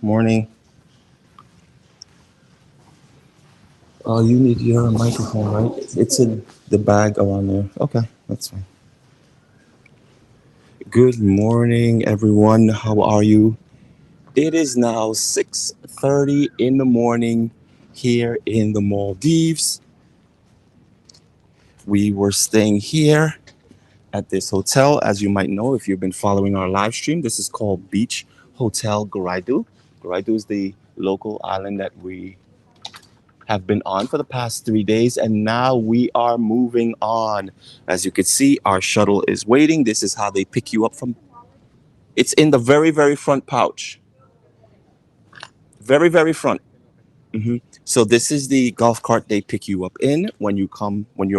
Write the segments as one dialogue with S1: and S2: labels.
S1: Morning. Oh, you need your microphone, right? It's in the bag around there. Okay, that's fine. Good morning, everyone. How are you? It is now 6:30 in the morning here in the Maldives. We were staying here at this hotel, as you might know if you've been following our live stream. This is called Beach Hotel Guraidhoo. Guraidhoo is the local island that we have been on for the past 3 days, and now we are moving on. As you can see, our shuttle is waiting. This is how they pick you up from. It's in the very, very front pouch. Very, very front. So this is the golf cart they pick you up in when you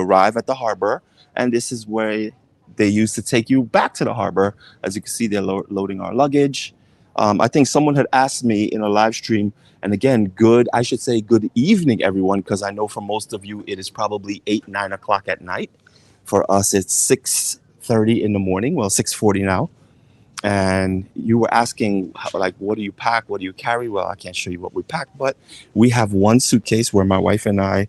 S1: arrive at the harbor, and this is where they used to take you back to the harbor. As you can see, they're loading our luggage. I think someone had asked me in a live stream, and again, I should say good evening, everyone, because I know for most of you it is probably 8, 9 o'clock at night. For us, it's 6:30 in the morning. Well, 6:40 now. And you were asking, like, what do you pack? What do you carry? Well, I can't show you what we pack, but we have one suitcase where my wife and I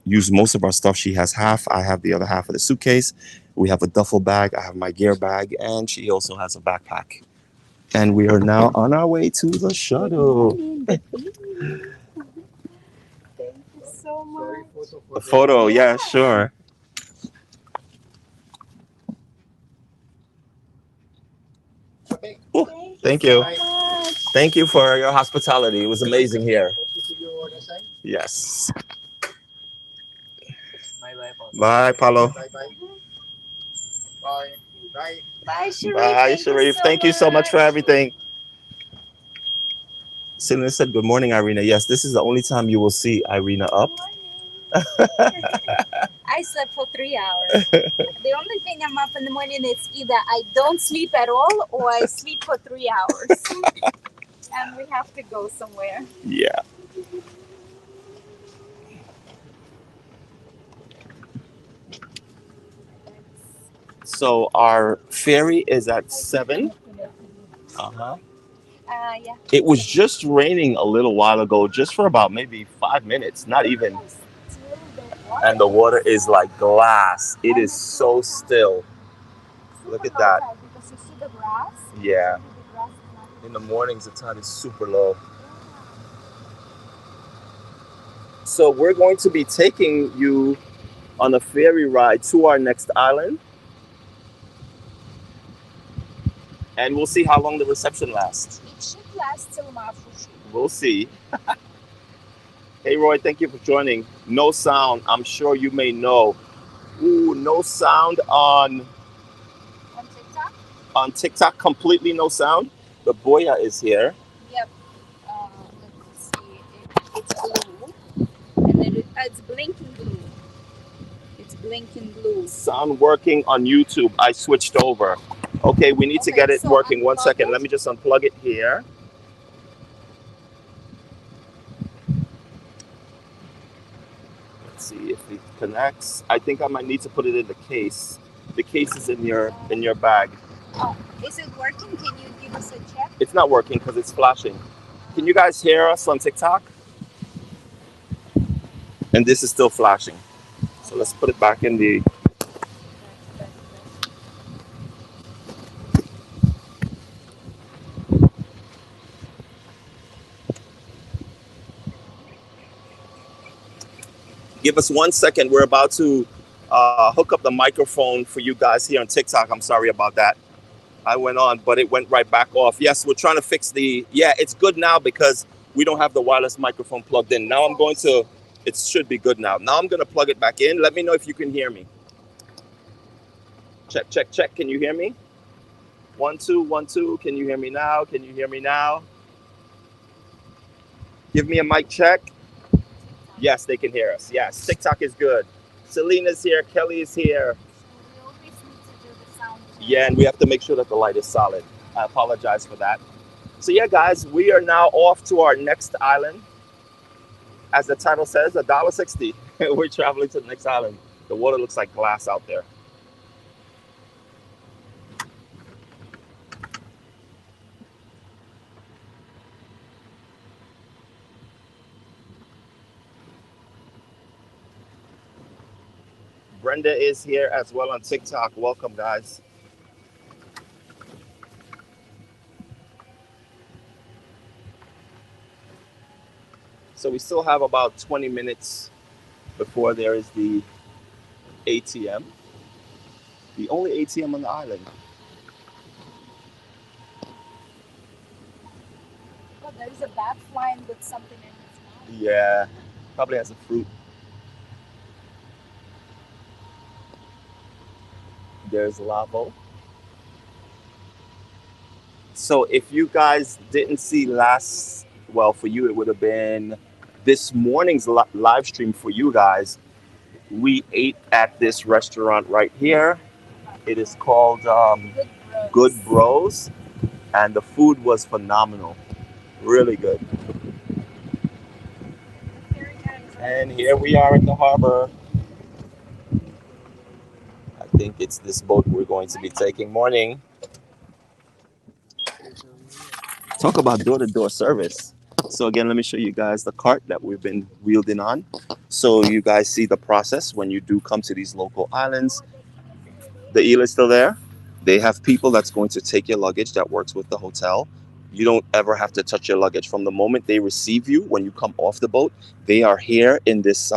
S1: use most of our stuff. She has half, I have the other half of the suitcase. We have a duffel bag, I have my gear bag, and she also has a backpack. And we are now on our way to the shuttle.
S2: Thank you so much.
S1: A photo, yeah, sure. Ooh, thank you. Thank you for your hospitality. It was amazing here. Yes. Bye, Paulo.
S2: Bye, Sharif.
S1: Bye,
S2: Thank you
S1: Sharif.
S2: so
S1: Thank you so much for
S2: much.
S1: everything. Selena said, "Good morning, Irina." Yes, this is the only time you will see Irina up.
S2: I slept for 3 hours. The only thing I'm up in the morning is either I don't sleep at all or I sleep for 3 hours. And we have to go somewhere.
S1: Yeah. So our ferry is at 7. Uh-huh.
S2: Yeah.
S1: It was just raining a little while ago, just for about maybe 5 minutes, not even. And the water is like glass. It is so still. Look at that.
S2: Because you see the grass.
S1: Yeah.
S2: The grass is not.
S1: In the mornings, the tide is super low. So we're going to be taking you on a ferry ride to our next island. And we'll see how long the reception lasts.
S2: It should last till Maafushi.
S1: We'll see. Hey, Roy, thank you for joining. No sound. I'm sure you may know. Ooh, no sound on
S2: TikTok?
S1: On TikTok, completely no sound. The boya is here.
S2: Yep. Let's see. It's blue. And it's blinking blue. It's blinking blue.
S1: Sound working on YouTube. I switched over. Okay, we need to get it working. 1 second. Let me just unplug it here. Let's see if it connects. I think I might need to put it in the case. The case is in your bag.
S2: Oh, is it working? Can you give us a check?
S1: It's not working because it's flashing. Can you guys hear us on TikTok? And this is still flashing. So let's put it back in the... Give us 1 second. We're about to hook up the microphone for you guys here on TikTok. I'm sorry about that. I went on, but it went right back off. Yes, we're trying to fix the... Yeah, it's good now because we don't have the wireless microphone plugged in. Now I'm going to... It should be good now. Now I'm going to plug it back in. Let me know if you can hear me. Check, check, check. Can you hear me? 1, 2, 1, 2. Can you hear me now? Can you hear me now? Give me a mic check. Yes, they can hear us. Yes, TikTok is good. Selena's here. Kelly is here.
S2: We always need to do the sound check.
S1: Yeah, and we have to make sure that the light is solid. I apologize for that. So yeah, guys, we are now off to our next island. As the title says, $1.60. We're traveling to the next island. The water looks like glass out there. Brenda is here as well on TikTok. Welcome, guys. So we still have about 20 minutes before there is the ATM, the only ATM on the island.
S2: Oh, there's a bat flying with something in its mouth.
S1: Yeah, probably has a fruit. There's Lavo. So if you guys didn't see last, well, for you, it would have been this morning's live stream for you guys. We ate at this restaurant right here. It is called
S2: Good
S1: Good
S2: bros.
S1: Bros, and the food was phenomenal. Really good. And here we are at the harbor. I think it's this boat we're going to be taking. Morning. Talk about door-to-door service. So again, let me show you guys the cart that we've been wheeled in on. So you guys see the process when you do come to these local islands. The eel is still there. They have people that's going to take your luggage that works with the hotel. You don't ever have to touch your luggage from the moment they receive you when you come off the boat. They are here in this.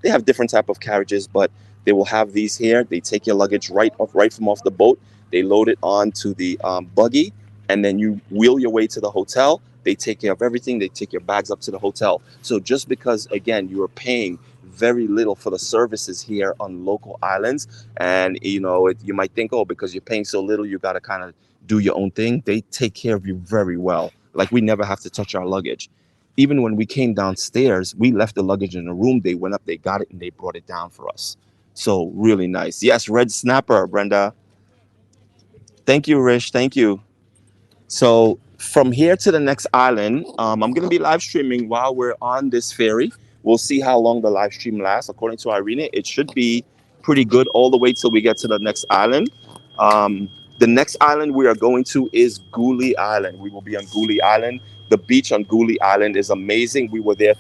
S1: They have different type of carriages, but they will have these here. They take your luggage right from off the boat. They load it onto the buggy, and then you wheel your way to the hotel. They take care of everything. They take your bags up to the hotel. So just because again you are paying very little for the services here on local islands, and you might think, oh, because you're paying so little, you got to kind of do your own thing. They take care of you very well. Like we never have to touch our luggage. Even when we came downstairs, we left the luggage in the room. They went up, they got it, and they brought it down for us. So really nice. Yes, red snapper, Brenda. Thank you, Rish. Thank you. So from here to the next island, I'm going to be live streaming while we're on this ferry. We'll see how long the live stream lasts. According to Irene, it should be pretty good all the way till we get to the next island. The next island we are going to is Gulhi Island. We will be on Gulhi Island. The beach on Gulhi Island is amazing. We were there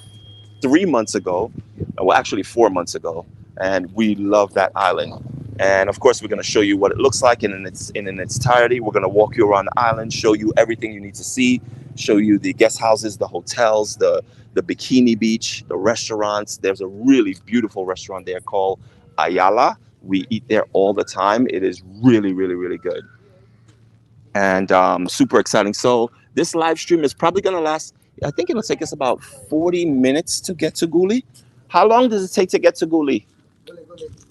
S1: 3 months ago, well, actually 4 months ago, and we love that island. And of course, we're going to show you what it looks like in its entirety. We're going to walk you around the island, show you everything you need to see, show you the guest houses, the hotels, the bikini beach, the restaurants. There's a really beautiful restaurant there called Ayala. We eat there all the time. It is really, really, really good and super exciting. So this live stream is probably going to last. I think it'll take us about 40 minutes to get to Guli. How long does it take to get to Guli?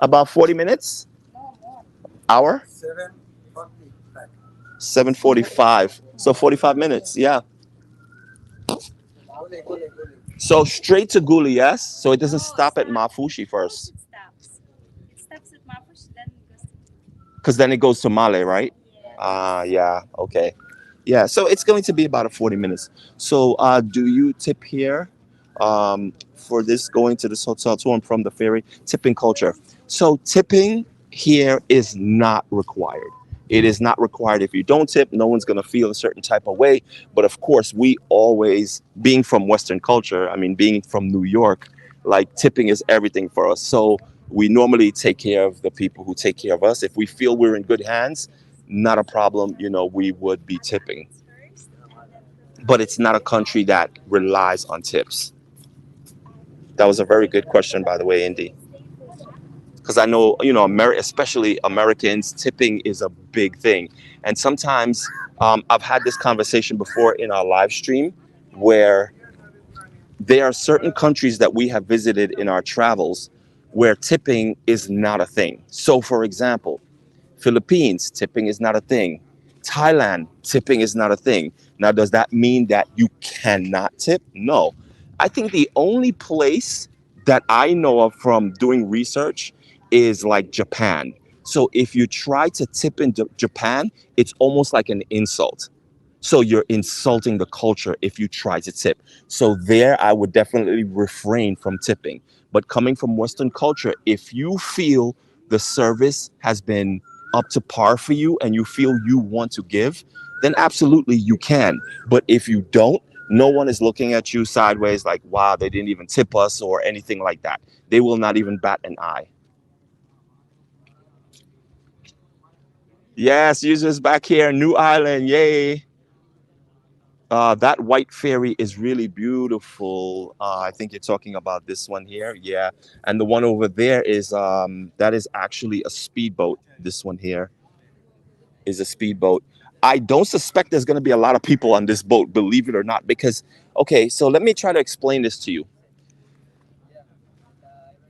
S1: About 40 minutes?
S2: No more.
S1: Hour? 7:45. So 45 minutes. Yeah. So straight to Guli, yes. So it doesn't
S2: No,
S1: stop at
S2: stop.
S1: Maafushi
S2: Of course
S1: first,
S2: it stops. It stops at Maafushi, then it goes to.
S1: because then it goes to Male, right?
S2: Yes.
S1: Yeah. Okay. Yeah. So it's going to be about a 40 minutes. So do you tip here for this going to this hotel to and from the ferry? Tipping culture. So tipping here is not required. It is not required. If you don't tip, no one's going to feel a certain type of way. But of course, we always, being from Western culture, I mean, being from New York, like tipping is everything for us. So we normally take care of the people who take care of us. If we feel we're in good hands, not a problem. We would be tipping. But it's not a country that relies on tips. That was a very good question, by the way, Indy. Because I know, especially Americans, tipping is a big thing. And sometimes I've had this conversation before in our live stream where there are certain countries that we have visited in our travels where tipping is not a thing. So, for example, Philippines, tipping is not a thing. Thailand, tipping is not a thing. Now, does that mean that you cannot tip? No. I think the only place that I know of from doing research is like Japan. So if you try to tip in Japan, it's almost like an insult. So you're insulting the culture if you try to tip. So there, I would definitely refrain from tipping. But coming from Western culture, if you feel the service has been up to par for you and you feel you want to give, then absolutely you can. But if you don't, no one is looking at you sideways like, wow, they didn't even tip us or anything like that. They will not even bat an eye. Yes, users back here, New Island, yay. That white ferry is really beautiful. I think you're talking about this one here. Yeah. And the one over there is that is actually a speedboat. This one here is a speedboat. I don't suspect there's going to be a lot of people on this boat, believe it or not, because okay, so let me try to explain this to you.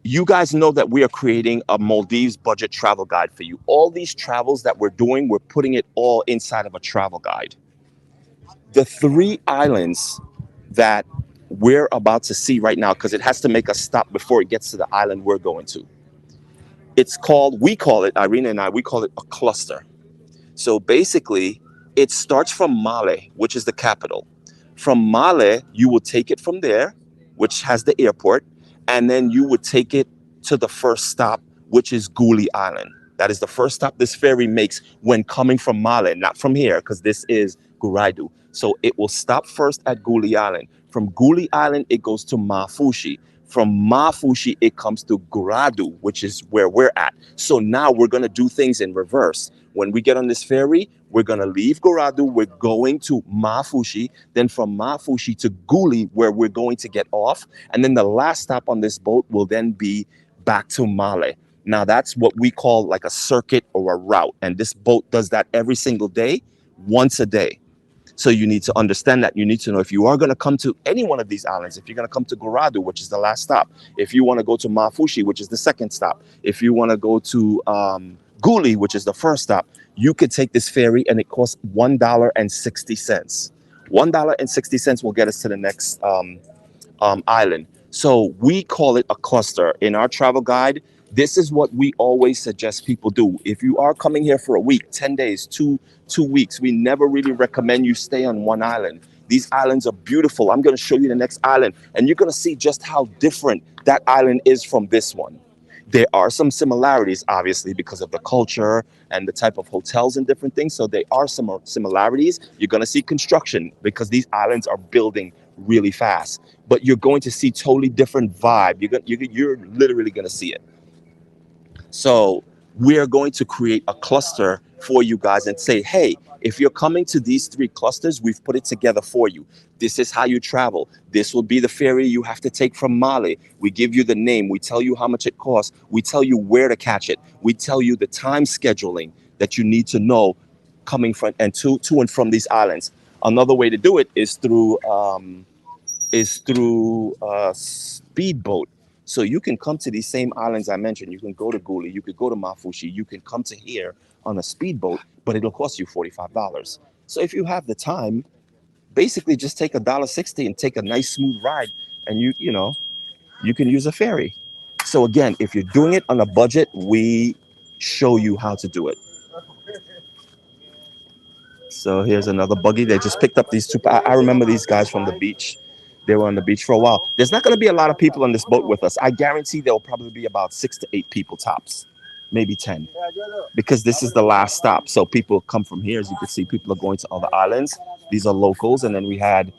S1: You guys know that we are creating a Maldives budget travel guide for you. All these travels that we're doing, we're putting it all inside of a travel guide. The three islands that we're about to see right now, because it has to make a stop before it gets to the island we're going to. It's called, we call it, Irina and I, we call it a cluster. So basically, it starts from Male, which is the capital. From Male, you will take it from there, which has the airport, and then you would take it to the first stop, which is Gulhi Island. That is the first stop this ferry makes when coming from Male, not from here, because this is Guraidhoo. So it will stop first at Gulhi Island. From Gulhi Island, it goes to Maafushi. From Maafushi, it comes to Guraidhoo, which is where we're at. So now we're going to do things in reverse. When we get on this ferry, we're going to leave Guraidhoo. We're going to Maafushi. Then from Maafushi to Gulhi, where we're going to get off. And then the last stop on this boat will then be back to Male. Now, that's what we call like a circuit or a route. And this boat does that every single day, once a day. So you need to understand that. You need to know if you are going to come to any one of these islands, if you're going to come to Guraidhoo, which is the last stop, if you want to go to Maafushi, which is the second stop, if you want to go to Gulhi, which is the first stop, you could take this ferry and it costs $1.60. $1.60 will get us to the next island. So we call it a cluster. In our travel guide, this is what we always suggest people do. If you are coming here for a week, 10 days, 2 weeks, we never really recommend you stay on one island. These islands are beautiful. I'm going to show you the next island, and you're going to see just how different that island is from this one. There are some similarities, obviously, because of the culture and the type of hotels and different things. So there are some similarities. You're going to see construction because these islands are building really fast. But you're going to see totally different vibe. You're literally going to see it. So we're going to create a cluster for you guys and say, hey, if you're coming to these three clusters, we've put it together for you. This is how you travel. This will be the ferry you have to take from Mali. We give you the name. We tell you how much it costs. We tell you where to catch it. We tell you the time scheduling that you need to know coming from and to and from these islands. Another way to do it is through a speedboat. So you can come to these same islands I mentioned. You can go to Guli, you could go to Maafushi, you can come to here on a speedboat, but it'll cost you $45. So if you have the time, basically just take $1.60 and take a nice smooth ride, and you can use a ferry. So again, if you're doing it on a budget, we show you how to do it. So here's another buggy. They just picked up these two. I remember these guys from the beach. They were on the beach for a while. There's not going to be a lot of people on this boat with us. I guarantee there will probably be about 6 to 8 people tops, maybe 10, because this is the last stop. So people come from here. As you can see, people are going to other islands. These are locals. And then we had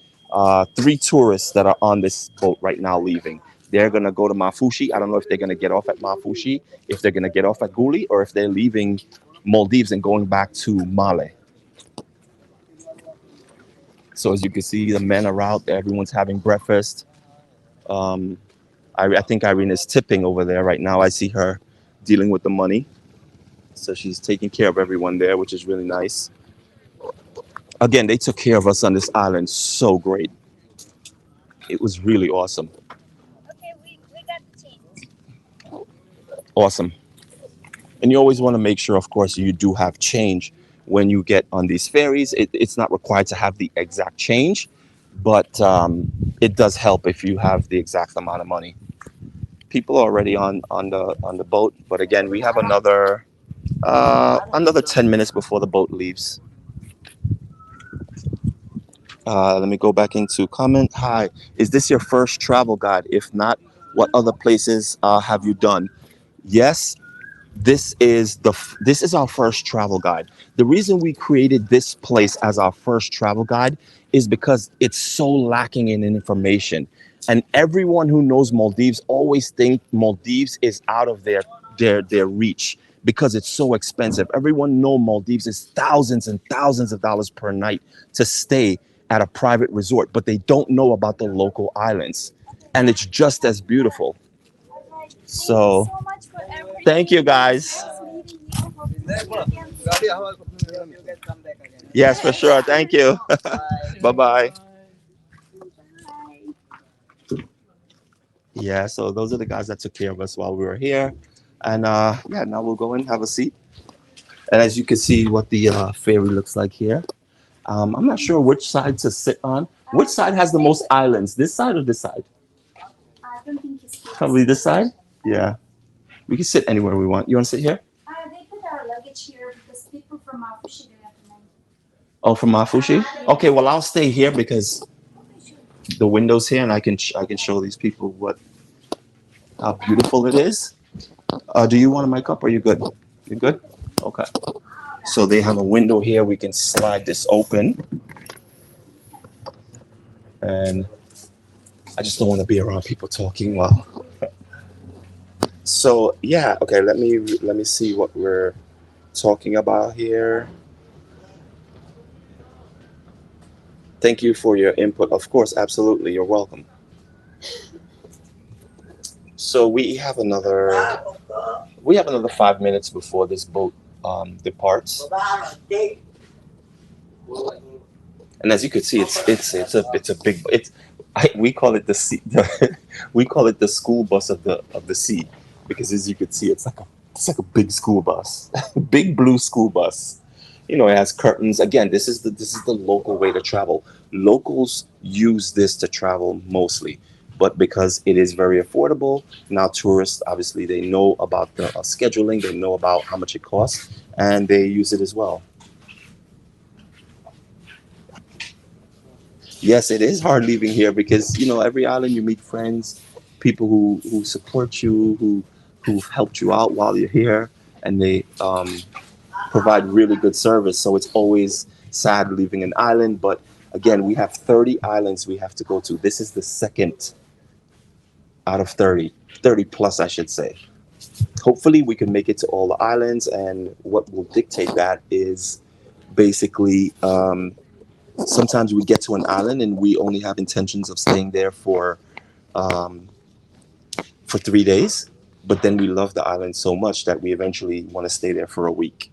S1: 3 tourists that are on this boat right now leaving. They're going to go to Maafushi. I don't know if they're going to get off at Maafushi, if they're going to get off at Guli, or if they're leaving Maldives and going back to Male. So as you can see, the men are out. Everyone's having breakfast. Um, I think Irene is tipping over there right now. I see her dealing with the money. So she's taking care of everyone there, which is really nice. Again, they took care of us on this island so great. It was really awesome.
S2: Okay, we got the change.
S1: Awesome. And you always want to make sure, of course, you do have change when you get on these ferries. It's not required to have the exact change, but it does help if you have the exact amount of money. People are already on the boat, but again, we have another 10 minutes before the boat leaves. Let me go back into comment. Hi, is this your first travel guide? If not, what other places have you done? Yes, this is our first travel guide. The reason we created this place as our first travel guide is because it's so lacking in information, and everyone who knows Maldives always think Maldives is out of their reach because it's so expensive. Everyone know Maldives is thousands and thousands of dollars per night to stay at a private resort, but they don't know about the local islands. And it's just as beautiful.
S2: Alright, thank you
S1: So
S2: so much for
S1: thank
S2: everything.
S1: you
S2: It was
S1: guys.
S2: nice meeting you. Hope to see you again soon.
S1: Yes, for sure. Thank you. Bye bye.
S2: Bye.
S1: Yeah, so those are the guys that took care of us while we were here. And yeah, now we'll go and have a seat. And as you can see, what the ferry looks like here. I'm not sure which side to sit on. Which side has the most islands? This side or this side?
S2: I don't think it's
S1: Probably
S2: fixed.
S1: this side. Yeah, we can sit anywhere we want. You want to sit here?
S2: They put our luggage here because people from Maafushi they recommend.
S1: Oh, from Maafushi. Okay,
S2: Yes.
S1: well I'll stay here because
S2: Okay, sure.
S1: the window's here, and I can show these people what how beautiful it is. Do you want a mic up? Or are you good? You good? Okay. So they have a window here. We can slide this open, and I just don't want to be around people talking while. So yeah, okay. Let me see what we're talking about here. Thank you for your input. Of course, absolutely. You're welcome. So we have another 5 minutes before this boat departs. And as you could see, it's a big we call it the sea we call it the school bus of the sea, because as you could see, it's like a big school bus, big blue school bus. It has curtains. Again, this is the local way to travel. Locals use this to travel mostly, but because it is very affordable, now tourists obviously they know about the scheduling, they know about how much it costs, and they use it as well. Yes, it is hard leaving here because every island you meet friends, people who support you, who've helped you out while you're here, and they provide really good service. So it's always sad leaving an island, but again, we have 30 islands we have to go to. This is the second out of 30, 30 plus, I should say. Hopefully, we can make it to all the islands, and what will dictate that is basically. Sometimes we get to an island and we only have intentions of staying there um, for 3 days, but then we love the island so much that we eventually want to stay there for a week.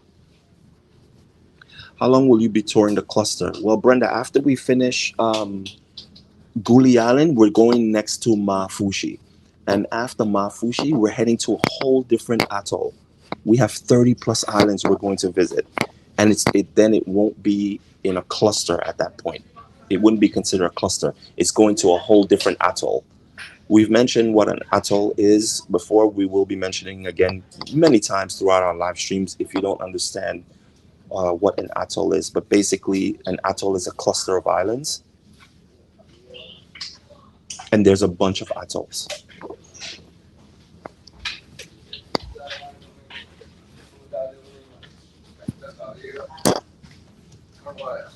S1: How long will you be touring the cluster? Well, Brenda, after we finish Gulhi Island, we're going next to Maafushi, and after Maafushi, we're heading to a whole different atoll. We have 30 plus islands we're going to visit, and it won't be in a cluster at that point. It wouldn't be considered a cluster. It's going to a whole different atoll. We've mentioned what an atoll is before. We will be mentioning again many times throughout our live streams if you don't understand what an atoll is. But basically, an atoll is a cluster of islands, and there's a bunch of atolls.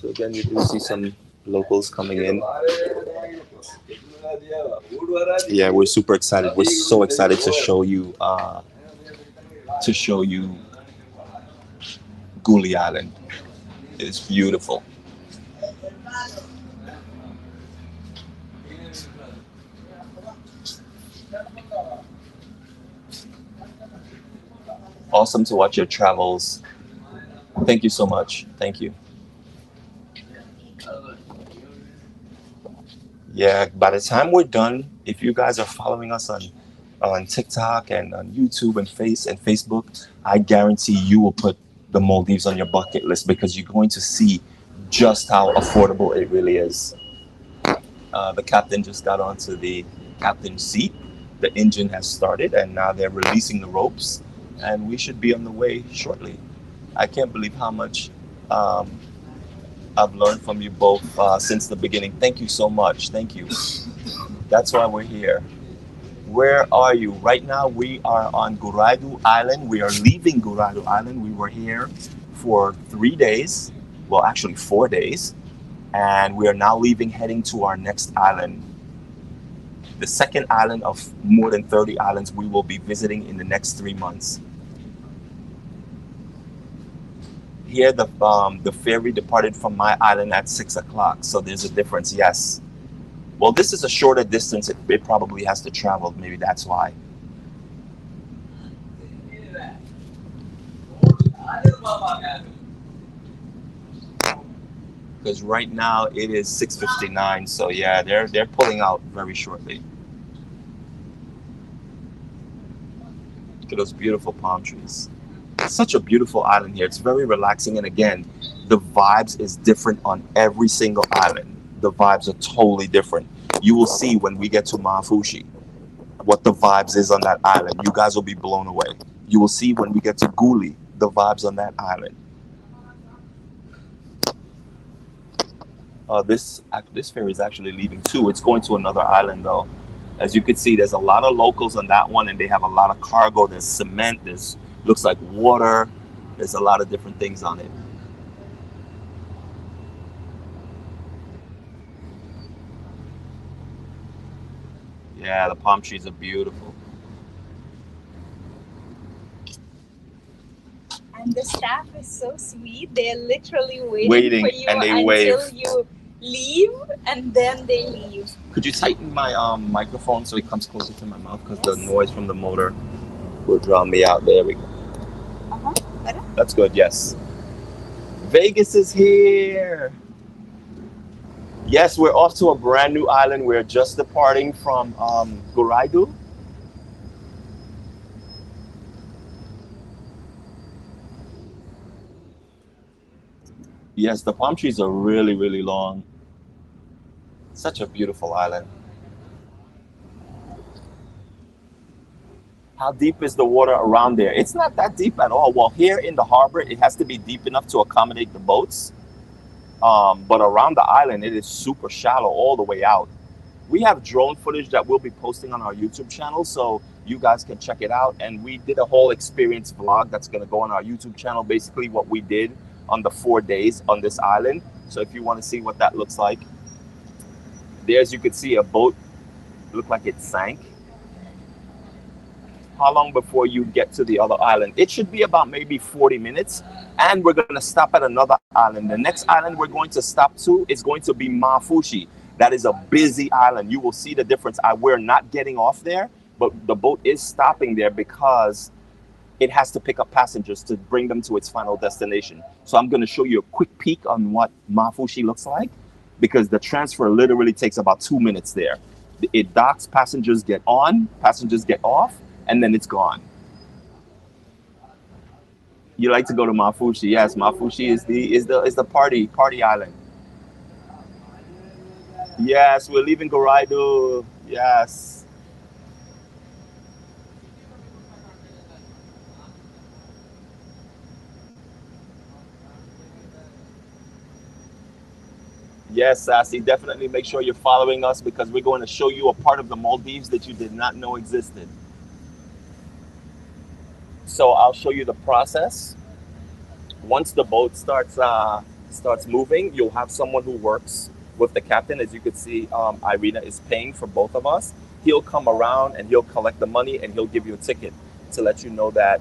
S1: So again, you do see some locals coming in. Yeah, we're super excited. We're so excited to show you Gulhi Island. It's beautiful. Awesome to watch your travels. Thank you so much. Thank you. Yeah, by the time we're done, if you guys are following us on TikTok and on YouTube and Facebook, I guarantee you will put the Maldives on your bucket list because you're going to see just how affordable it really is. The captain just got onto the captain's seat. The engine has started, and now they're releasing the ropes, and we should be on the way shortly. I can't believe how much um, I've learned from you both since the beginning. Thank you so much. Thank you. That's why we're here. Where are you? Right now, we are on Guraidhoo Island. We are leaving Guraidhoo Island. We were here for 3 days. Well, actually, 4 days. And we are now leaving, heading to our next island. The second island of more than 30 islands we will be visiting in the next 3 months. Here, the ferry departed from my island at 6 o'clock, so there's a difference. Yes. Well, this is a shorter distance. It probably has to travel. Maybe that's why. Because right now it is 6:59. So yeah, they're pulling out very shortly. Look at those beautiful palm trees. It's such a beautiful island here. It's very relaxing, and again, the vibes is different on every single island. The vibes are totally different. You will see when we get to Maafushi what the vibes is on that island. You guys will be blown away. You will see when we get to Gulhi the vibes on that island. This ferry is actually leaving too. It's going to another island though. As you can see, there's a lot of locals on that one, and they have a lot of cargo. There's cement. There's looks like water. There's a lot of different things on it. Yeah, the palm trees are beautiful.
S2: And the staff is so sweet. They're literally waiting
S1: Waiting,
S2: for you
S1: and they
S2: until
S1: wave.
S2: you leave, and then they leave.
S1: Could you tighten my microphone so it comes closer to my mouth because the
S2: Yes.
S1: noise from the motor will drown me out. There we go.
S2: Uh-huh. Better?
S1: That's good. Yes. Vegas is here. Yes, we're off to a brand new island. We're just departing from Guraidhoo. Yes, the palm trees are really, really long. Such a beautiful island. How deep is the water around there? It's not that deep at all. Well, here in the harbor, it has to be deep enough to accommodate the boats. But around the island, it is super shallow all the way out. We have drone footage that we'll be posting on our YouTube channel, so you guys can check it out. And we did a whole experience vlog that's going to go on our YouTube channel, basically what we did on the 4 days on this island. So if you want to see what that looks like, there's you could see a boat look like it sank. How long before you get to the other island? It should be about maybe 40 minutes. And we're going to stop at another island. The next island we're going to stop to is going to be Maafushi. That is a busy island. You will see the difference. We're not getting off there, but the boat is stopping there because it has to pick up passengers to bring them to its final destination. So I'm going to show you a quick peek on what Maafushi looks like because the transfer literally takes about 2 minutes there. It docks, passengers get on, passengers get off, and then it's gone. You like to go to Maafushi? Yes, Maafushi is the party island. Yes, we're leaving Guraidhoo. Yes. Yes, Sassy, definitely make sure you're following us because we're going to show you a part of the Maldives that you did not know existed. So I'll show you the process. Once the boat starts moving, you'll have someone who works with the captain. As you can see, Irina is paying for both of us. He'll come around and he'll collect the money and he'll give you a ticket to let you know that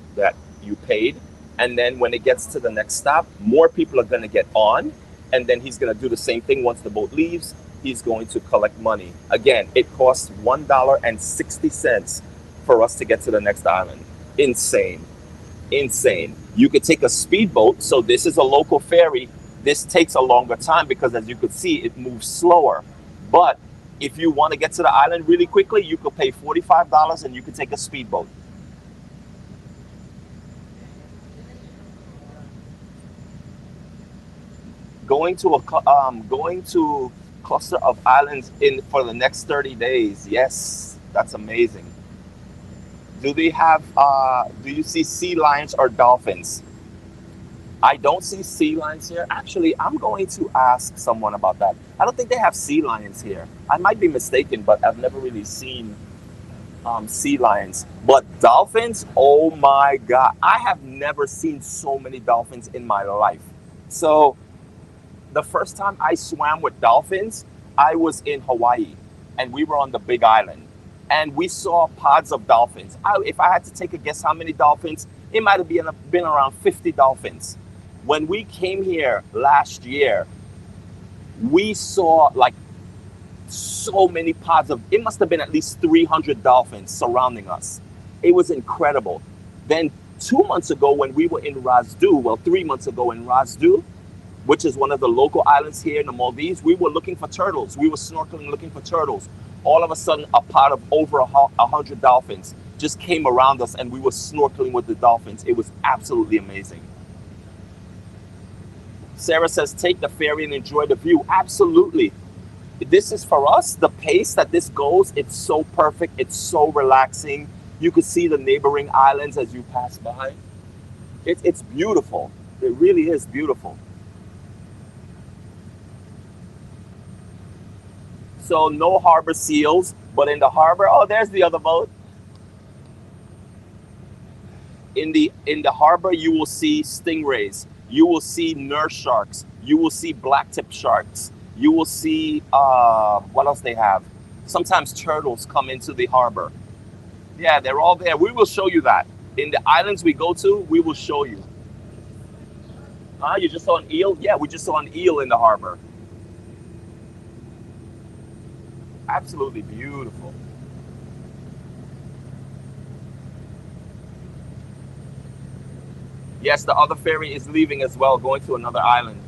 S1: you paid. And then when it gets to the next stop, more people are going to get on, and then he's going to do the same thing once the boat leaves. He's going to collect money. Again, it costs $1.60 for us to get to the next island. Insane. Insane. You could take a speedboat. So this is a local ferry. This takes a longer time because as you could see, it moves slower. But if you want to get to the island really quickly, you could pay $45 and you could take a speedboat. Going to cluster of islands in for the next 30 days. Yes, that's amazing. Do you see sea lions or dolphins? I don't see sea lions here. Actually, I'm going to ask someone about that. I don't think they have sea lions here. I might be mistaken, but I've never really seen sea lions. But dolphins, oh my God. I have never seen so many dolphins in my life. So the first time I swam with dolphins, I was in Hawaii and we were on the big island and we saw pods of dolphins. If I had to take a guess how many dolphins, it might have been around 50 dolphins. When we came here last year, we saw like so many pods of, it must have been at least 300 dolphins surrounding us. It was incredible. Then 2 months ago when we were in Razdu, well, 3 months ago in Razdu, which is one of the local islands here in the Maldives, we were looking for turtles. We were snorkeling looking for turtles. All of a sudden, a pod of over 100 dolphins just came around us and we were snorkeling with the dolphins. It was absolutely amazing. Sarah says, take the ferry and enjoy the view. Absolutely. This is for us, the pace that this goes, it's so perfect. It's so relaxing. You could see the neighboring islands as you pass by. It's beautiful. It really is beautiful. So no harbor seals, but in the harbor, oh, there's the other boat. In the harbor, you will see stingrays. You will see nurse sharks. You will see blacktip sharks. You will see what else they have. Sometimes turtles come into the harbor. Yeah, they're all there. We will show you that. In the islands we go to, we will show you. You just saw an eel? Yeah, we just saw an eel in the harbor. Absolutely beautiful. Yes, the other ferry is leaving as well, going to another island.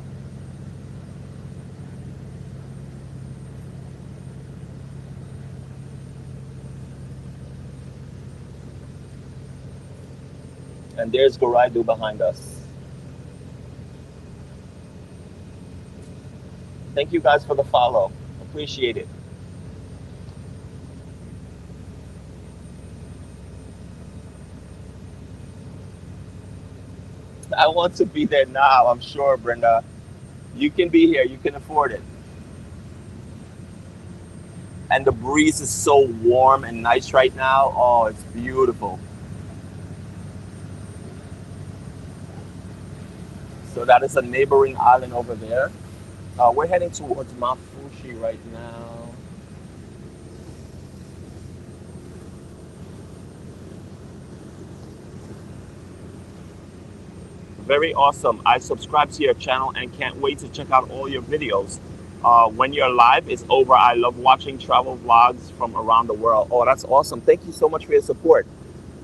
S1: And there's Guraidhoo behind us. Thank you guys for the follow. Appreciate it. I want to be there now, I'm sure, Brenda. You can be here. You can afford it. And the breeze is so warm and nice right now. Oh, it's beautiful. So that is a neighboring island over there. We're heading towards Maafushi right now. Very awesome. I subscribe to your channel and can't wait to check out all your videos. When you're live, it's over. I love watching travel vlogs from around the world. Oh, that's awesome. Thank you so much for your support.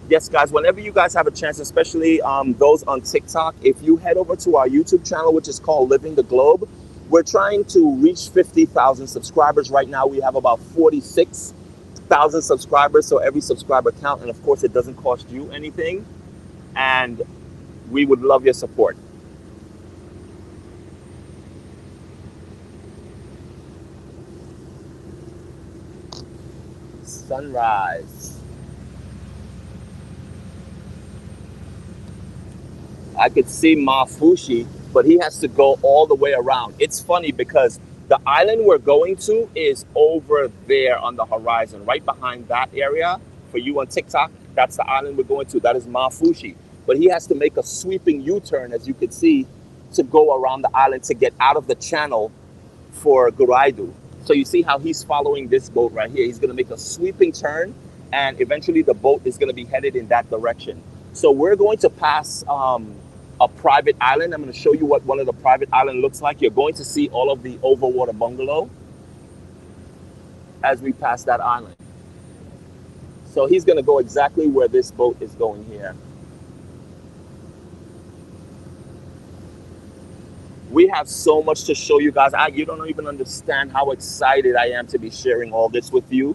S1: Yes, guys, whenever you guys have a chance, especially those on TikTok, if you head over to our YouTube channel, which is called Living the Globe, we're trying to reach 50,000 subscribers. Right now, we have about 46,000 subscribers, so every subscriber count. And of course, it doesn't cost you anything. And we would love your support. Sunrise. I could see Maafushi, but he has to go all the way around. It's funny because the island we're going to is over there on the horizon, right behind that area. For you on TikTok, that's the island we're going to. That is Maafushi. But he has to make a sweeping U-turn, as you can see, to go around the island to get out of the channel for Guraidhoo. So you see how he's following this boat right here. He's going to make a sweeping turn, and eventually the boat is going to be headed in that direction. So we're going to pass a private island. I'm going to show you what one of the private island looks like. You're going to see all of the overwater bungalow as we pass that island. So he's going to go exactly where this boat is going here. We have so much to show you guys. You don't even understand how excited I am to be sharing all this with you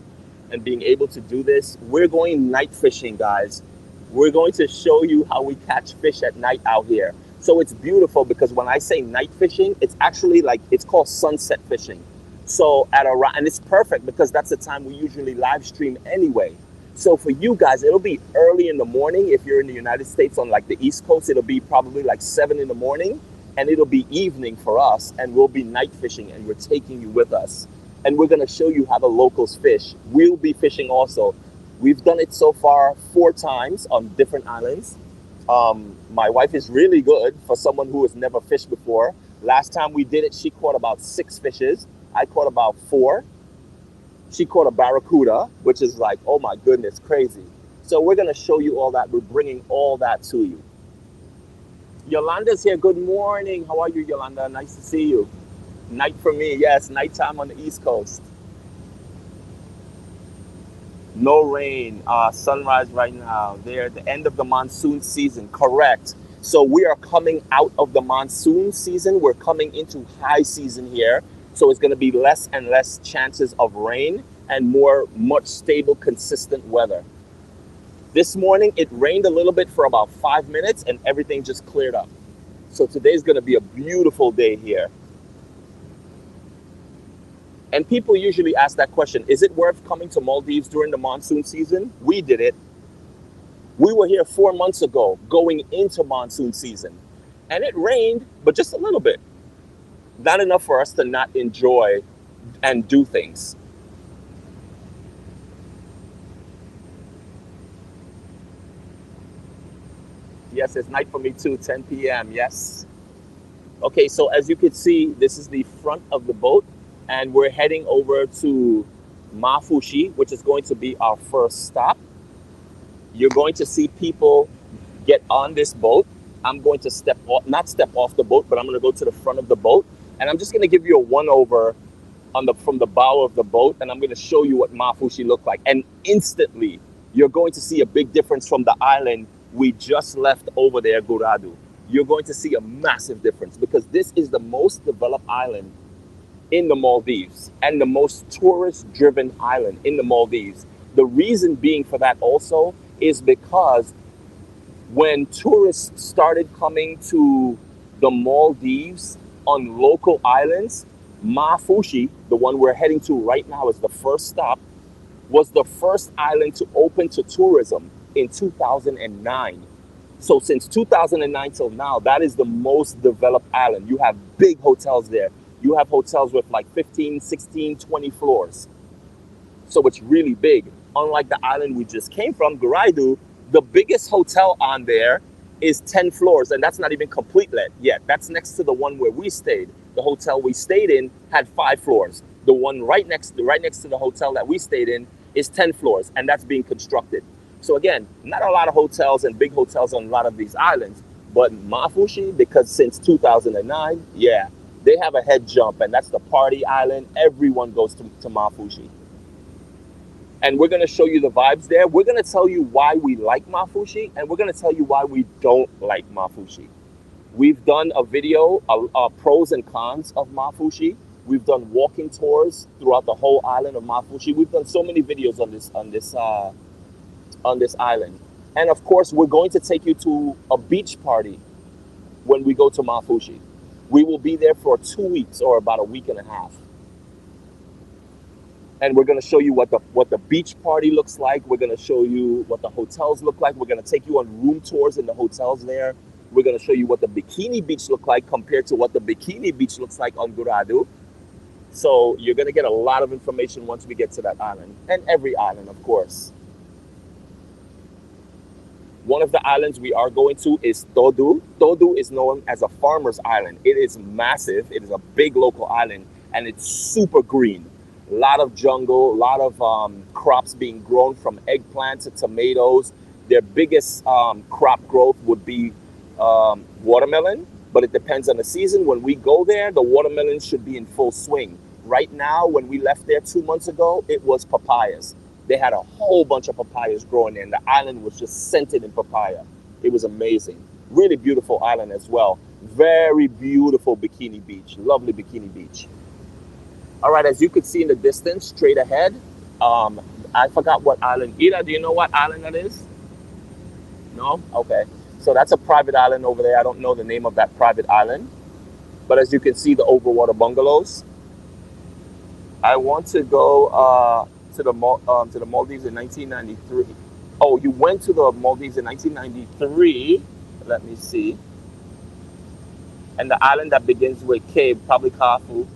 S1: and being able to do this. We're going night fishing, guys. We're going to show you how we catch fish at night out here. So it's beautiful because when I say night fishing, it's actually like, it's called sunset fishing. So and it's perfect because that's the time we usually live stream anyway. So for you guys, it'll be early in the morning. If you're in the United States on like the East Coast, it'll be probably like 7 in the morning. And it'll be evening for us, and we'll be night fishing, and we're taking you with us. And we're going to show you how the locals fish. We'll be fishing also. We've done it so far 4 times on different islands. My wife is really good for someone who has never fished before. Last time we did it, she caught about 6 fishes. I caught about 4. She caught a barracuda, which is like, oh my goodness, crazy. So we're going to show you all that. We're bringing all that to you. Yolanda's here. Good morning. How are you, Yolanda? Nice to see you. Night for me. Yes, nighttime on the East Coast. No rain. Sunrise right now. They're at the end of the monsoon season. Correct. So we are coming out of the monsoon season. We're coming into high season here. So it's going to be less and less chances of rain and much stable, consistent weather. This morning it rained a little bit for about 5 minutes and everything just cleared up. So today's going to be a beautiful day here. And people usually ask that question, is it worth coming to Maldives during the monsoon season? We did it. We were here 4 months ago going into monsoon season. And it rained, but just a little bit. Not enough for us to not enjoy and do things. Yes, it's night for me too, 10 p.m. Yes. Okay, so as you can see, this is the front of the boat, and we're heading over to Maafushi, which is going to be our first stop. You're going to see people get on this boat. I'm going to not step off the boat, but I'm going to go to the front of the boat, and I'm just going to give you a one over from the bow of the boat, and I'm going to show you what Maafushi looked like. And instantly, you're going to see a big difference from the island we just left over there, Guraidhoo. You're going to see a massive difference because this is the most developed island in the Maldives and the most tourist-driven island in the Maldives. The reason being for that also is because when tourists started coming to the Maldives on local islands, Maafushi, the one we're heading to right now as the first stop, was the first island to open to tourism in 2009. So since 2009 till now, that is the most developed island. You have big hotels there. You have hotels with like 15, 16, 20 floors. So it's really big. Unlike the island we just came from, Guraidhoo, the biggest hotel on there is 10 floors, and that's not even complete yet. That's next to the one where we stayed. The hotel we stayed in had 5 floors. The one right next to the hotel that we stayed in is 10 floors, and that's being constructed. So again, not a lot of hotels and big hotels on a lot of these islands, but Maafushi, because since 2009, yeah, they have a head jump, and that's the party island. Everyone goes to Maafushi. And we're going to show you the vibes there. We're going to tell you why we like Maafushi, and we're going to tell you why we don't like Maafushi. We've done a video, pros and cons of Maafushi. We've done walking tours throughout the whole island of Maafushi. We've done so many videos on this island. And of course, we're going to take you to a beach party when we go to Maafushi. We will be there for 2 weeks or about a week and a half. And we're going to show you what the beach party looks like. We're going to show you what the hotels look like. We're going to take you on room tours in the hotels there. We're going to show you what the bikini beach look like compared to what the bikini beach looks like on Guraidhoo. So you're going to get a lot of information once we get to that island, and every island, of course. One of the islands we are going to is Todu. Todu is known as a farmer's island. It is massive. It is a big local island, and it's super green. A lot of jungle, a lot of crops being grown from eggplant to tomatoes. Their biggest crop growth would be watermelon, but it depends on the season. When we go there, the watermelons should be in full swing. Right now, when we left there 2 months ago, it was papayas. They had a whole bunch of papayas growing there, and the island was just scented in papaya. It was amazing. Really beautiful island as well. Very beautiful bikini beach. Lovely bikini beach. All right, as you could see in the distance, straight ahead, I forgot what island. Ida, do you know what island that is? No? Okay. So that's a private island over there. I don't know the name of that private island. But as you can see, the overwater bungalows. I want to go to the Maldives in 1993. Oh, you went to the Maldives in 1993. Let me see. And the island that begins with K, probably Kafu.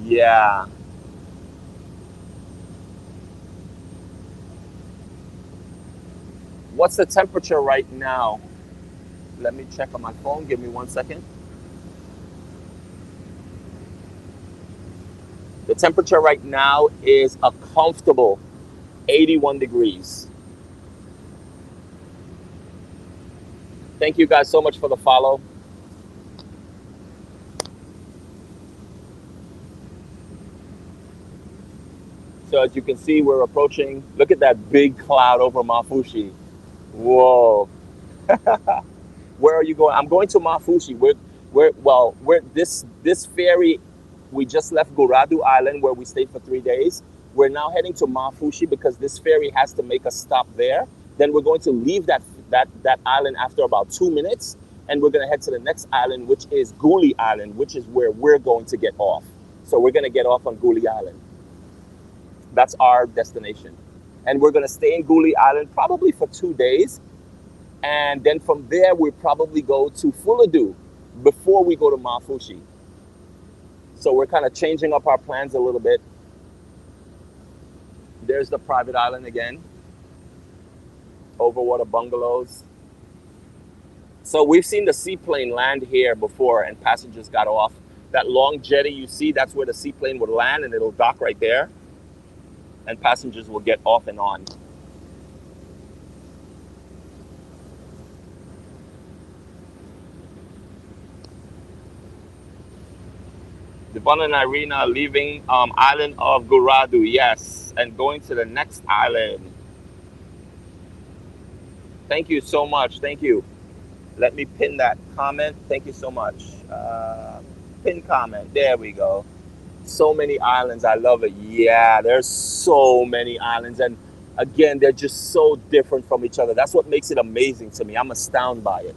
S1: Yeah. What's the temperature right now? Let me check on my phone. Give me 1 second. The temperature right now is a comfortable 81 degrees. Thank you guys so much for the follow. So as you can see, we're approaching. Look at that big cloud over Maafushi. Whoa. Where are you going? I'm going to Maafushi. We're this ferry. We just left Guraidhoo Island where we stayed for 3 days. We're now heading to Maafushi because this ferry has to make a stop there. Then we're going to leave that island after about 2 minutes, and we're going to head to the next island, which is Gulhi Island, which is where we're going to get off. So we're going to get off on Gulhi Island. That's our destination, and we're going to stay in Gulhi Island probably for 2 days, and then from there we probably go to Fuladu before we go to Maafushi. So we're kind of changing up our plans a little bit. There's the private island again, overwater bungalows. So we've seen the seaplane land here before, and passengers got off. That long jetty you see, that's where the seaplane would land, and it'll dock right there, and passengers will get off and on. Devon and Irina are leaving island of Guraidhoo, yes, and going to the next island. Thank you so much. Thank you. Let me pin that comment. Thank you so much. Pin comment. There we go. So many islands. I love it. Yeah, there's so many islands. And again, they're just so different from each other. That's what makes it amazing to me. I'm astounded by it.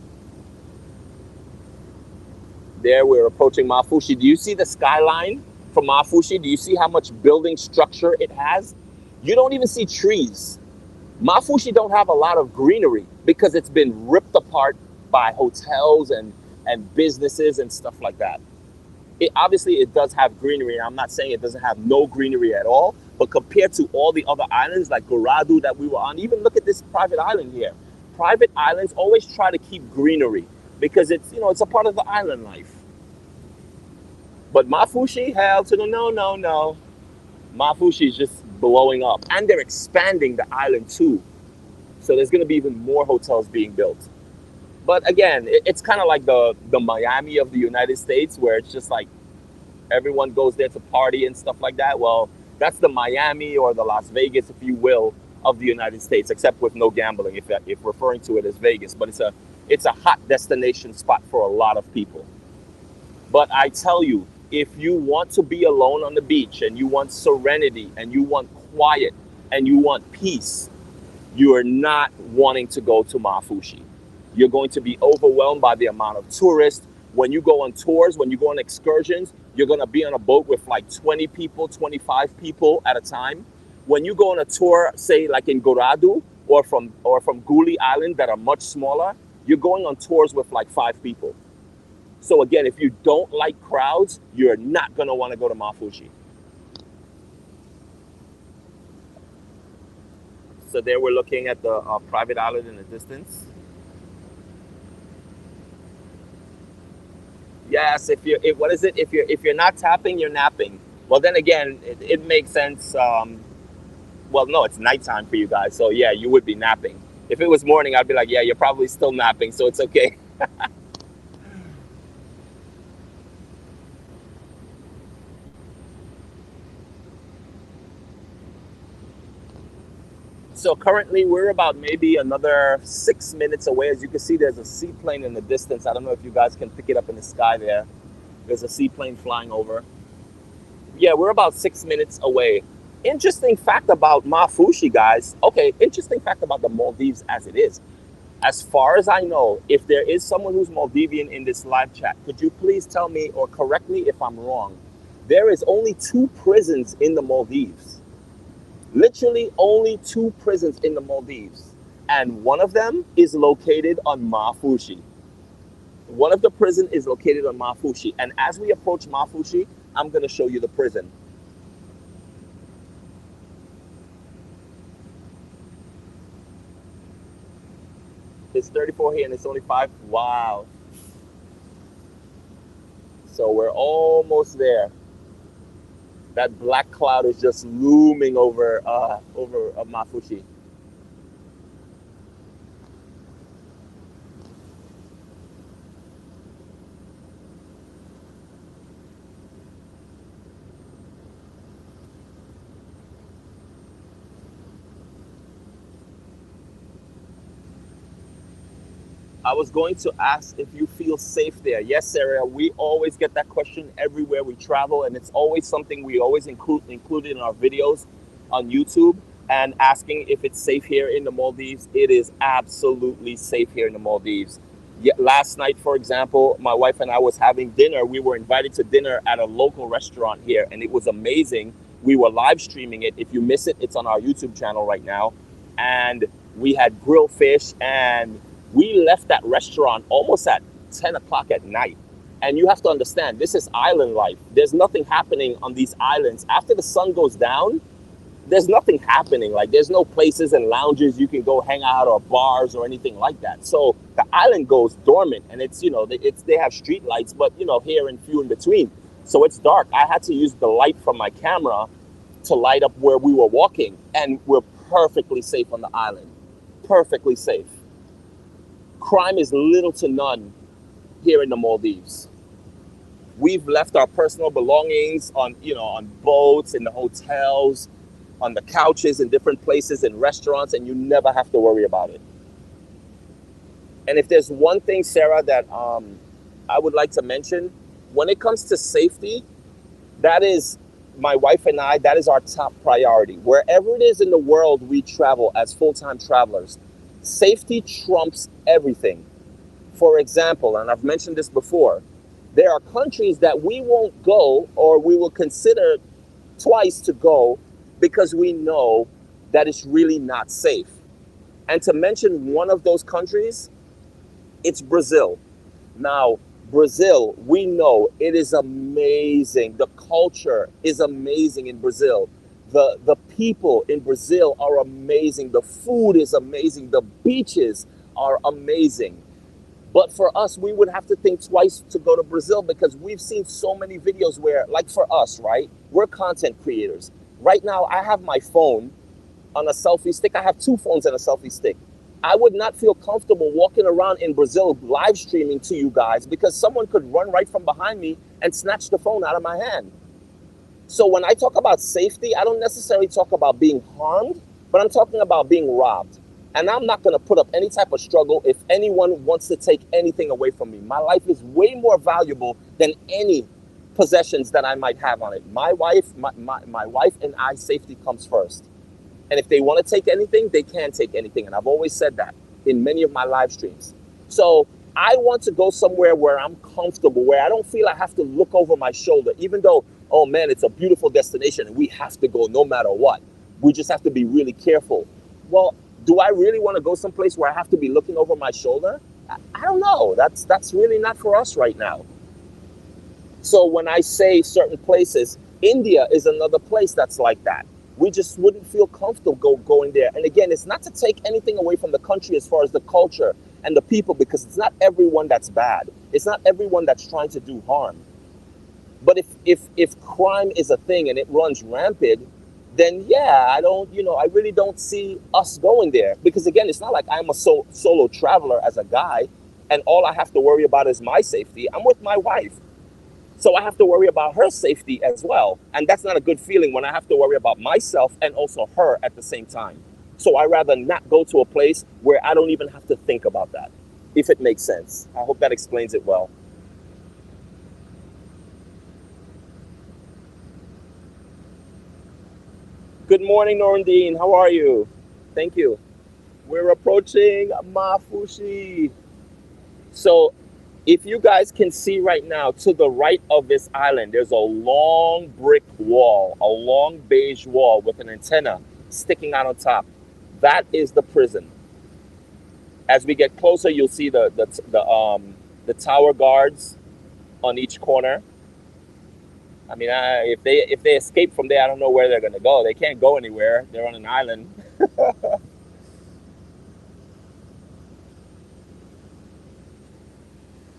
S1: There, we're approaching Maafushi. Do you see the skyline from Maafushi? Do you see how much building structure it has? You don't even see trees. Maafushi don't have a lot of greenery because it's been ripped apart by hotels and businesses and stuff like that. Obviously it does have greenery. I'm not saying it doesn't have no greenery at all, but compared to all the other islands like Guraidhoo that we were on, even look at this private island here. Private islands always try to keep greenery because it's a part of the island life. But Maafushi, hell to the no, no, no. Maafushi is just blowing up, and they're expanding the island too. So there's going to be even more hotels being built. But again, it's kind of like the Miami of the United States, where it's just like everyone goes there to party and stuff like that. Well, that's the Miami or the Las Vegas, if you will, of the United States, except with no gambling, if referring to it as Vegas. But it's a hot destination spot for a lot of people. But I tell you, if you want to be alone on the beach and you want serenity and you want quiet and you want peace, you are not wanting to go to Maafushi. You're going to be overwhelmed by the amount of tourists. When you go on tours, when you go on excursions, you're going to be on a boat with like 20 people, 25 people at a time. When you go on a tour, say like in Guraidhoo or from Gulhi Island that are much smaller, you're going on tours with like 5 people. So again, if you don't like crowds, you're not going to want to go to Maafushi. So there we're looking at the private island in the distance. Yes, what is it? If you're not tapping, you're napping. Well, then again, it makes sense. Well, no, it's nighttime for you guys, so yeah, you would be napping. If it was morning, I'd be like, yeah, you're probably still napping, so it's okay. So currently we're about maybe another 6 minutes away. As you can see, there's a seaplane in the distance. I don't know if you guys can pick it up in the sky there. There's a seaplane flying over. Yeah, we're about 6 minutes away. Interesting fact about Maafushi, guys. Okay, interesting fact about the Maldives as it is. As far as I know, if there is someone who's Maldivian in this live chat, could you please tell me or correct me if I'm wrong? There is only 2 prisons in the Maldives. Literally only 2 prisons in the Maldives. And one of them is located on Maafushi. One of the prison is located on Maafushi. And as we approach Maafushi, I'm going to show you the prison. It's 34 here and it's only 5. Wow. So we're almost there. That black cloud is just looming over Maafushi. I was going to ask if you feel safe there. Yes, Sarah, we always get that question everywhere we travel, and it's always something we always include in our videos on YouTube and asking if it's safe here in the Maldives. It is absolutely safe here in the Maldives. Last night, for example, my wife and I was having dinner. We were invited to dinner at a local restaurant here, and it was amazing. We were live streaming it. If you miss it, it's on our YouTube channel right now. And we had grilled fish, and we left that restaurant almost at 10 o'clock at night. And you have to understand, this is island life. There's nothing happening on these islands. After the sun goes down, there's nothing happening. Like, there's no places and lounges you can go hang out, or bars or anything like that. So the island goes dormant, and it's, they have street lights, but here and few in between. So it's dark. I had to use the light from my camera to light up where we were walking, and we're perfectly safe on the island. Perfectly safe. Crime is little to none here in the Maldives. We've left our personal belongings on boats, in the hotels, on the couches, in different places, in restaurants, and you never have to worry about it. And if there's one thing, Sarah, that I would like to mention, when it comes to safety, that is my wife and I, that is our top priority. Wherever it is in the world we travel as full-time travelers, safety trumps everything. For example, and I've mentioned this before, there are countries that we won't go, or we will consider twice to go, because we know that it's really not safe. And to mention one of those countries, it's Brazil. Now, Brazil, we know it is amazing. The culture is amazing in Brazil. The people in Brazil are amazing. The food is amazing. The beaches are amazing. But for us, we would have to think twice to go to Brazil, because we've seen so many videos where, like for us, right? We're content creators. Right now, I have my phone on a selfie stick. I have two phones and a selfie stick. I would not feel comfortable walking around in Brazil live streaming to you guys, because someone could run right from behind me and snatch the phone out of my hand. So when I talk about safety, I don't necessarily talk about being harmed, but I'm talking about being robbed. And I'm not going to put up any type of struggle if anyone wants to take anything away from me. My life is way more valuable than any possessions that I might have on it. My wife and I, safety comes first. And if they want to take anything, they can take anything. And I've always said that in many of my live streams. So I want to go somewhere where I'm comfortable, where I don't feel I have to look over my shoulder, even though, oh man, it's a beautiful destination and we have to go no matter what. We just have to be really careful. Well, do I really want to go someplace where I have to be looking over my shoulder? I don't know. That's really not for us right now. So when I say certain places, India is another place that's like that. We just wouldn't feel comfortable going there. And again, it's not to take anything away from the country as far as the culture and the people, because it's not everyone that's bad. It's not everyone that's trying to do harm. But if crime is a thing and it runs rampant, then yeah, I really don't see us going there. Because again, it's not like I'm a solo traveler as a guy and all I have to worry about is my safety. I'm with my wife. So I have to worry about her safety as well. And that's not a good feeling when I have to worry about myself and also her at the same time. So I rather not go to a place where I don't even have to think about that, if it makes sense. I hope that explains it well. Good morning, Norandine. How are you? Thank you. We're approaching Maafushi. So if you guys can see right now, to the right of this island, there's a long brick wall, a long beige wall with an antenna sticking out on top. That is the prison. As we get closer, you'll see the tower guards on each corner. I mean, if they escape from there, I don't know where they're gonna go. They can't go anywhere. They're on an island.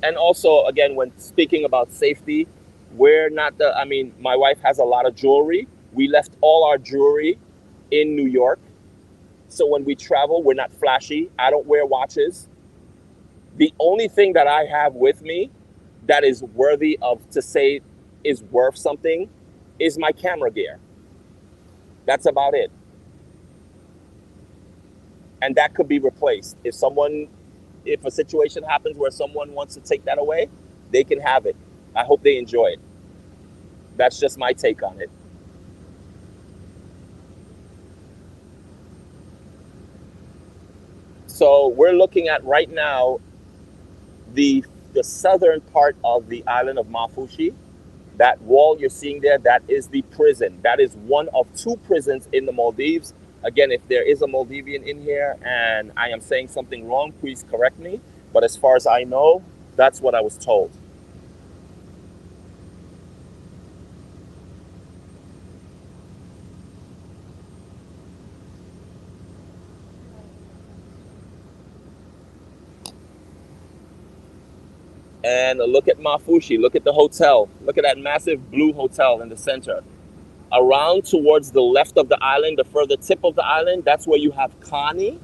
S1: And also, again, when speaking about safety, we're not the. I mean, my wife has a lot of jewelry. We left all our jewelry in New York. So when we travel, we're not flashy. I don't wear watches. The only thing that I have with me that is worthy of to say is worth something is my camera gear. That's about it. And that could be replaced. If someone if a situation happens where someone wants to take that away, they can have it. I hope they enjoy it. That's just my take on it. So we're looking at right now the the southern part of the island of Maafushi. That wall you're seeing there, that is the prison. That is one of two prisons in the Maldives. Again, if there is a Maldivian in here and I am saying something wrong, please correct me. But as far as I know, that's what I was told. And look at Maafushi, look at the hotel, look at that massive blue hotel in the center. Around towards the left of the island, the further tip of the island, that's where you have Kani.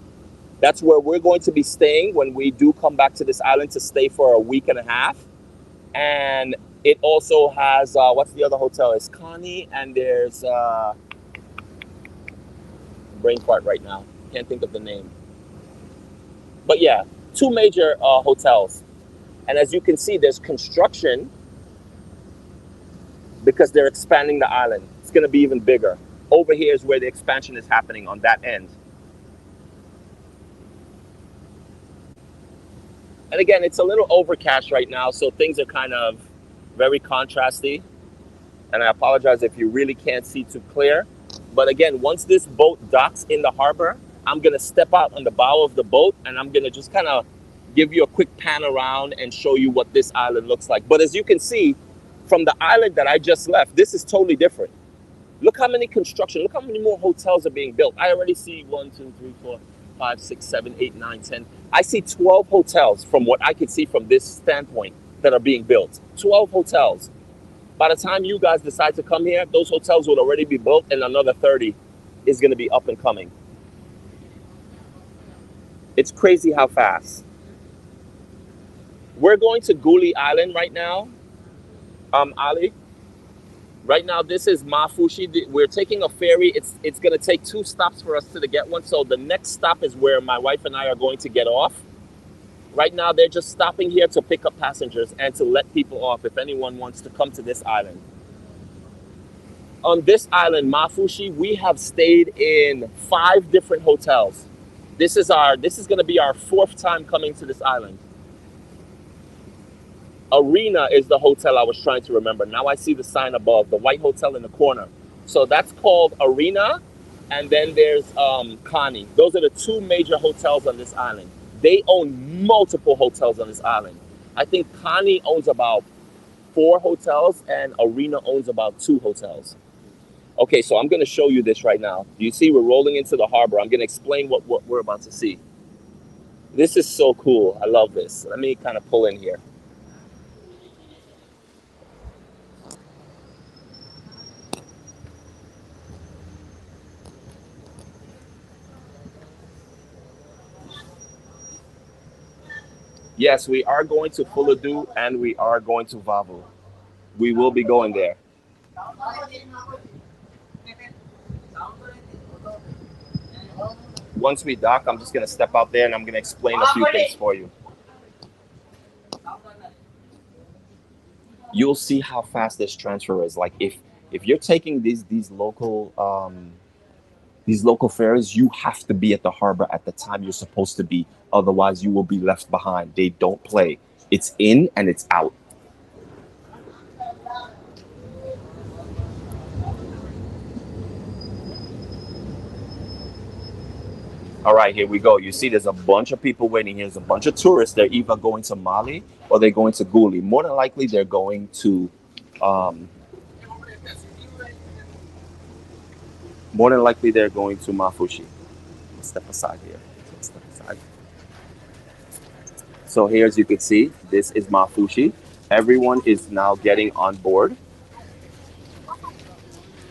S1: That's where we're going to be staying when we do come back to this island to stay for a week and a half. And it also has, what's the other hotel? It's Kani, and there's brain fart right now. Can't think of the name. But yeah, two major hotels. And as you can see, there's construction because they're expanding the island. It's going to be even bigger. Over here is where the expansion is happening on that end. And again, it's a little overcast right now, so things are kind of very contrasty. And I apologize if you really can't see too clear. But again, once this boat docks in the harbor, I'm going to step out on the bow of the boat and I'm going to just kind of give you a quick pan around and show you what this island looks like. But as you can see, from the island that I just left, this is totally different. Look how many construction, look how many more hotels are being built. I already see 1, 2, 3, 4, 5, 6, 7, 8, 9, 10. I see 12 hotels from what I can see from this standpoint that are being built. 12 hotels. By the time you guys decide to come here, those hotels will already be built and another 30 is going to be up and coming. It's crazy how fast. We're going to Gulhi Island right now, Ali. Right now, this is Maafushi. We're taking a ferry. It's going to take 2 stops for us to get one. So the next stop is where my wife and I are going to get off. Right now, they're just stopping here to pick up passengers and to let people off if anyone wants to come to this island. On this island, Maafushi, we have stayed in 5 different hotels. This is going to be our 4th time coming to this island. Arena is the hotel I was trying to remember. Now I see the sign above, the white hotel in the corner. So that's called Arena. And then there's Kani. Those are the 2 major hotels on this island. They own multiple hotels on this island. I think Kani owns about 4 hotels and Arena owns about 2 hotels. Okay, so I'm going to show you this right now. Do you see we're rolling into the harbor? I'm going to explain what we're about to see. This is so cool. I love this. Let me kind of pull in here. Yes, we are going to Guraidhoo and we are going to Vavu. We will be going there. Once we dock, I'm just going to step out there and I'm going to explain a few things for you. You'll see how fast this transfer is. Like if you're taking these local ferries, you have to be at the harbor at the time you're supposed to be. Otherwise, you will be left behind. They don't play. It's in and it's out. All right, here we go. You see, there's a bunch of people waiting. Here's a bunch of tourists. They're either going to Mali or they're going to Gulhi. More than likely, they're going to. More than likely, they're going to Maafushi. Let's step aside here. Let's step aside. So here, as you can see, this is Maafushi. Everyone is now getting on board.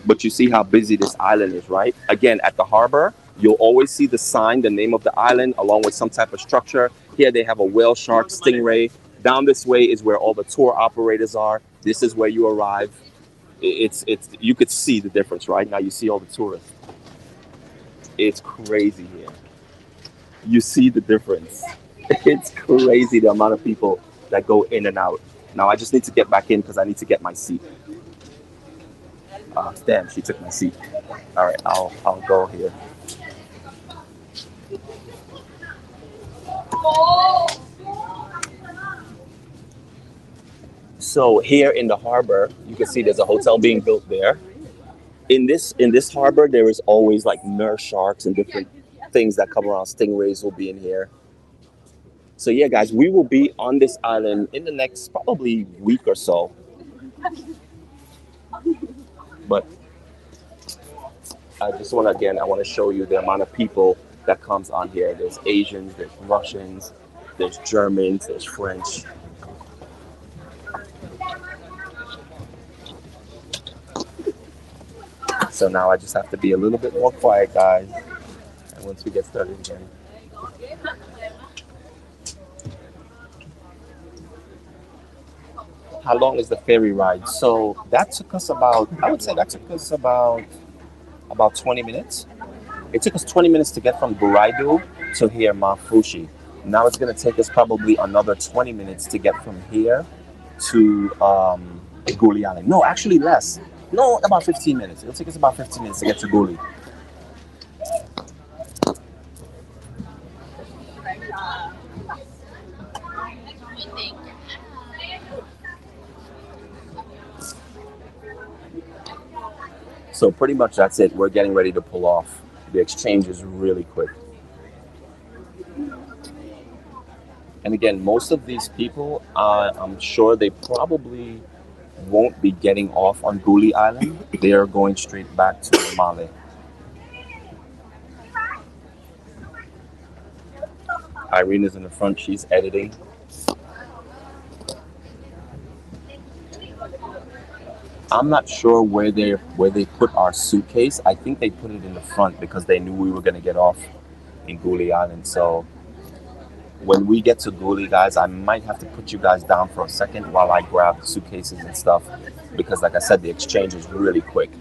S1: But you see how busy this island is, right? Again, at the harbor, you'll always see the sign, the name of the island, along with some type of structure. Here they have a whale shark, stingray. Down this way is where all the tour operators are. This is where you arrive. It's you could see the difference, right? Now you see all the tourists. It's crazy here. You see the difference. It's crazy the amount of people that go in and out. Now I just need to get back in because I need to get my seat. Damn, she took my seat. All right, I'll go here. So here in the harbor, you can see there's a hotel being built there. In this harbor, there is always like nurse sharks and different things that come around. Stingrays will be in here. So yeah, guys, we will be on this island in the next probably week or so. But I just want to again, I want to show you the amount of people that comes on here. There's Asians, there's Russians, there's Germans, there's French. So now I just have to be a little bit more quiet, guys. And once we get started again. How long is the ferry ride? So that took us about, I would say that took us about 20 minutes. It took us 20 minutes to get from Guraidhoo to here, Maafushi. Now it's going to take us probably another 20 minutes to get from here to Gulhi Island. No, actually less. No, about 15 minutes. It'll take us about 15 minutes to get to Gulhi. So pretty much that's it. We're getting ready to pull off. The exchange is really quick. And again, most of these people, I'm sure they probably won't be getting off on Gulhi Island. They are going straight back to Mali. Irene is in the front. She's editing. I'm not sure where they put our suitcase. I think they put it in the front because they knew we were going to get off in Gulhi Island. So when we get to Gulhi, guys, I might have to put you guys down for a second while I grab the suitcases and stuff because, like I said, the exchange is really quick.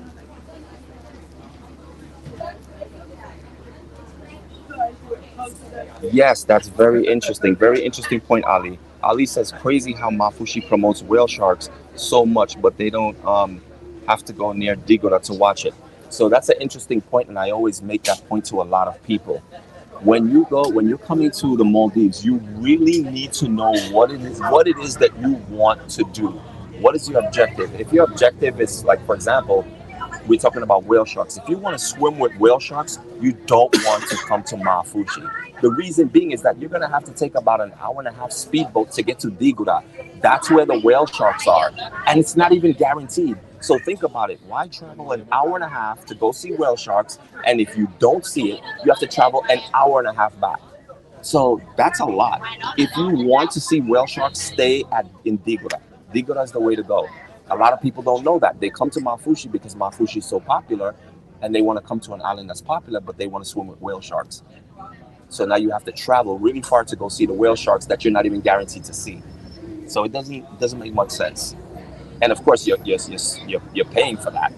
S1: Yes, that's very interesting. Very interesting point, Ali. Ali says crazy how Mafushi promotes whale sharks so much, but they don't have to go near Digora to watch it. So that's an interesting point, and I always make that point to a lot of people. When you're coming to the Maldives, you really need to know what it is that you want to do. What is your objective? If your objective is like, for example, we're talking about whale sharks. If you want to swim with whale sharks, you don't want to come to Maafushi. The reason being is that you're going to have to take about an hour and a half speedboat to get to Digura. That's where the whale sharks are. And it's not even guaranteed. So think about it. Why travel an hour and a half to go see whale sharks? And if you don't see it, you have to travel an hour and a half back. So that's a lot. If you want to see whale sharks, stay at in Digura. Digura is the way to go. A lot of people don't know that. They come to Maafushi because Maafushi is so popular, and they want to come to an island that's popular, but they want to swim with whale sharks. So now you have to travel really far to go see the whale sharks that you're not even guaranteed to see. So it doesn't make much sense. And of course, you're paying for that.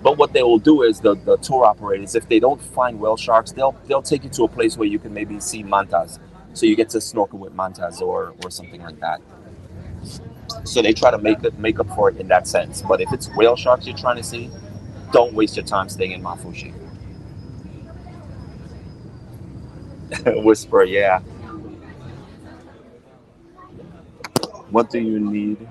S1: But what they will do is the tour operators, if they don't find whale sharks, they'll take you to a place where you can maybe see mantas. So you get to snorkel with mantas or something like that. So they try to make up for it in that sense. But if it's whale sharks you're trying to see, don't waste your time staying in Maafushi. Whisper, yeah. What do you need?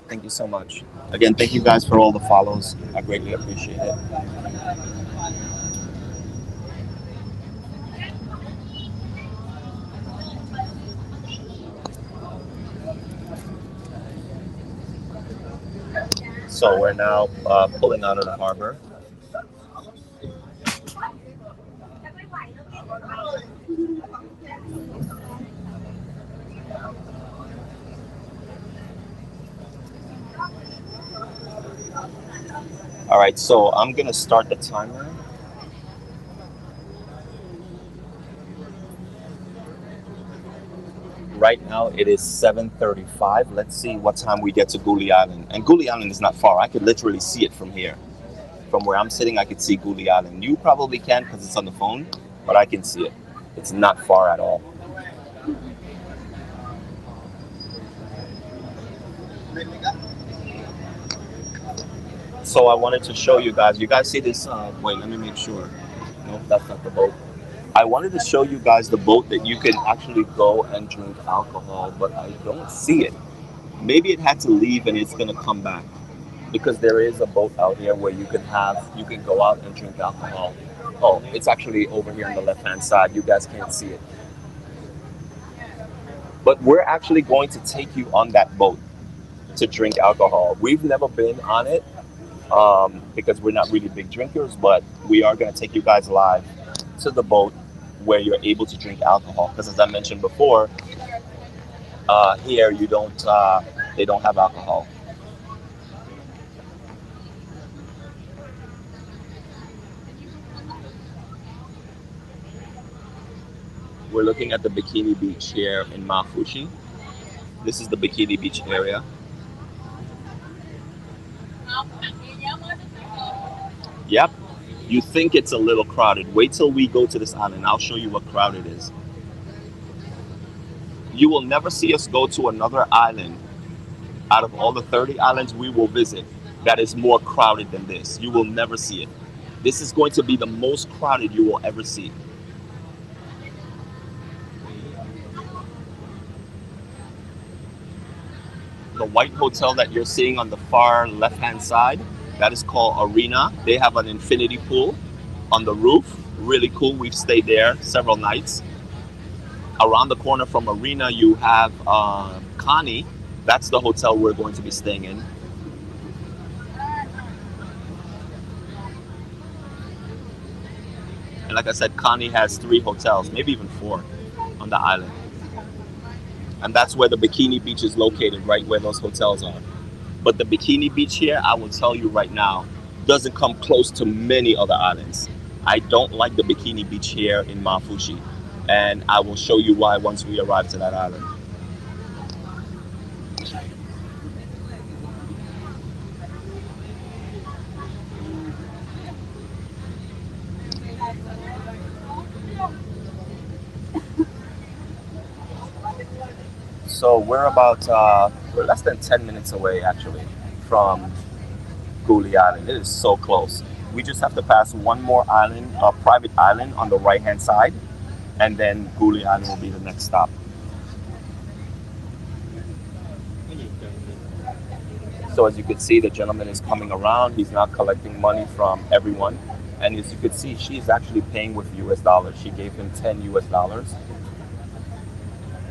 S1: Thank you so much. Again, thank you guys for all the follows. I greatly appreciate it. So we're now pulling out of the harbor. All right, so I'm gonna start the timer. Right now it is 7:35. Let's see what time we get to Gulhi Island. And Gulhi Island is not far. I could literally see it from here, from where I'm sitting, I could see Gulhi Island. You probably can because it's on the phone, but I can see it. It's not far at all. So I wanted to show you guys. You guys see this? Wait, let me make sure. No, that's not the boat. I wanted to show you guys the boat that you can actually go and drink alcohol, but I don't see it. Maybe it had to leave and it's gonna come back because there is a boat out here where you can go out and drink alcohol. Oh, it's actually over here on the left hand side. You guys can't see it, but we're actually going to take you on that boat to drink alcohol. We've never been on it because we're not really big drinkers, but we are going to take you guys live to the boat where you're able to drink alcohol. Because as I mentioned before, here you don't they don't have alcohol. We're looking at the Bikini Beach here in Maafushi. This is the Bikini Beach area. Yep. You think it's a little crowded. Wait till we go to this island. I'll show you what crowded is. You will never see us go to another island out of all the 30 islands we will visit that is more crowded than this. You will never see it. This is going to be the most crowded you will ever see. The white hotel that you're seeing on the far left hand side, that is called Arena. They have an infinity pool on the roof. Really cool. We've stayed there several nights. Around the corner from Arena, you have Connie. That's the hotel we're going to be staying in. And like I said, Connie has 3 hotels, maybe even 4 on the island. And that's where the Bikini Beach is located, right where those hotels are. But the Bikini Beach here, I will tell you right now, doesn't come close to many other islands. I don't like the Bikini Beach here in Maafushi. And I will show you why once we arrive to that island. So we're less than 10 minutes away actually from Gulhi Island. It is so close. We just have to pass one more island, a private island on the right hand side, and then Gulhi Island will be the next stop. So as you can see, the gentleman is coming around. He's not collecting money from everyone. And as you can see, she's actually paying with US dollars. She gave him 10 US dollars.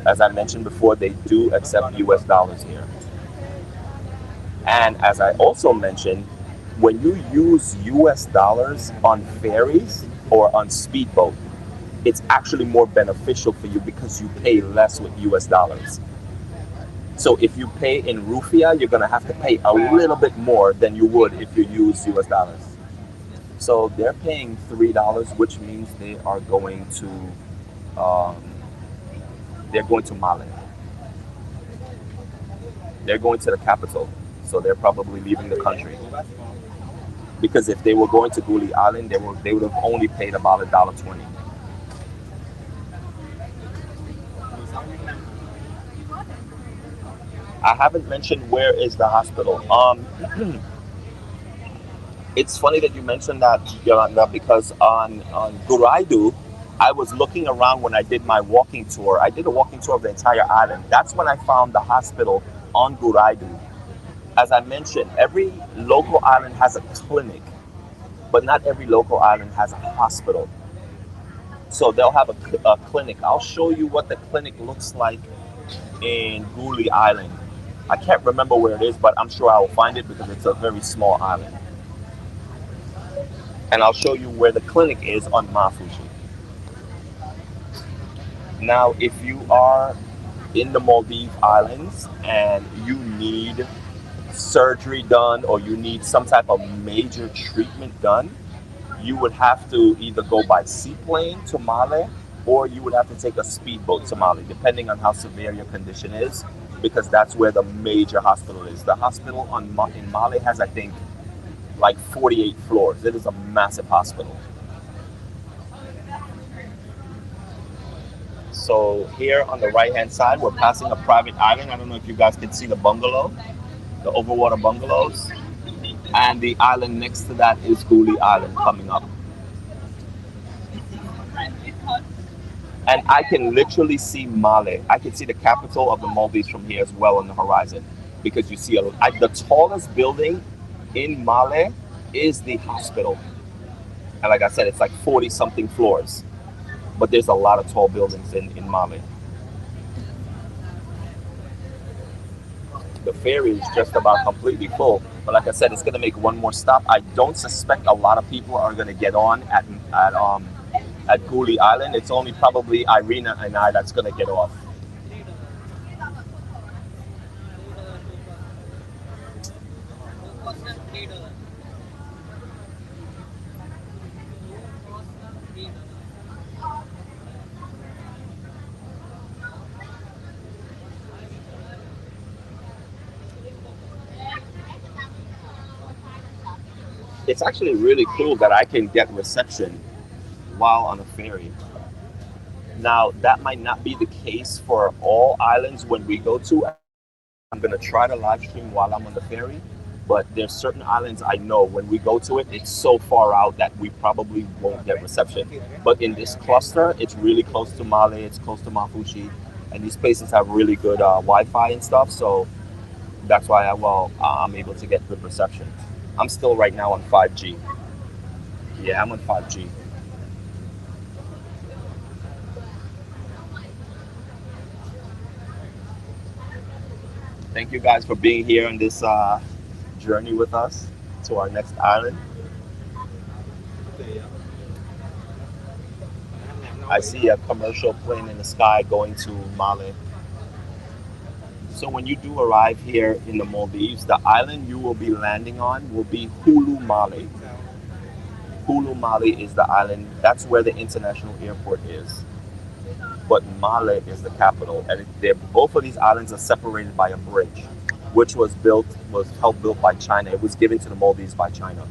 S1: As I mentioned before, they do accept US dollars here. And as I also mentioned, when you use US dollars on ferries or on speedboat, it's actually more beneficial for you because you pay less with US dollars. So if you pay in rupiah, you're going to have to pay a little bit more than you would if you use US dollars. So they're paying $3, which means they are going to Mali. They're going to the capital, so they're probably leaving the country. Because if they were going to Gulhi Island, they would have only paid about $1.20. I haven't mentioned where is the hospital. It's funny that you mentioned that, Yolanda, because on Guraidhoo, I was looking around when I did my walking tour. I did a walking tour of the entire island. That's when I found the hospital on Guraidhoo. As I mentioned, every local island has a clinic, but not every local island has a hospital. So they'll have a clinic. I'll show you what the clinic looks like in Gulhi Island. I can't remember where it is, but I'm sure I will find it because it's a very small island. And I'll show you where the clinic is on Maafushi. Now, if you are in the Maldives Islands and you need surgery done or you need some type of major treatment done, you would have to either go by seaplane to Mali or you would have to take a speedboat to Mali, depending on how severe your condition is, because that's where the major hospital is. The hospital in Mali has, I think, like 48 floors. It is a massive hospital. So here on the right hand side, we're passing a private island. I don't know if you guys can see the bungalow, the overwater bungalows. And the island next to that is Gulhi Island coming up. And I can literally see Male. I can see the capital of the Maldives from here as well on the horizon, because you see the tallest building in Male is the hospital, and like I said, it's like 40 something floors. But there's a lot of tall buildings in Male. The ferry is just about completely full, but like I said, it's gonna make one more stop. I don't suspect a lot of people are gonna get on at Gulhi Island. It's only probably Irina and I that's gonna get off. It's actually really cool that I can get reception while on a ferry. Now, that might not be the case for all islands when we go to. I'm going to try to live stream while I'm on the ferry, but there's certain islands I know when we go to it, it's so far out that we probably won't get reception. But in this cluster, it's really close to Male, it's close to Maafushi, and these places have really good Wi-Fi and stuff. So that's why I'm able to get good reception. I'm still right now on 5G. Yeah, I'm on 5G. Thank you guys for being here on this journey with us to our next island. I see a commercial plane in the sky going to Male. So when you do arrive here in the Maldives, the island you will be landing on will be Hulu Male. Hulu Male is the island. That's where the international airport is. But Male is the capital, and both of these islands are separated by a bridge, which was helped built by China. It was given to the Maldives by China,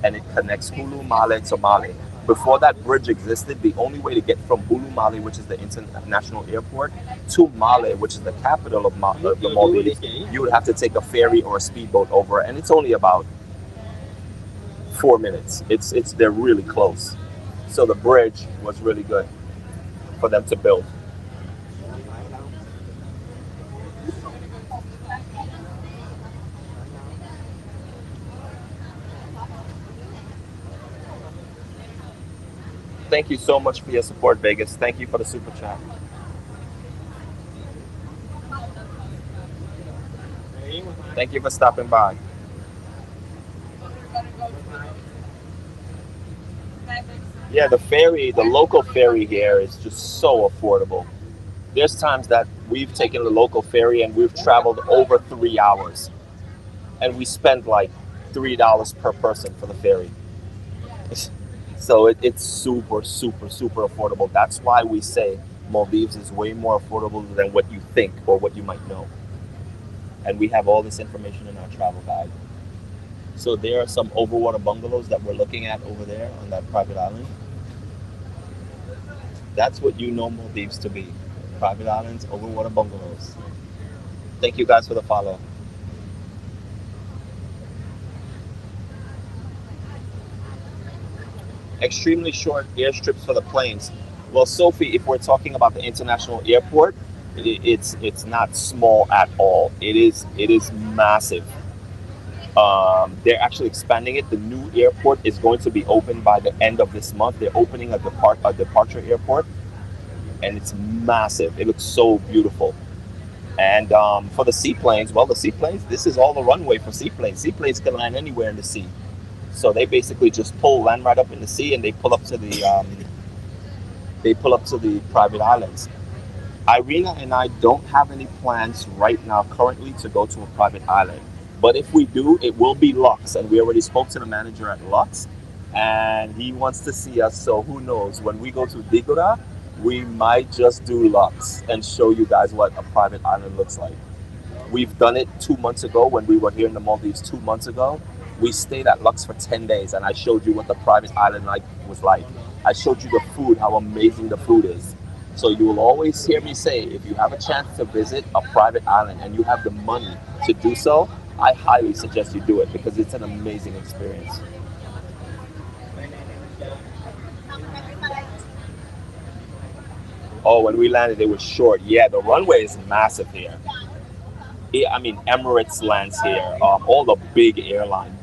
S1: and it connects Hulu Male to Male. Before that bridge existed, the only way to get from Hulu Male, which is the international airport, to Male, which is the capital of the Maldives, you would have to take a ferry or a speedboat over, and it's only about 4 minutes. It's they're really close. So the bridge was really good for them to build. Thank you so much for your support, Vegas. Thank you for the super chat. Thank you for stopping by. Yeah, the local ferry here is just so affordable. There's times that we've taken the local ferry and we've traveled over 3 hours, and we spend like $3 per person for the ferry. So it's super, super, super affordable. That's why we say Maldives is way more affordable than what you think or what you might know. And we have all this information in our travel guide. So there are some overwater bungalows that we're looking at over there on that private island. That's what you know Maldives to be. Private islands, overwater bungalows. Thank you guys for the follow. Extremely short airstrips for the planes. Well, Sophie, if we're talking about the international airport, it's not small at all. It is massive. They're actually expanding it. The new airport is going to be open by the end of this month. They're opening a departure airport, and it's massive. It looks so beautiful. And for the seaplanes, well, the seaplanes, this is all the runway for seaplanes. Seaplanes can land anywhere in the sea. So they basically just land right up in the sea, and they pull up to the private islands. Irina and I don't have any plans right now currently to go to a private island. But if we do, it will be Lux. And we already spoke to the manager at Lux, and he wants to see us. So who knows? When we go to Digura, we might just do Lux and show you guys what a private island looks like. We've done it 2 months ago when we were here in the Maldives 2 months ago, We stayed at Lux for 10 days, and I showed you what the private island like was like. I showed you the food, how amazing the food is. So you will always hear me say, if you have a chance to visit a private island and you have the money to do so, I highly suggest you do it because it's an amazing experience. Oh, when we landed, it was short. Yeah, the runway is massive here. I mean, Emirates lands here. All the big airline.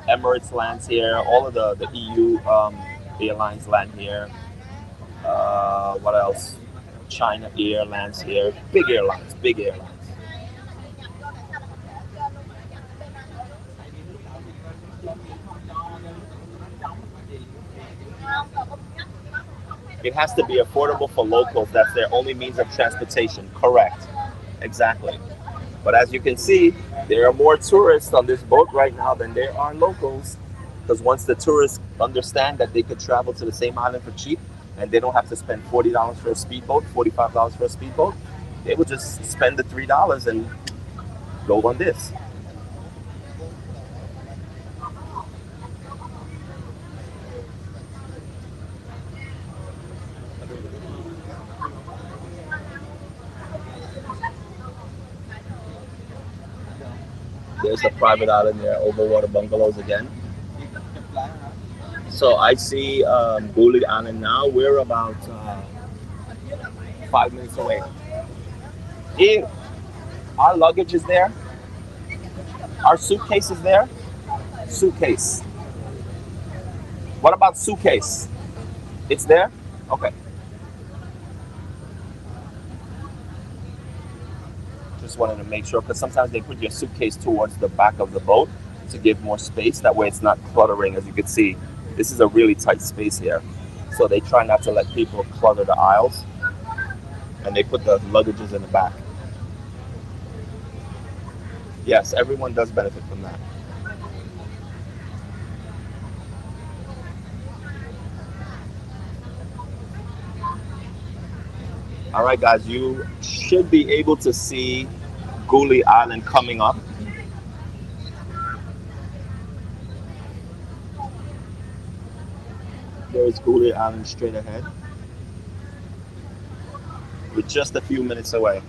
S1: Emirates lands here. All of the EU airlines land here. What else? China Air lands here. Big airlines. Big airlines. It has to be affordable for locals. That's their only means of transportation. Correct. Exactly. But as you can see, there are more tourists on this boat right now than there are locals. Because once the tourists understand that they could travel to the same island for cheap and they don't have to spend $40 for a speedboat, $45 for a speedboat, they will just spend the $3 and go on this. There's the private island there, overwater bungalows again. So I see Gulhi Island now. We're about 5 minutes away. If our luggage is there, our suitcase is there. Suitcase. What about suitcase? It's there? Okay. Just wanted to make sure because sometimes they put your suitcase towards the back of the boat to give more space. That way it's not cluttering. As you can see, this is a really tight space here. So they try not to let people clutter the aisles and they put the luggages in the back. Yes, everyone does benefit from that. All right, guys, you should be able to see Gulhi Island coming up. There is Gulhi Island straight ahead. We're just a few minutes away.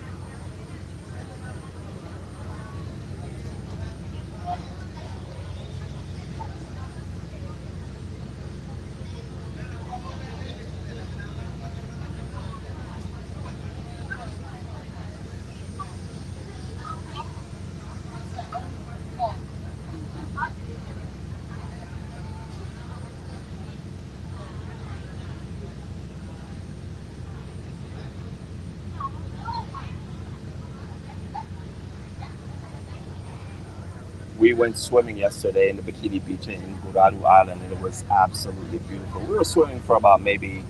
S1: We went swimming yesterday in the Bikini Beach in Guraidhoo Island, and it was absolutely beautiful. We were swimming for about maybe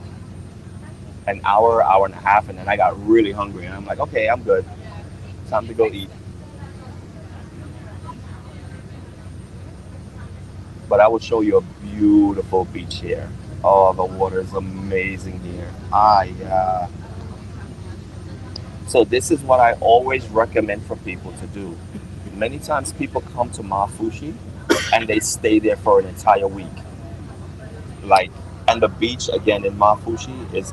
S1: an hour, hour and a half, and then I got really hungry, and I'm like, okay, I'm good. Time to go eat. But I will show you a beautiful beach here. Oh, the water is amazing here. Ah, yeah. So this is what I always recommend for people to do. Many times people come to Maafushi and they stay there for an entire week. Like, and the beach again in Maafushi is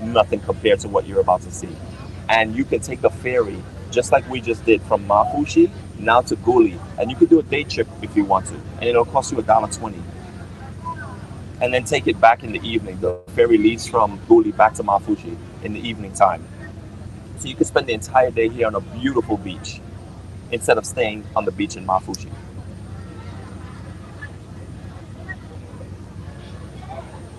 S1: nothing compared to what you're about to see. And you can take the ferry just like we just did from Maafushi now to Gulhi, and you could do a day trip if you want to, and it'll cost you $1.20. And then take it back in the evening. The ferry leaves from Gulhi back to Maafushi in the evening time. So you could spend the entire day here on a beautiful beach instead of staying on the beach in Maafushi.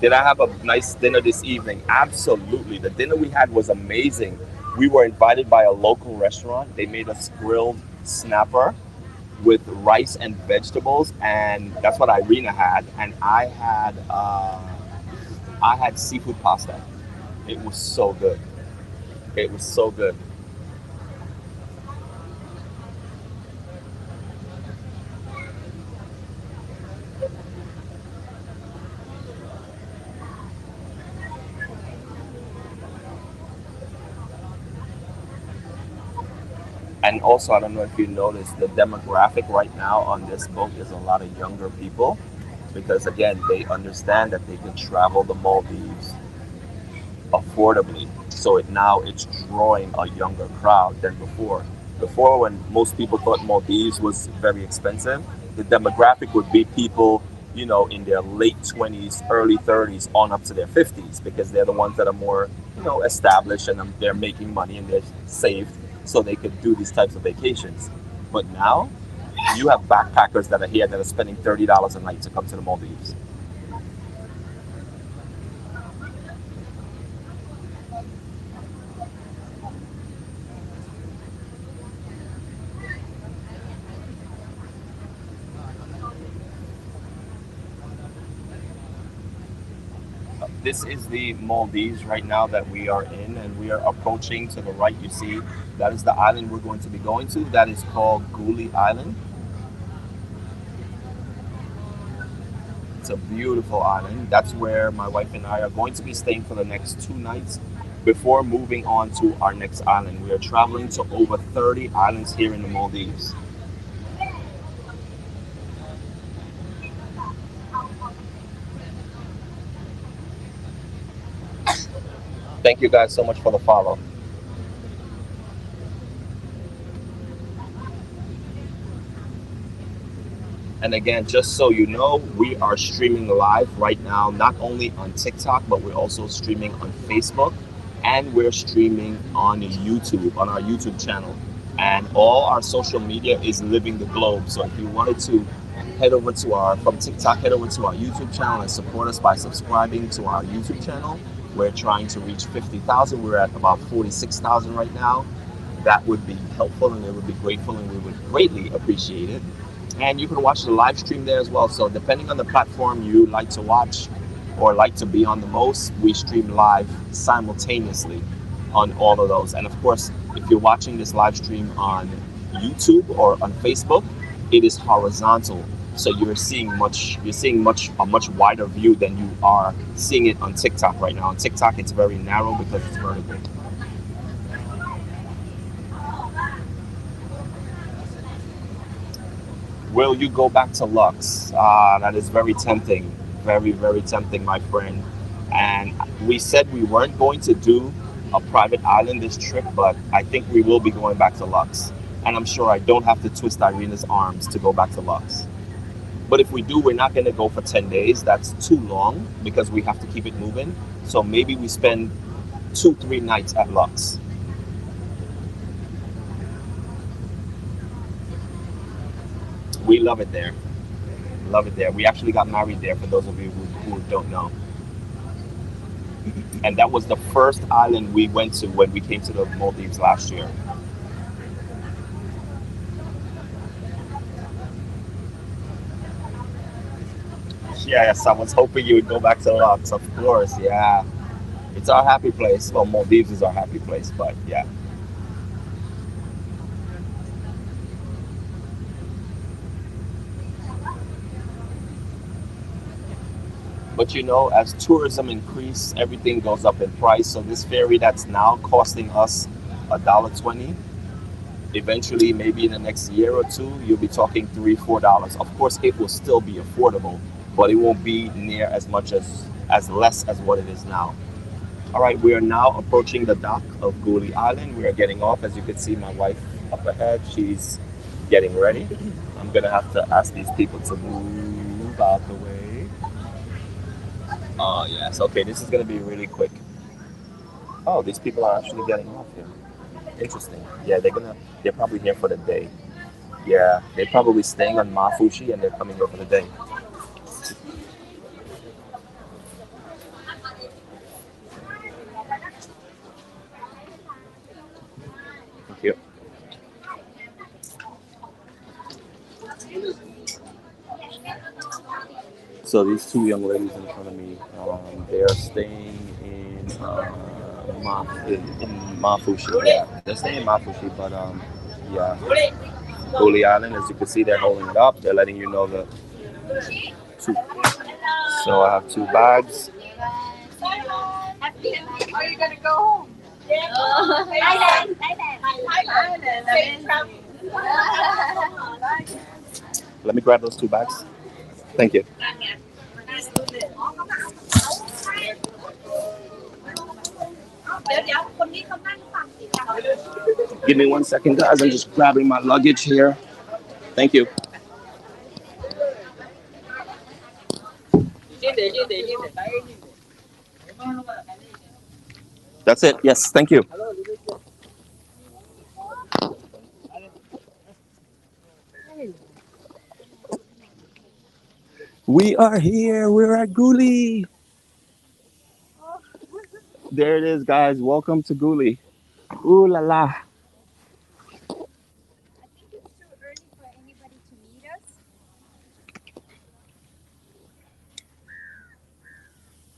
S1: Did I have a nice dinner this evening? Absolutely. The dinner we had was amazing. We were invited by a local restaurant. They made us grilled snapper with rice and vegetables, and that's what Irina had. And I had seafood pasta. It was so good. It was so good. And also, I don't know if you noticed, the demographic right now on this boat is a lot of younger people because, again, they understand that they can travel the Maldives affordably. So it's drawing a younger crowd than before. Before, when most people thought Maldives was very expensive, the demographic would be people, in their late 20s, early 30s, on up to their 50s, because they're the ones that are more, established, and they're making money and they're saved, so they could do these types of vacations. But now you have backpackers that are here that are spending $30 a night to come to the Maldives. This is the Maldives right now that we are in, and we are approaching to the right. You see, that is the island we're going to be going to. That is called Gulhi Island. It's a beautiful island. That's where my wife and I are going to be staying for the next 2 nights before moving on to our next island. We are traveling to over 30 islands here in the Maldives. Thank you guys so much for the follow. And again, just so you know, we are streaming live right now, not only on TikTok, but we're also streaming on Facebook, and we're streaming on YouTube, on our YouTube channel. And all our social media is living the globe. So if you wanted to head over to from TikTok, head over to our YouTube channel and support us by subscribing to our YouTube channel. We're trying to reach 50,000. We're at about 46,000 right now. That would be helpful, and it would be grateful, and we would greatly appreciate it. And you can watch the live stream there as well. So depending on the platform you like to watch or like to be on the most, we stream live simultaneously on all of those. And of course, if you're watching this live stream on YouTube or on Facebook, it is horizontal. So you're seeing a much wider view than you are seeing it on TikTok right now. On TikTok, it's very narrow because it's vertical. Will you go back to Lux? That is very tempting. Very, very tempting, my friend. And we said we weren't going to do a private island this trip, but I think we will be going back to Lux. And I'm sure I don't have to twist Irina's arms to go back to Lux. But if we do, we're not going to go for 10 days. That's too long because we have to keep it moving. So maybe we spend 2, 3 nights at Lux. We love it there. Love it there. We actually got married there, for those of you who don't know. And that was the first island we went to when we came to the Maldives last year. Yes, I was hoping you would go back to Lux, of course. Yeah, it's our happy place. Well, Maldives is our happy place, but yeah. But as tourism increase, everything goes up in price. So this ferry that's now costing us $1.20, eventually, maybe in the next year or two, you'll be talking $3, $4. Of course, it will still be affordable, but it won't be near as much as less as what it is now. All right, we are now approaching the dock of Guli Island. We are getting off. As you can see, my wife up ahead, she's getting ready. I'm gonna have to ask these people to move out the way. Oh yes, okay, this is gonna be really quick. Oh, these people are actually getting off here. Interesting. Yeah, they're probably here for the day. Yeah, they're probably staying on Maafushi and they're coming here for the day. Thank you. So these two young ladies in front of me, they are staying in Maafushi. Yeah, they're staying in Maafushi, but yeah, Gulhi Island. As you can see, they're holding it up. They're letting you know the two. So I have two bags.
S2: Are you gonna go home? Thailand. Thailand.
S1: Let me grab those two bags. Thank you. Give me 1 second, guys. I'm just grabbing my luggage here. Thank you. That's it. Yes, thank you. We are here. We're at Gulhi. There it is, guys. Welcome to Gulhi. Ooh la la.
S2: I think it's too early for anybody to meet us.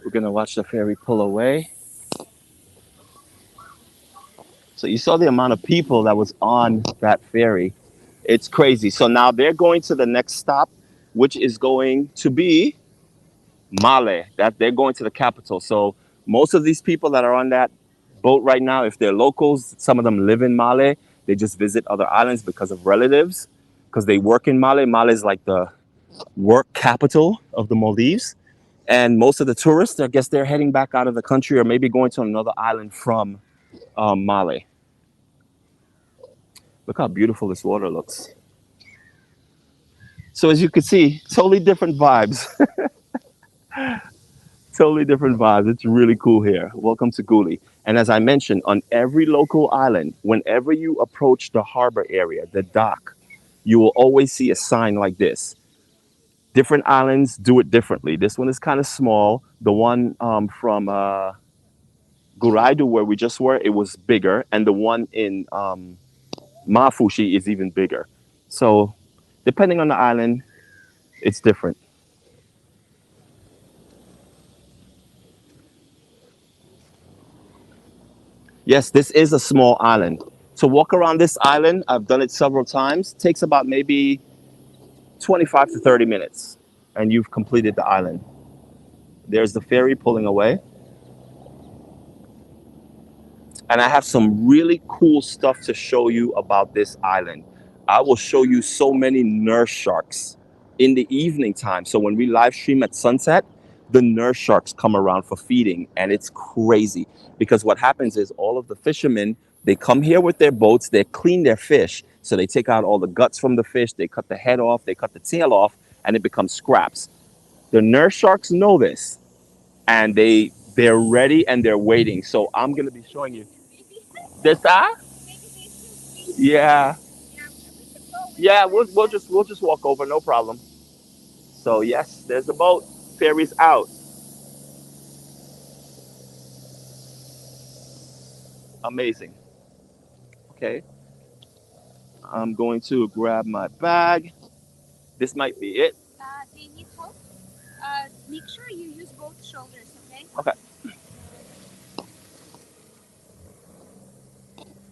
S1: We're gonna watch the ferry pull away. So you saw the amount of people that was on that ferry. It's crazy. So now they're going to the next stop, which is going to be Male. That they're going to the capital. So most of these people that are on that boat right now, if they're locals, some of them live in Male. They just visit other islands because of relatives, because they work in Male. Male is like the work capital of the Maldives. And most of the tourists, I guess they're heading back out of the country or maybe going to another island from Male. Look how beautiful this water looks. So as you can see, totally different vibes. Totally different vibes. It's really cool here. Welcome to Gulhi. And as I mentioned, on every local island, whenever you approach the harbor area, the dock, you will always see a sign like this. Different islands do it differently. This one is kind of small. The one from Guraidhoo, where we just were, it was bigger. And the one in Maafushi is even bigger. So depending on the island, it's different. Yes, this is a small island. To walk around this island, I've done it several times, takes about maybe 25 to 30 minutes, and you've completed the island. There's the ferry pulling away. And I have some really cool stuff to show you about this island. I will show you so many nurse sharks in the evening time. So when we live stream at sunset, the nurse sharks come around for feeding, and it's crazy because what happens is all of the fishermen, they come here with their boats, they clean their fish, so they take out all the guts from the fish, they cut the head off, they cut the tail off, and it becomes scraps. The nurse sharks know this, and they're ready and they're waiting. So I'm gonna be showing you this. Yeah, yeah. We'll just walk over, no problem. So yes, there's the boat. Ferry's out. Amazing. Okay, I'm going to grab my bag. This might be it.
S2: Do you need help? Make sure you use both shoulders, okay?
S1: Okay.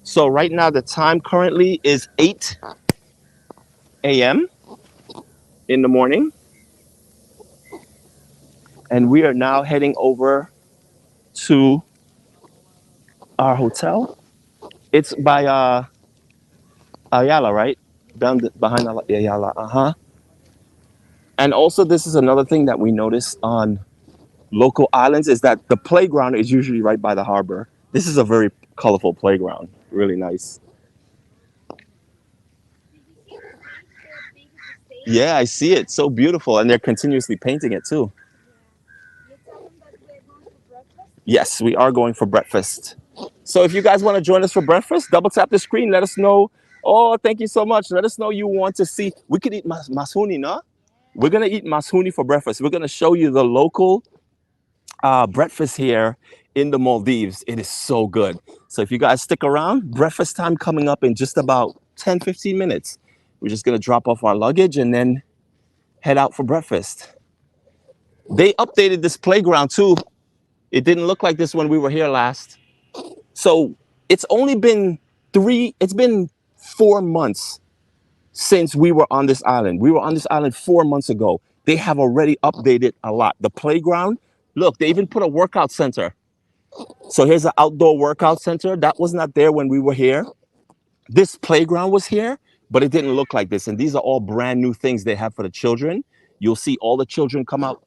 S1: So right now the time currently is 8 a.m. in the morning, and we are now heading over to our hotel. It's by Ayala, right? Down behind Ayala. Uh huh. And also, this is another thing that we notice on local islands is that the playground is usually right by the harbor. This is a very colorful playground. Really nice.
S2: Did you see the stage, the big
S1: Yeah, I
S2: stage?
S1: see it. So beautiful. And they're continuously painting it too.
S2: Yeah. You tell them that we're going for breakfast?
S1: Yes, we are going for breakfast. So if you guys want to join us for breakfast, double tap the screen. Let us know. Oh, thank you so much. Let us know you want to see. We could eat mashuni, no? We're going to eat mashuni for breakfast. We're going to show you the local breakfast here in the Maldives. It is so good. So if you guys stick around, breakfast time coming up in just about 10, 15 minutes. We're just going to drop off our luggage and then head out for breakfast. They updated this playground too. It didn't look like this when we were here last. So it's only been it's been 4 months since we were on this island. We were on this island 4 months ago. They have already updated a lot. The playground, look, they even put a workout center. So here's an outdoor workout center. That was not there when we were here. This playground was here, but it didn't look like this. And these are all brand new things they have for the children. You'll see all the children come out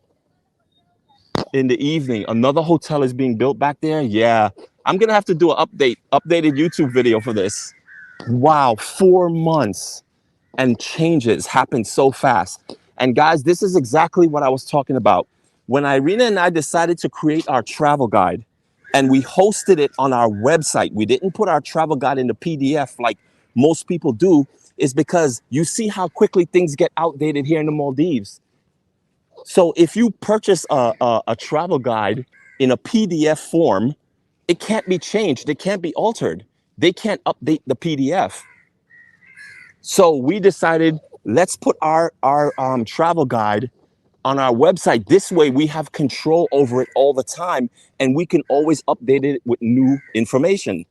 S1: in the evening. Another hotel is being built back there. Yeah. I'm gonna have to do an updated YouTube video for this. Wow, 4 months and changes happen so fast. And guys, this is exactly what I was talking about. When Irina and I decided to create our travel guide and we hosted it on our website, we didn't put our travel guide in the PDF like most people do, is because you see how quickly things get outdated here in the Maldives. So if you purchase a travel guide in a PDF form, it can't be changed, it can't be altered. They can't update the PDF. So we decided, let's put our travel guide on our website. This way we have control over it all the time and we can always update it with new information.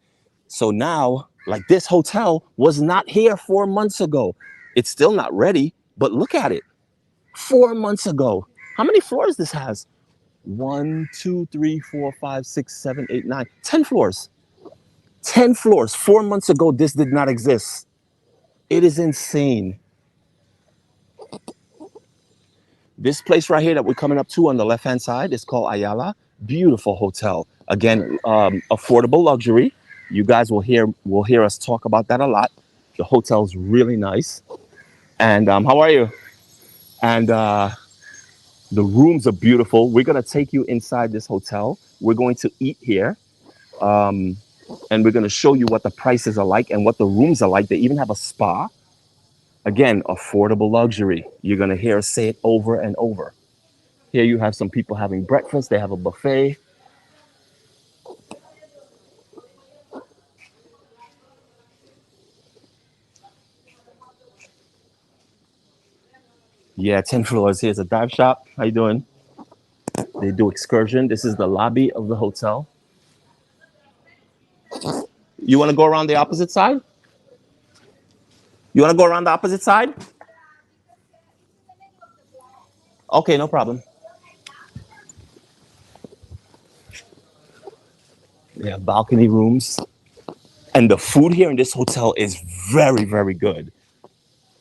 S1: So now, like, this hotel was not here 4 months ago. It's still not ready, but look at it. 4 months ago. How many floors this has? 1, 2, 3, 4, 5, 6, 7, 8, 9, 10 floors. 10 floors. 4 months ago, this did not exist. It is insane. This place right here that we're coming up to on the left-hand side is called Airalo. Beautiful hotel. Again, affordable luxury. You guys will hear us talk about that a lot. The hotel's really nice. And how are you? And the rooms are beautiful. We're gonna take you inside this hotel. We're going to eat here. Um, and we're gonna show you what the prices are like and what the rooms are like. They even have a spa. Again, affordable luxury. You're gonna hear us say it over and over. Here you have some people having breakfast. They have a buffet. Yeah, 10 floors. Here's a dive shop. How you doing? They do excursion. This is the lobby of the hotel. You want to go around the opposite side? You want to go around the opposite side? Okay, no problem. Yeah, balcony rooms. And the food here in this hotel is very, very good.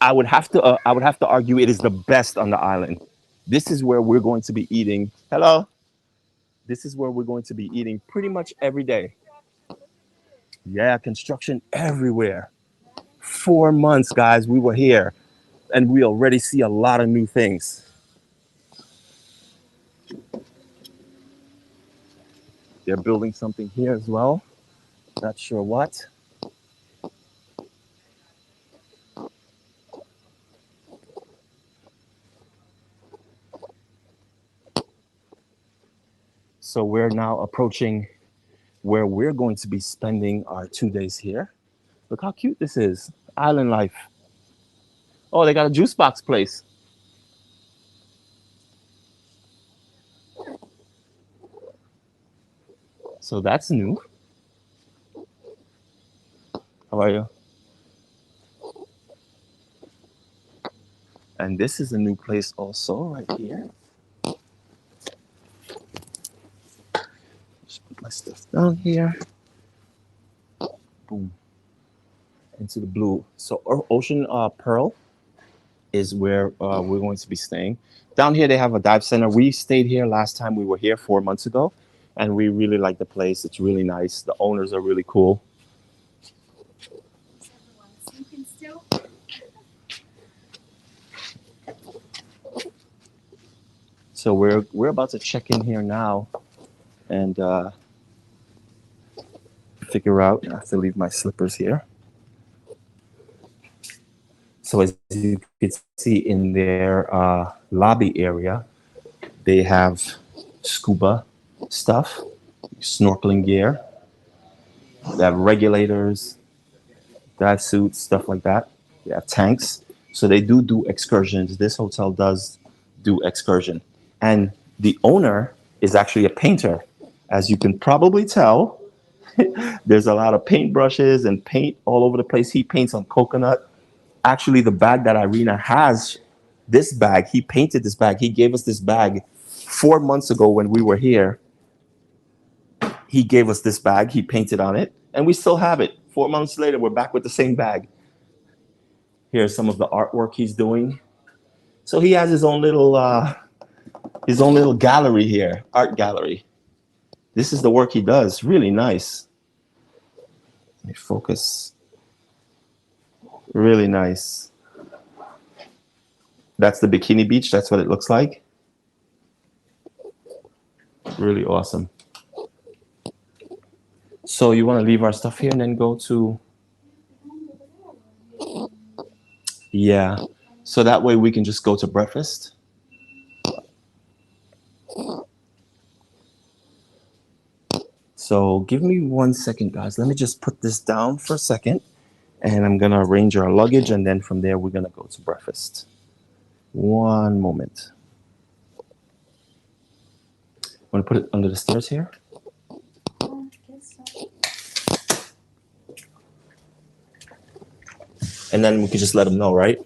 S1: I would have to argue it is the best on the island. This is where we're going to be eating. Hello. This is where we're going to be eating pretty much every day. Yeah, construction everywhere. 4 months, guys, we were here, and we already see a lot of new things. They're building something here as well. Not sure what. So we're now approaching where we're going to be spending our 2 days here. Look how cute this is. Island life. Oh, they got a juice box place. So that's new. How are you? And this is a new place also right here. Just put my stuff down here. Boom. Into the blue. So Ocean Pearl is where we're going to be staying. Down here they have a dive center. We stayed here last time we were here 4 months ago, and we really like the place. It's really nice. The owners are really cool.
S2: Sleeping still?
S1: So we're about to check in here now, and figure out. I have to leave my slippers here. So as you can see in their lobby area, they have scuba stuff, snorkeling gear. They have regulators, dive suits, stuff like that. They have tanks. So they do excursions. This hotel does do excursion. And the owner is actually a painter. As you can probably tell, there's a lot of paintbrushes and paint all over the place. He paints on coconut. Actually, the bag that Irina has, this bag, he painted this bag. He gave us this bag 4 months ago when we were here. He gave us this bag. He painted on it, and we still have it. 4 months later, we're back with the same bag. Here's some of the artwork he's doing. So he has his own little gallery here, art gallery. This is the work he does. Really nice. Let me focus. Really nice. That's the bikini beach. That's what it looks like. Really awesome. So you want to leave our stuff here and then go to, yeah. So that way we can just go to breakfast. So give me 1 second, guys. Let me just put this down for a second, and I'm gonna arrange our luggage, and then from there we're gonna go to breakfast. One moment. Want to put it under the stairs here?
S2: I guess so.
S1: And then we can just let them know, right?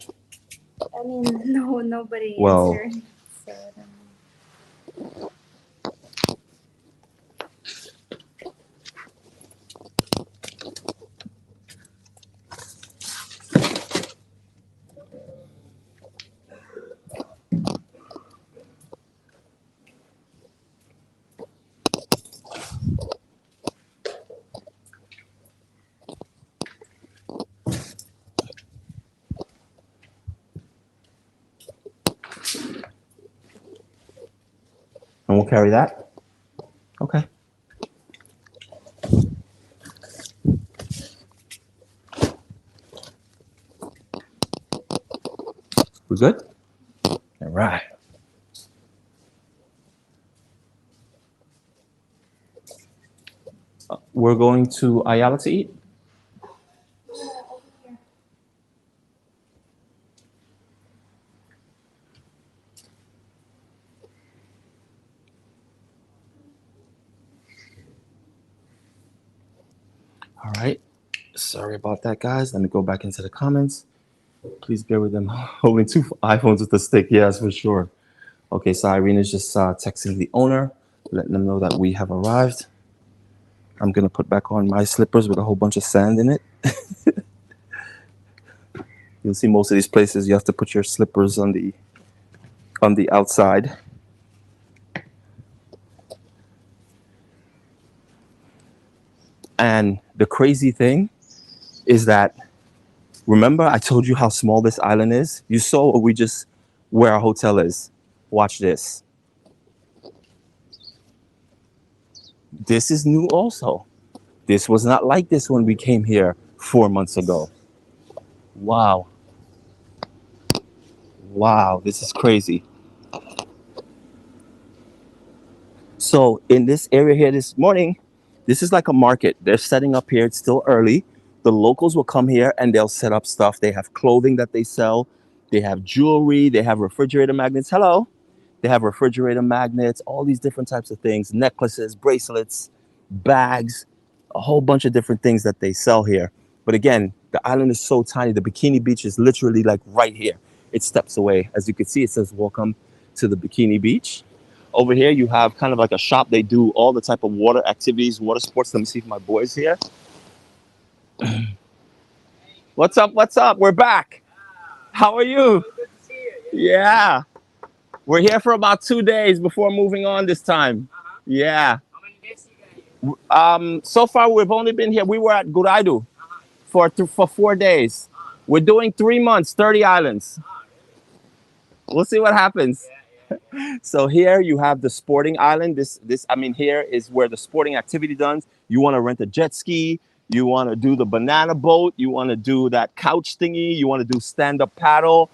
S2: I mean, no, nobody
S1: Well,
S2: answered. So I don't know.
S1: and we'll carry that. Okay. We good? All right. We're going to Ayala to eat. All right. Sorry about that, guys. Let me go back into the comments. Please bear with them holding two iPhones with a stick. Yes, for sure. Okay, so Irene is just texting the owner, letting them know that we have arrived. I'm gonna put back on my slippers with a whole bunch of sand in it. You'll see most of these places you have to put your slippers on the outside. And the crazy thing is that, remember I told you how small this island is? You saw we just where our hotel is. Watch this. This is new also. This was not like this when we came here 4 months ago. Wow. Wow, this is crazy. So in this area here this morning, this is like a market. They're setting up here. It's still early. The locals will come here and they'll set up stuff. They have clothing that they sell. They have jewelry. They have refrigerator magnets. Hello. They have refrigerator magnets, all these different types of things, necklaces, bracelets, bags, a whole bunch of different things that they sell here. But again, the island is so tiny. The Bikini Beach is literally like right here. It's steps away. As you can see, it says welcome to the Bikini Beach. Over here, you have kind of like a shop. They do all the type of water activities, water sports. Let me see if my boys here. What's up? What's up? We're back. How are you? Yeah. We're here for about 2 days before moving on this time. Yeah. So far we've only been here. We were at Guraidhoo for 4 days. We're doing 3 months, 30 islands. We'll see what happens. So here you have the sporting island. This I mean here is where the sporting activity done. You want to rent a jet ski. You want to do the banana boat. You want to do that couch thingy. You want to do stand up paddle.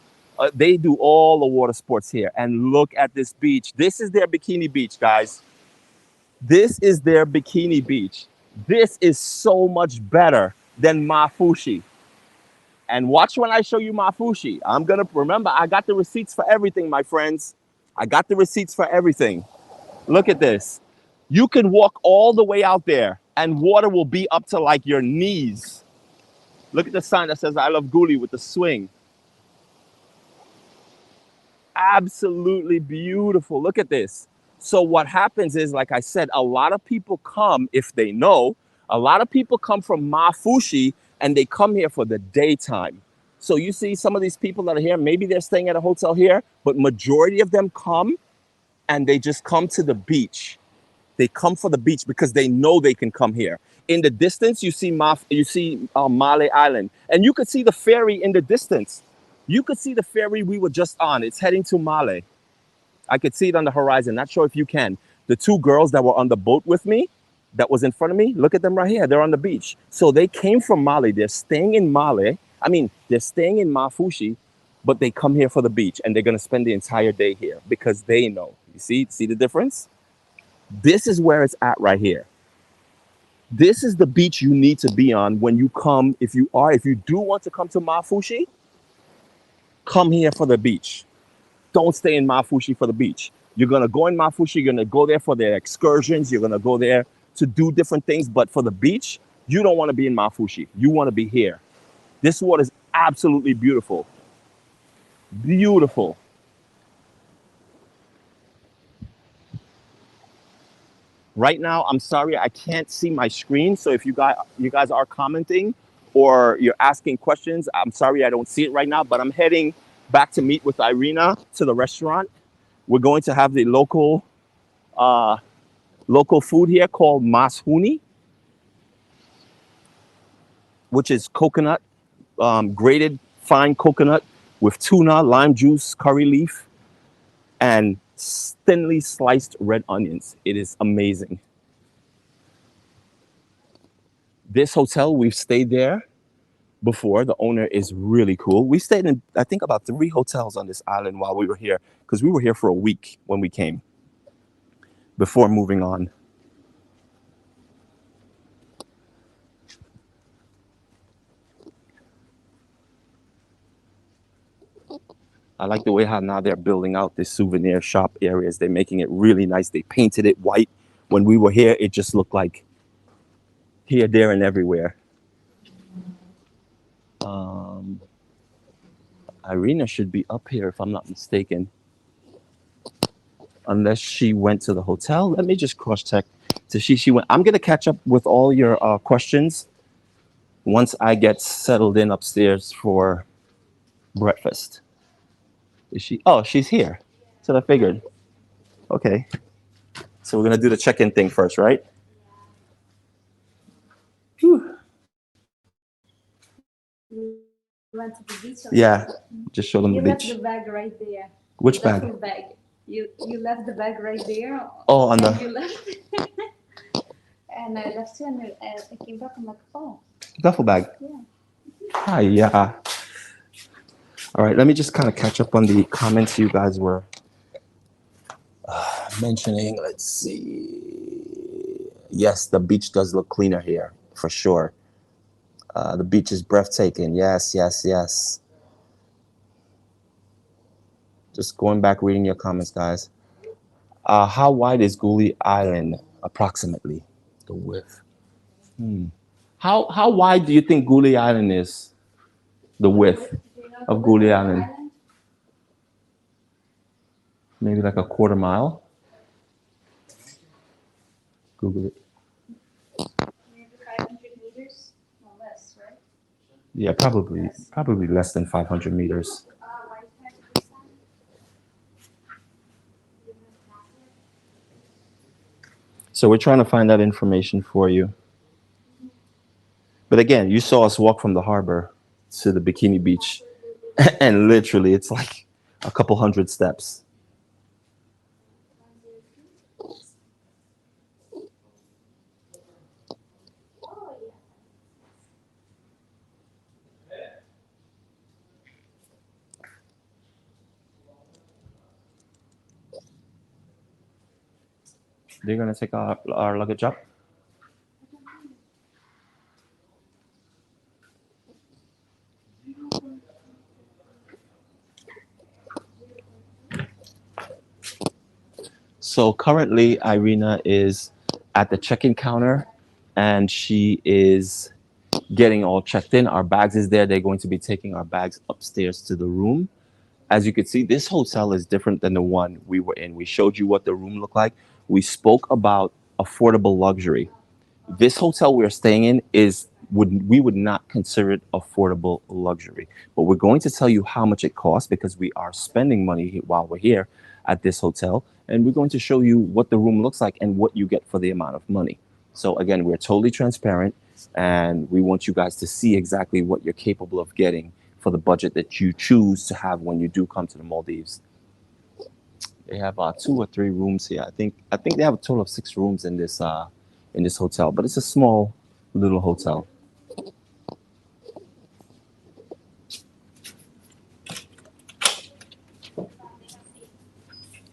S1: They do all the water sports here. And look at this beach. This is their bikini beach, guys. This is their bikini beach. This is so much better than Maafushi. And watch when I show you Maafushi. I'm gonna remember I got the receipts for everything, my friends. I got the receipts for everything. Look at this. You can walk all the way out there and water will be up to like your knees. Look at the sign that says I love Gulhi with the swing. Absolutely beautiful. Look at this. So what happens is, like I said, a lot of people come, if they know, a lot of people come from Maafushi and they come here for the daytime. So you see some of these people that are here, maybe they're staying at a hotel here, but majority of them come and they just come to the beach. They come for the beach because they know they can come here. In the distance, you see Male Island, and you could see the ferry in the distance. You could see the ferry we were just on. It's heading to Male. I could see it on the horizon. Not sure if you can. The two girls that were on the boat with me, that was in front of me, look at them right here. They're on the beach. So they came from Mali. They're staying in Mali. I mean, they're staying in Maafushi, but they come here for the beach and they're going to spend the entire day here because they know. You see the difference? This is where it's at right here. This is the beach you need to be on when you come. If you do want to come to Maafushi, come here for the beach. Don't stay in Maafushi for the beach. You're gonna go in Maafushi, you're gonna go there for the excursions, you're gonna go there to do different things, but for the beach, you don't wanna be in Maafushi. You wanna be here. This water is absolutely beautiful. Beautiful. Right now, I'm sorry, I can't see my screen. So if you guys are commenting or you're asking questions, I'm sorry I don't see it right now, but I'm heading back to meet with Irina to the restaurant. We're going to have the uh, local food here called mashuni, which is coconut, grated fine coconut with tuna, lime juice, curry leaf, and thinly sliced red onions. It is amazing. This hotel, we've stayed there before. The owner is really cool. We stayed in, I think, about 3 hotels on this island while we were here because we were here for a week when we came before moving on. I like the way how now they're building out the souvenir shop areas. They're making it really nice. They painted it white. When we were here, it just looked like here, there, and everywhere. Um, Irina should be up here if I'm not mistaken, unless she went to the hotel. Let me just cross check to see she went. I'm gonna catch up with all your questions once I get settled in upstairs for breakfast. Is she? Oh, she's here. So I figured. Okay. So we're gonna do the check-in thing first, right? Whew.
S2: We went to the beach already.
S1: Yeah. Just show them
S2: You
S1: the
S2: left the
S1: beach.
S2: bag right there.
S1: Which
S2: The
S1: bag?
S2: full bag. You left the bag right there.
S1: Oh, on
S2: And
S1: the
S2: you left. And I left you, and I came back. I'm like, oh,
S1: duffel bag.
S2: yeah.
S1: Hi, yeah. All right. Let me just kind of catch up on the comments you guys were mentioning. Let's see. Yes, the beach does look cleaner here for sure. The beach is breathtaking. Yes, yes, yes. Just going back reading your comments, guys. How wide is Gulhi Island approximately? The width. Hmm. How wide do you think Gulhi Island is? The width
S2: Do you know the
S1: of
S2: width
S1: Gulhi
S2: of the
S1: Island?
S2: island?
S1: Maybe like a quarter mile. Google it.
S2: Maybe 500 meters or less, right?
S1: Yeah, probably
S2: Less.
S1: probably less than 500 meters.
S2: Why can't you stand?
S1: So we're trying to find that information for you. But again, you saw us walk from the harbor to the Bikini Beach, and literally it's like a couple hundred steps.
S2: Oh, yeah.
S1: They're gonna take our luggage up. So currently, Irina is at the check-in counter, and she is getting all checked in. Our bags is there. They're going to be taking our bags upstairs to the room, As you can see, this hotel is different than the one we were in. We showed you what the room looked like. We spoke about affordable luxury. This hotel we're staying in is would we would not consider it affordable luxury, but we're going to tell you how much it costs because we are spending money while we're here at this hotel, and we're going to show you what the room looks like and what you get for the amount of money. So again, we're totally transparent, and we want you guys to see exactly what you're capable of getting for the budget that you choose to have when you do come to the Maldives. They have two or three rooms here. I think they have a total of six rooms in this hotel, but it's a small little hotel.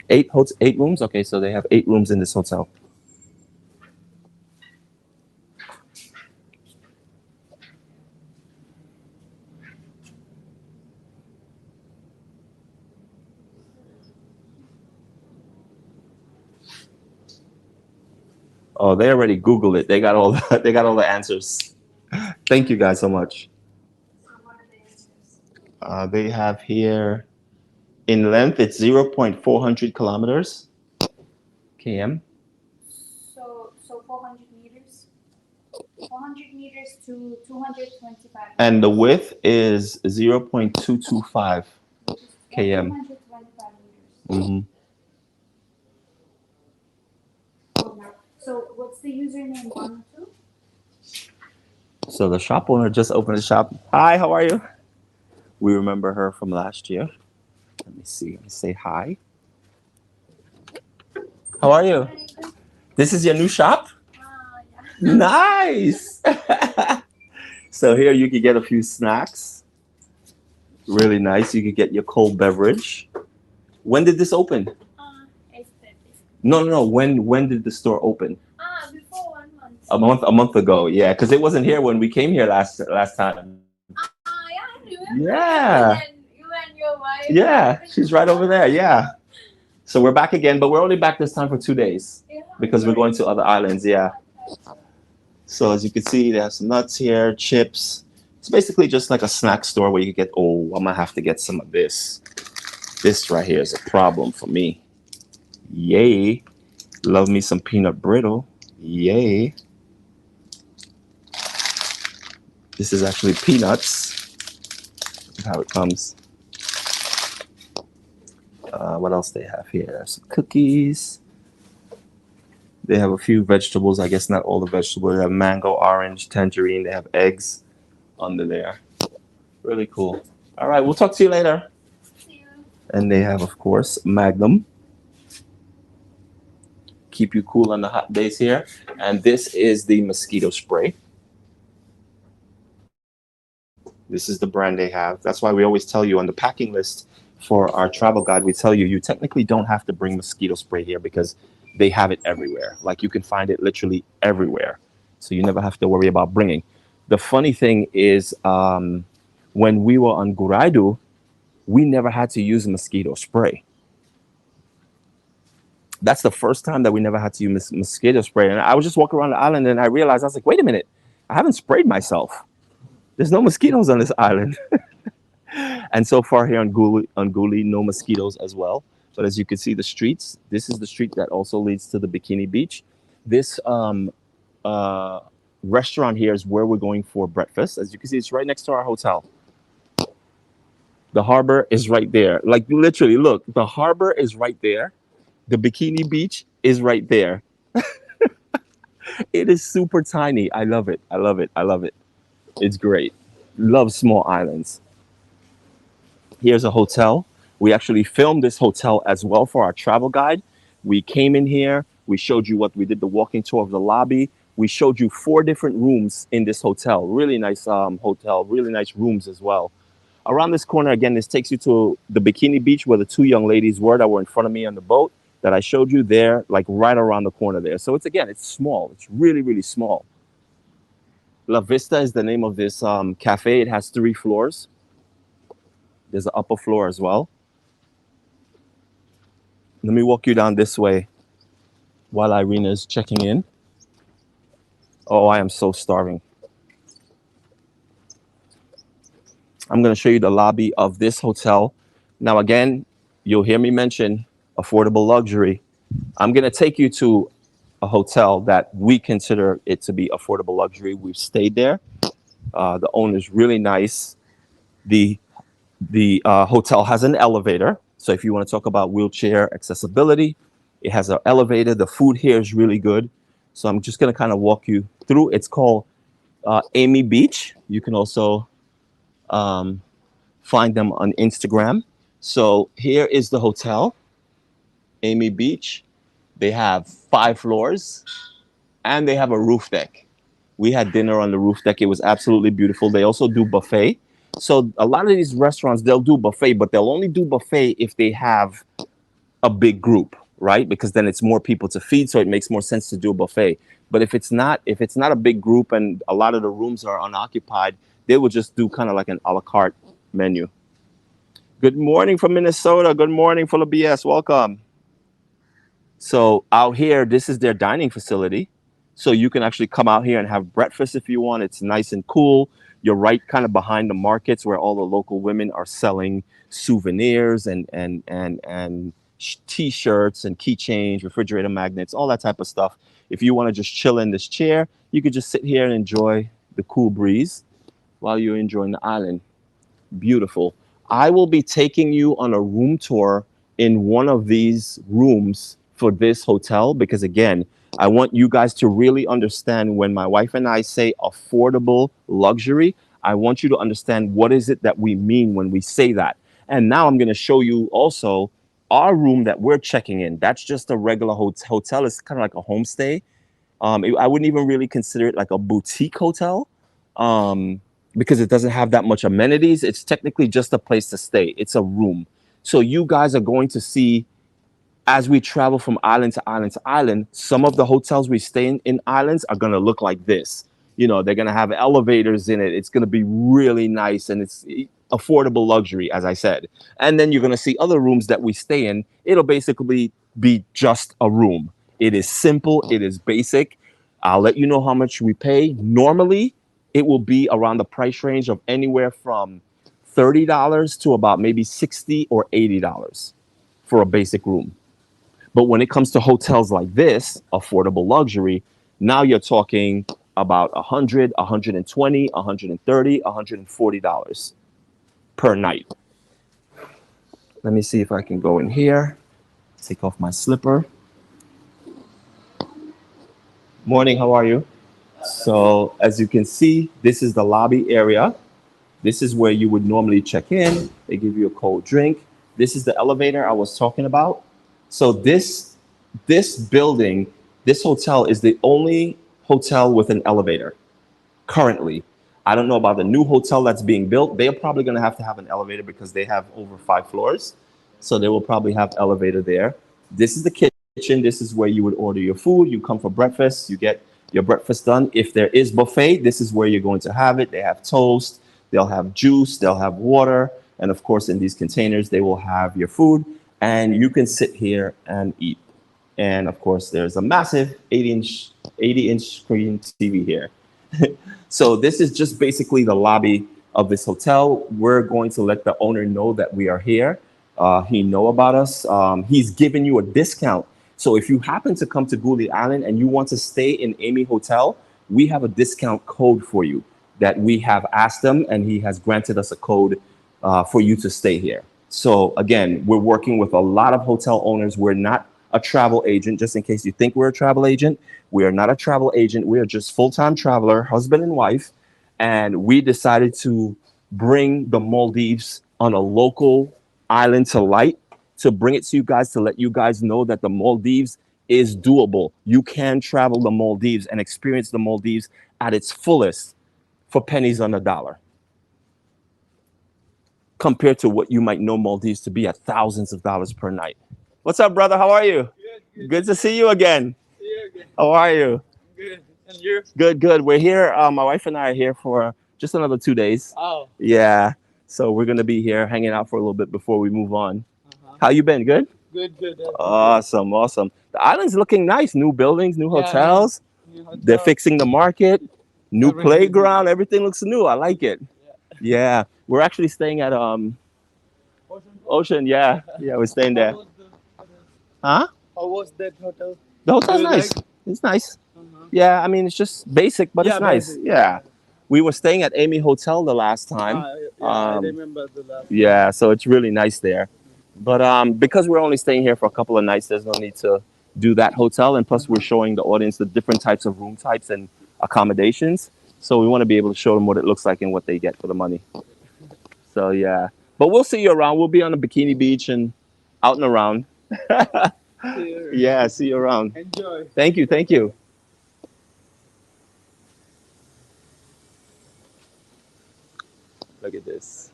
S1: Eight rooms. Okay, so they have eight rooms in this hotel. Oh, they already Googled it. They got all they got all the answers. Thank you guys so much. They have here in length it's 0.400 kilometers km,
S2: So 400 meters. 400 meters to 225
S1: and the
S2: meters.
S1: width is 0.225 km.
S2: 225 meters.
S1: Hmm.
S2: Oh, no. So what's the username on two?
S1: So the shop owner just opened the shop. Hi, how are you? We remember her from last year. Let me see. Let me say hi. How are you? This is your new shop?
S2: Yeah.
S1: Nice. So here you can get a few snacks. Really nice. You can get your cold beverage. When did this open?
S2: Este.
S1: No, no, no. When did the store open?
S2: Before 1 month.
S1: A month ago. Yeah, because it wasn't here when we came here last time.
S2: Yeah, I remember.
S1: Yeah.
S2: You and your wife.
S1: Yeah, she's right over there. Yeah. So we're back again, but we're only back this time for 2 days
S2: Yeah.
S1: because we're going to other islands. Yeah. So as you can see, they have some nuts here, chips. It's basically just like a snack store where you can get. Oh, I'm gonna have to get some of this. This right here is a problem for me. Yay! Love me some peanut brittle. Yay! This is actually peanuts. Look at how it comes. What else they have here? Some cookies. They have a few vegetables. I guess not all the vegetables. They have mango, orange, tangerine. They have eggs under there. Really cool. All right, we'll talk to you later.
S2: See you.
S1: And they have, of course, Magnum. Keep you cool on the hot days here. And this is the mosquito spray. This is the brand they have. That's why we always tell you on the packing list for our travel guide, we tell you you technically don't have to bring mosquito spray here because they have it everywhere. Like you can find it literally everywhere. So you never have to worry about bringing. The funny thing is, when we were on Guraidhoo, we never had to use mosquito spray. That's the first time that we never had to use mosquito spray. And I was just walking around the island and I realized, I was like, wait a minute, I haven't sprayed myself. There's no mosquitoes on this island. And so far here on Gulhi, no mosquitoes as well. But as you can see, the streets, this is the street that also leads to the Bikini Beach. This uh, restaurant here is where we're going for breakfast. As you can see, it's right next to our hotel. The harbor is right there. Like literally, look, the harbor is right there. The Bikini Beach is right there. It is super tiny. I love it. I love it. I love it. It's great. Love small islands. Here's a hotel. We actually filmed this hotel as well for our travel guide. We came in here. We showed you what we did, the walking tour of the lobby. We showed you four different rooms in this hotel. Really nice hotel. Really nice rooms as well. Around this corner, again, this takes you to the Bikini Beach where the two young ladies were that were in front of me on the boat that I showed you there, like right around the corner there. So it's again, it's small. It's really, really small. La Vista is the name of this cafe. It has 3 floors. There's an upper floor as well. Let me walk you down this way while Irina is checking in. Oh, I am so starving. I'm going to show you the lobby of this hotel. Now, again, you'll hear me mention affordable luxury. I'm going to take you to a hotel that we consider it to be affordable luxury. We've stayed there. The owner's really nice. The the hotel has an elevator, so if you want to talk about wheelchair accessibility, it has an elevator. The food here is really good. So I'm just going to kind of walk you through. It's called Amy Beach. You can also um, find them on Instagram. So here is the hotel, Amy Beach. They have 5 floors and they have a roof deck. We had dinner on the roof deck. It was absolutely beautiful. They also do buffet. So a lot of these restaurants, they'll do buffet, but they'll only do buffet if they have a big group, right? Because then it's more people to feed, so it makes more sense to do a buffet. But if it's not a big group and a lot of the rooms are unoccupied, they will just do kind of like an a la carte menu. Good morning from Minnesota. Good morning, full of BS. Welcome. So out here, this is their dining facility. So you can actually come out here and have breakfast if you want. It's nice and cool. You're right kind of behind the markets where all the local women are selling souvenirs and t-shirts and keychains, refrigerator magnets, all that type of stuff. If you want to just chill in this chair, you could just sit here and enjoy the cool breeze while you're enjoying the island. Beautiful. I will be taking you on a room tour in one of these rooms for this hotel because, again, I want you guys to really understand when my wife and I say affordable luxury, I want you to understand what is it that we mean when we say that. And now I'm going to show you also our room that we're checking in. That's just a regular hotel. It's kind of like a homestay. I wouldn't even really consider it like a boutique hotel um, because it doesn't have that much amenities. It's technically just a place to stay. It's a room. So you guys are going to see as we travel from island to island to island, some of the hotels we stay in islands are going to look like this. You know, they're going to have elevators in it. It's going to be really nice and it's affordable luxury, as I said. And then you're going to see other rooms that we stay in. It'll basically be just a room. It is simple, it is basic. I'll let you know how much we pay. Normally, it will be around the price range of anywhere from $30 to about maybe $60 or $80 for a basic room. But when it comes to hotels like this, affordable luxury, now you're talking about 100, 120, 130, $140 per night. Let me see if I can go in here. Take off my slipper. Morning, how are you? So, as you can see, this is the lobby area. This is where you would normally check in. They give you a cold drink. This is the elevator I was talking about. So this building, this hotel is the only hotel with an elevator currently. I don't know about the new hotel that's being built. They're probably going to have an elevator because they have over 5 floors. So they will probably have elevator there. This is the kitchen. This is where you would order your food. You come for breakfast. You get your breakfast done. If there is buffet, this is where you're going to have it. They have toast. They'll have juice. They'll have water. And of course, in these containers, they will have your food. And you can sit here and eat. And of course, there's a massive 80-inch screen TV here. So this is just basically the lobby of this hotel. We're going to let the owner know that we are here. He know about us. He's giving you a discount. So if you happen to come to Gulhi Island and you want to stay in Amy Hotel, we have a discount code for you that we have asked him, and he has granted us a code for you to stay here. So again, we're working with a lot of hotel owners. We're not a travel agent, just in case you think we're a travel agent. We are not a travel agent. We are just full-time traveler, husband and wife. And we decided to bring the Maldives on a local island to light, to bring it to you guys, to let you guys know that the Maldives is doable. You can travel the Maldives and experience the Maldives at its fullest for pennies on the dollar compared to what you might know Maldives to be at thousands of dollars per night. What's up, brother? How are you? Good to see you again. How are you?
S3: Good. And you?
S1: Good, good. We're here. My wife and I are here for just another 2 days.
S3: Oh.
S1: Yeah. So we're gonna be here hanging out for a little bit before we move on.
S3: Uh-huh.
S1: How you been? Good?
S3: Good, good.
S1: Awesome, awesome. The island's looking nice. New buildings, new
S3: Yeah,
S1: hotels.
S3: New hotel.
S1: They're fixing the market. New
S3: Everything.
S1: playground. Everything looks new. I like it.
S3: Yeah.
S1: Yeah. We're actually staying at Ocean, yeah. Yeah, we're staying there. Huh?
S3: How was that hotel?
S1: The
S3: Do
S1: hotel's
S3: you
S1: nice.
S3: like?
S1: It's nice.
S3: Uh-huh.
S1: Yeah, I mean, it's just basic, but
S3: Yeah,
S1: it's nice.
S3: basic.
S1: Yeah. We were staying at Amy Hotel the last time.
S3: Yeah, I
S1: Um,
S3: remember the last time.
S1: yeah, so it's really nice there. But because we're only staying here for a couple of nights, there's no need to do that hotel. And plus, we're showing the audience the different types of room types and accommodations. So we want to be able to show them what it looks like and what they get for the money. So yeah, but we'll see you around. We'll be on the Bikini Beach and out and around.
S3: Here.
S1: Yeah, see you around.
S3: Enjoy.
S1: Thank you, thank you. Look at this.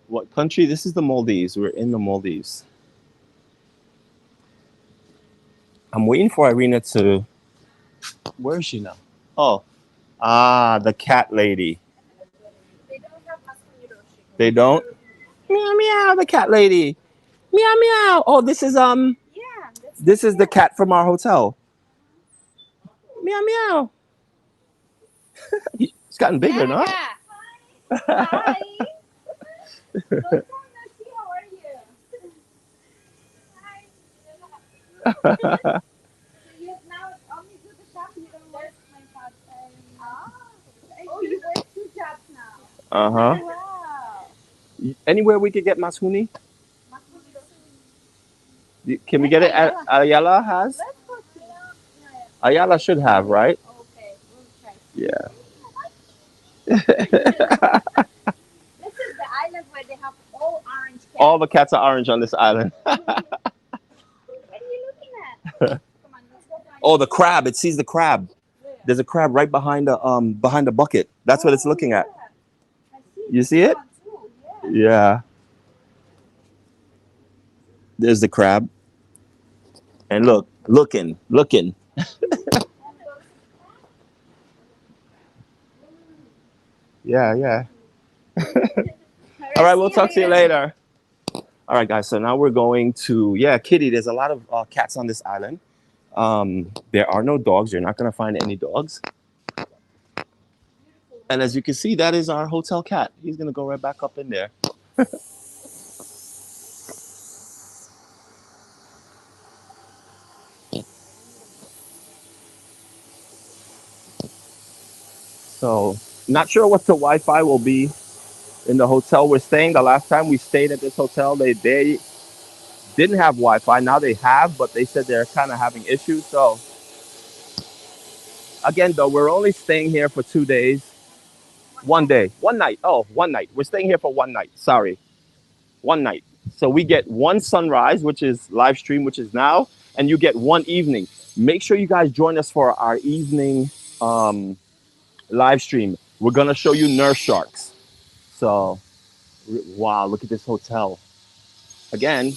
S1: What country? This is the Maldives. We're in the Maldives. I'm waiting for Irina to. Where is she now? Oh, the cat lady.
S2: They don't have Masumi.
S1: They don't. Meow meow. The cat lady. Meow meow. Oh,
S2: Yeah, that's
S1: this is the cat from our hotel. Meow meow. It's gotten bigger, no?
S2: yeah. Hi. Good morning, Nancy. How are you? Hi. So you now only do the shop. You don't work my part time. Oh, you work two jobs now.
S1: Uh huh.
S2: Wow.
S1: Anywhere we could get Masuni?
S2: Masumi.
S1: Can we get it at Ayala has?
S2: Let's go see.
S1: Ayala should have, right?
S2: Okay, we'll try.
S1: Yeah.
S2: This is the island where they have all orange cats.
S1: All the cats are orange on this island.
S2: What are you looking at? Come on, let's go find
S1: Oh, the crab. It sees the crab.
S2: Where?
S1: There's a crab right behind the bucket. That's what it's looking at.
S2: Yeah. I see
S1: You see it?
S2: one too. Yeah.
S1: Yeah. There's the crab. And look, looking. Yeah, yeah. All right, we'll talk to you later. All right, guys. So now we're going to Kitty. There's a lot of cats on this island. There are no dogs. You're not gonna find any dogs. And as you can see, that is our hotel cat. He's gonna go right back up in there. So, not sure what the Wi-Fi will be in the hotel we're staying. The last time we stayed at this hotel, they didn't have Wi-Fi. Now they have, but they said they're kind of having issues. So again, though, we're only staying here for 2 days, one day, one night. Oh, one night. We're staying here for one night. Sorry, one night. So we get one sunrise, which is live stream, which is now, and you get one evening. Make sure you guys join us for our evening live stream. We're gonna show you nurse sharks. So wow, look at this hotel. Again,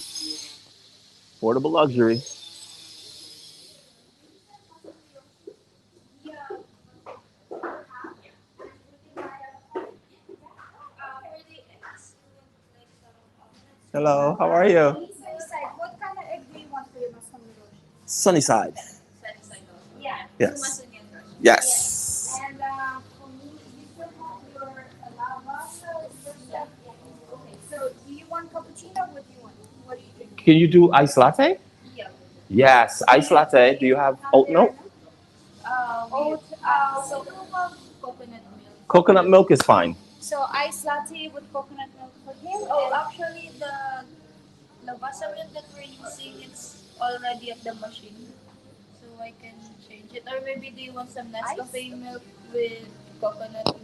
S1: affordable luxury. Hello, how are you?
S2: Sunnyside. What kind of egg do you want for your Masumi?
S1: Sunnyside.
S2: Yeah.
S1: Yes. Yes.
S2: And for me, you still have your lava. Okay. So do you want cappuccino? What do you want? What do you drink?
S1: Can you do iced latte?
S2: Yeah.
S1: Yes, iced latte. Do you have oat milk?
S2: Oat. So coconut milk.
S1: Coconut milk is fine.
S2: So ice latte with coconut milk for him.
S4: Oh, actually, the lavasa milk that we're using, it's already at the machine. So I can change it. Or maybe do you want some Nescafe milk with coconut milk?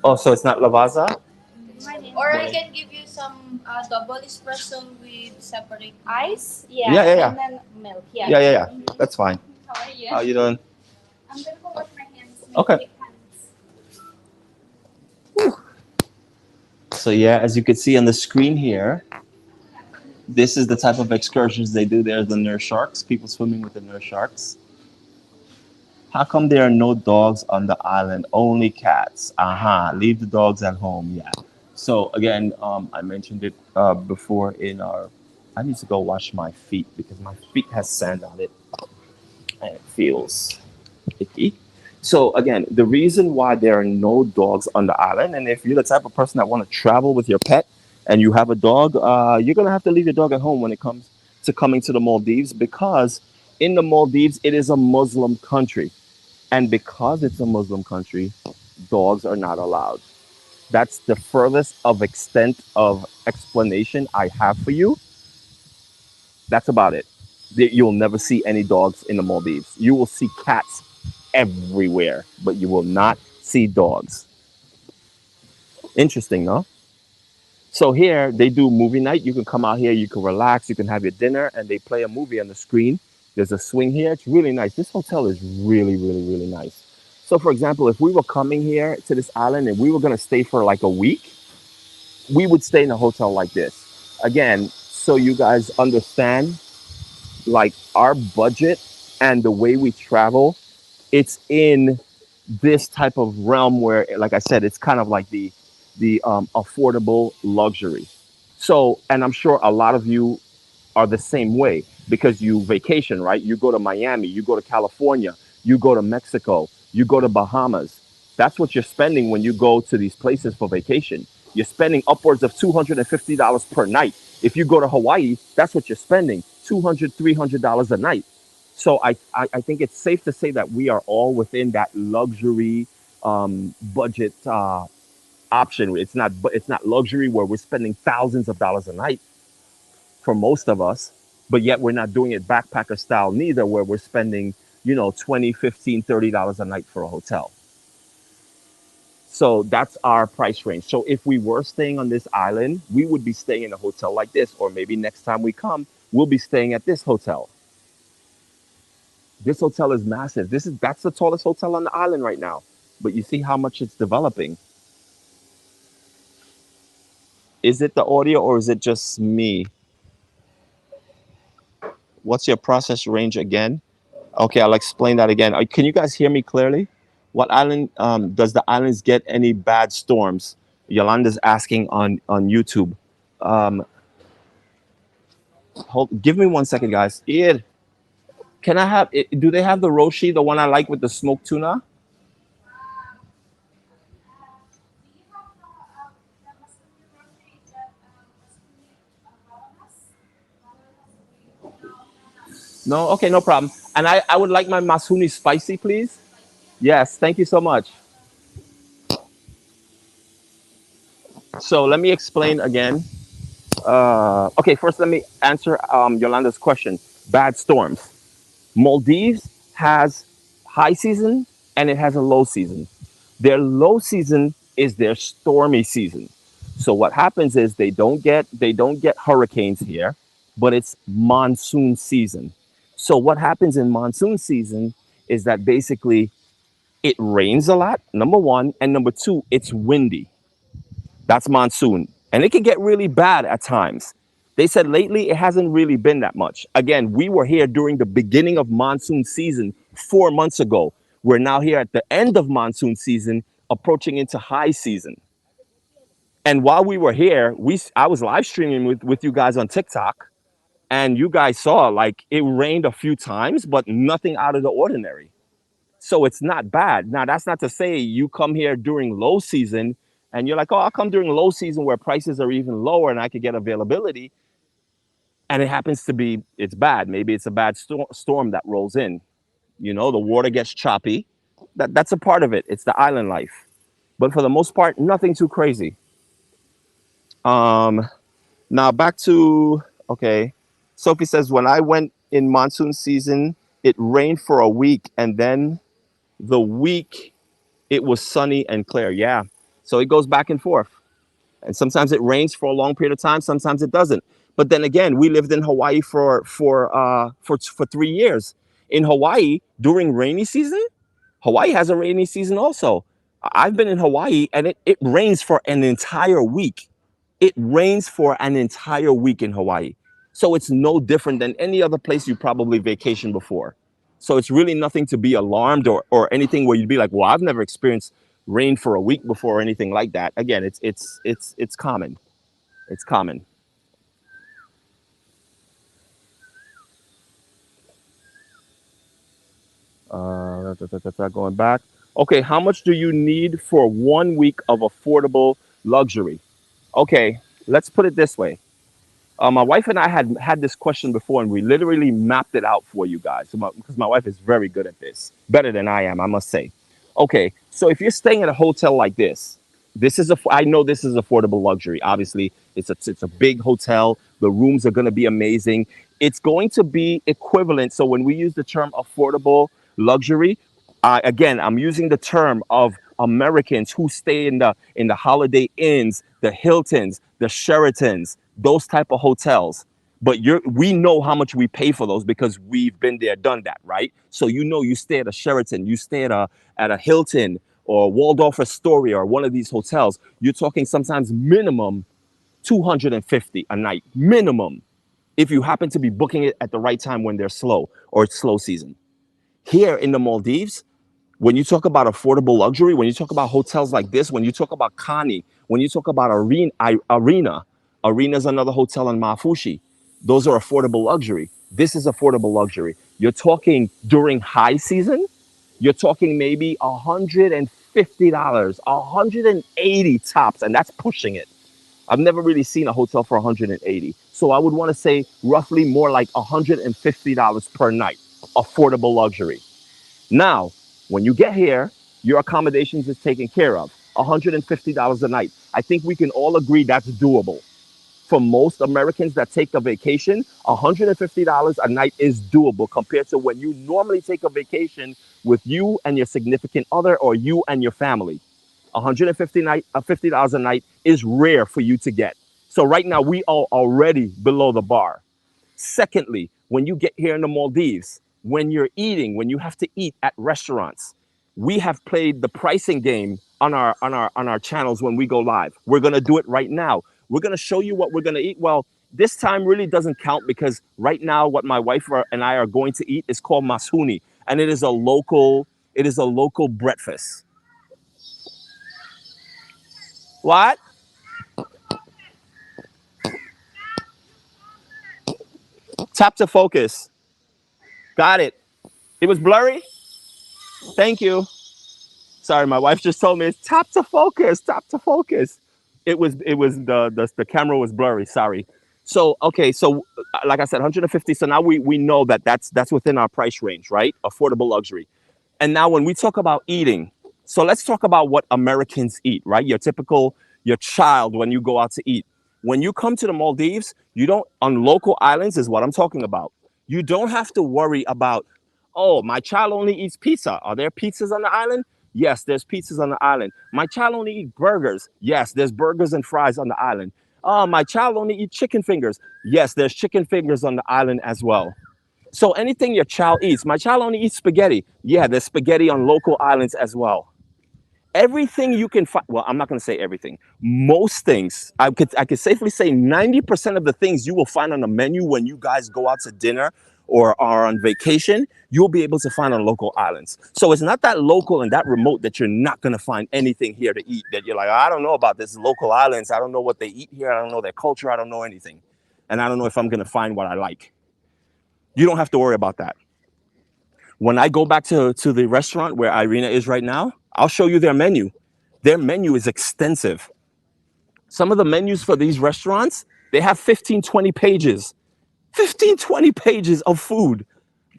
S1: Oh, so it's not lavazza?
S4: Or I can give you some double espresso with separate
S2: Ice.
S1: Yeah, yeah, yeah.
S2: And then milk. Yeah.
S1: Yeah. That's fine.
S2: How are you?
S1: How you doing?
S2: I'm gonna go wash my hands.
S1: Okay.
S2: Make hands.
S1: So yeah, as you can see on the screen here, this is the type of excursions they do. There's the nurse sharks, people swimming with the nurse sharks. How come there are no dogs on the island? Only cats. Leave the dogs at home. Yeah. So again, I mentioned it before in our. I need to go wash my feet because my feet has sand on it, and it feels icky. So again, the reason why there are no dogs on the island, and if you're the type of person that want to travel with your pet and you have a dog, you're gonna have to leave your dog at home when it comes to coming to the Maldives, because in the Maldives it is a Muslim country, and because it's a Muslim country, dogs are not allowed. That's the furthest of extent of explanation I have for you. That's about it. You'll never see any dogs in the Maldives. You will see cats everywhere, but you will not see dogs. Interesting, no? So here they do movie night. You can come out here, you can relax, you can have your dinner, and they play a movie on the screen. There's a swing here. It's really nice. This hotel is really, really, really nice. So, for example, if we were coming here to this island and we were going to stay for like a week, we would stay in a hotel like this. Again, so you guys understand, like our budget and the way we travel, it's in this type of realm where, like I said, it's kind of like the affordable luxury. So, and I'm sure a lot of you are the same way because you vacation, right? You go to Miami, you go to California, you go to Mexico, you go to Bahamas. That's what you're spending when you go to these places for vacation. You're spending upwards of $250 per night. If you go to Hawaii, that's what you're spending, $200, $300 a night. So I think it's safe to say that we are all within that luxury budget option. It's not luxury where we're spending thousands of dollars a night for most of us, but yet we're not doing it backpacker style neither, where we're spending, 20, 15, $30 a night for a hotel. So that's our price range. So if we were staying on this island, we would be staying in a hotel like this, or maybe next time we come, we'll be staying at this hotel. This hotel is massive. That's the tallest hotel on the island right now. But you see how much it's developing. Is it the audio or is it just me? What's your process range again? Okay, I'll explain that again. Can you guys hear me clearly? What island does the islands get any bad storms? Yolanda's asking on YouTube. Um, give me 1 second, guys. Ian, can I have? Do they have the Roshi, the one I like with the smoked tuna? No. Okay, no problem. And I would like my masuni spicy, please. Yes, thank you so much. So let me explain again. Okay, first let me answer Yolanda's question. Bad storms. Maldives has high season and it has a low season. Their low season is their stormy season. So what happens is they don't get hurricanes here, but it's monsoon season. So what happens in monsoon season is that basically it rains a lot, number one, and number two, it's windy. That's monsoon. And it can get really bad at times. They said lately it hasn't really been that much. Again, we were here during the beginning of monsoon season 4 months ago. We're now here at the end of monsoon season, approaching into high season. And while we were here, I was live streaming with you guys on TikTok, and you guys saw like it rained a few times, but nothing out of the ordinary. So it's not bad. Now, that's not to say you come here during low season and you're like, oh, I'll come during low season where prices are even lower and I could get availability. And it happens to be, it's bad. Maybe it's a bad storm that rolls in. The water gets choppy. That's a part of it. It's the island life. But for the most part, nothing too crazy. Um, Now back to, okay. Sophie says, when I went in monsoon season, it rained for a week and then the week it was sunny and clear. Yeah. So it goes back and forth. And sometimes it rains for a long period of time, sometimes it doesn't. But then again, we lived in Hawaii for 3 years. In Hawaii, during rainy season, Hawaii has a rainy season also. I've been in Hawaii and it rains for an entire week. It rains for an entire week in Hawaii. So it's no different than any other place you probably vacationed before. So it's really nothing to be alarmed or anything where you'd be like, well, I've never experienced rain for a week before or anything like that. Again, it's common. It's common. Going back. Okay, how much do you need for 1 week of affordable luxury? Okay, let's put it this way. My wife and I had this question before, and we literally mapped it out for you guys because my wife is very good at this, better than I am, I must say. Okay, so if you're staying at a hotel like this is I know this is affordable luxury. Obviously, it's a big hotel. The rooms are going to be amazing. It's going to be equivalent. So when we use the term affordable luxury, again, I'm using the term of Americans who stay in the Holiday Inns, the Hiltons, the Sheratons, those type of hotels. But we know how much we pay for those because we've been there, done that, right? So you stay at a Sheraton, you stay at a Hilton or Waldorf Astoria or one of these hotels. You're talking sometimes minimum 250 a night, minimum, if you happen to be booking it at the right time when they're slow or it's slow season. Here in the Maldives, when you talk about affordable luxury, when you talk about hotels like this, when you talk about Kani, when you talk about Arena is another hotel in Maafushi. Those are affordable luxury. This is affordable luxury. You're talking during high season, you're talking maybe $150, 180 tops, and that's pushing it. I've never really seen a hotel for 180. So I would want to say roughly more like $150 per night, affordable luxury. Now, when you get here, your accommodations is taken care of. $150 a night. I think we can all agree that's doable. For most Americans that take a vacation, $150 a night is doable compared to when you normally take a vacation with you and your significant other or you and your family. $150 a night is rare for you to get. So right now we are already below the bar. Secondly, when you get here in the Maldives, when you're eating, when you have to eat at restaurants, we have played the pricing game on our channels when we go live. We're gonna do it right now. We're gonna show you what we're gonna eat. Well, this time really doesn't count because right now what my wife and I are going to eat is called masuni, and it is a local breakfast. What? Tap to focus. Got it. It was blurry. Thank you. Sorry, my wife just told me it's tap to focus, tap to focus. It was the camera was blurry. Sorry. So okay, so like I said, 150. So now we know that that's within our price range, right? Affordable luxury. And now when we talk about eating, so let's talk about what Americans eat, right? Your child when you go out to eat. When you come to the Maldives, you don't on local islands is what I'm talking about. You don't have to worry about, oh, my child only eats pizza. Are there pizzas on the island? Yes, there's pizzas on the island. My child only eats burgers. Yes, there's burgers and fries on the island. Oh, my child only eats chicken fingers. Yes, there's chicken fingers on the island as well. So anything your child eats, my child only eats spaghetti. Yeah, there's spaghetti on local islands as well. Everything you can find. Well, I'm not going to say everything. Most things, I could safely say 90% of the things you will find on the menu when you guys go out to dinner or are on vacation, you'll be able to find on local islands. So it's not that local and that remote that you're not going to find anything here to eat that you're like, I don't know about this local islands. I don't know what they eat here. I don't know their culture. I don't know anything. And I don't know if I'm going to find what I like. You don't have to worry about that. When I go back to the restaurant where Irina is right now, I'll show you their menu. Their menu is extensive. Some of the menus for these restaurants, they have 15, 20 pages. 15, 20 pages of food.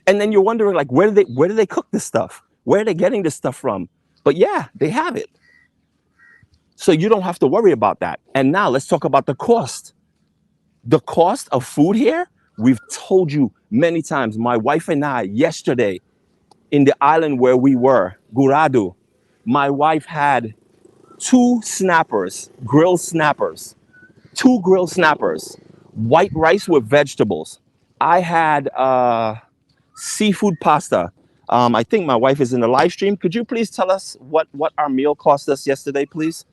S1: And then you're wondering, like, where do they cook this stuff? Where are they getting this stuff from? But yeah, they have it. So you don't have to worry about that. And now let's talk about the cost. The cost of food here, we've told you many times. My wife and I, yesterday, in the island where we were, Guraidhoo, my wife had two grilled snappers, white rice with vegetables. I had seafood pasta. I think my wife is in the live stream. Could you please tell us what our meal cost us yesterday, please?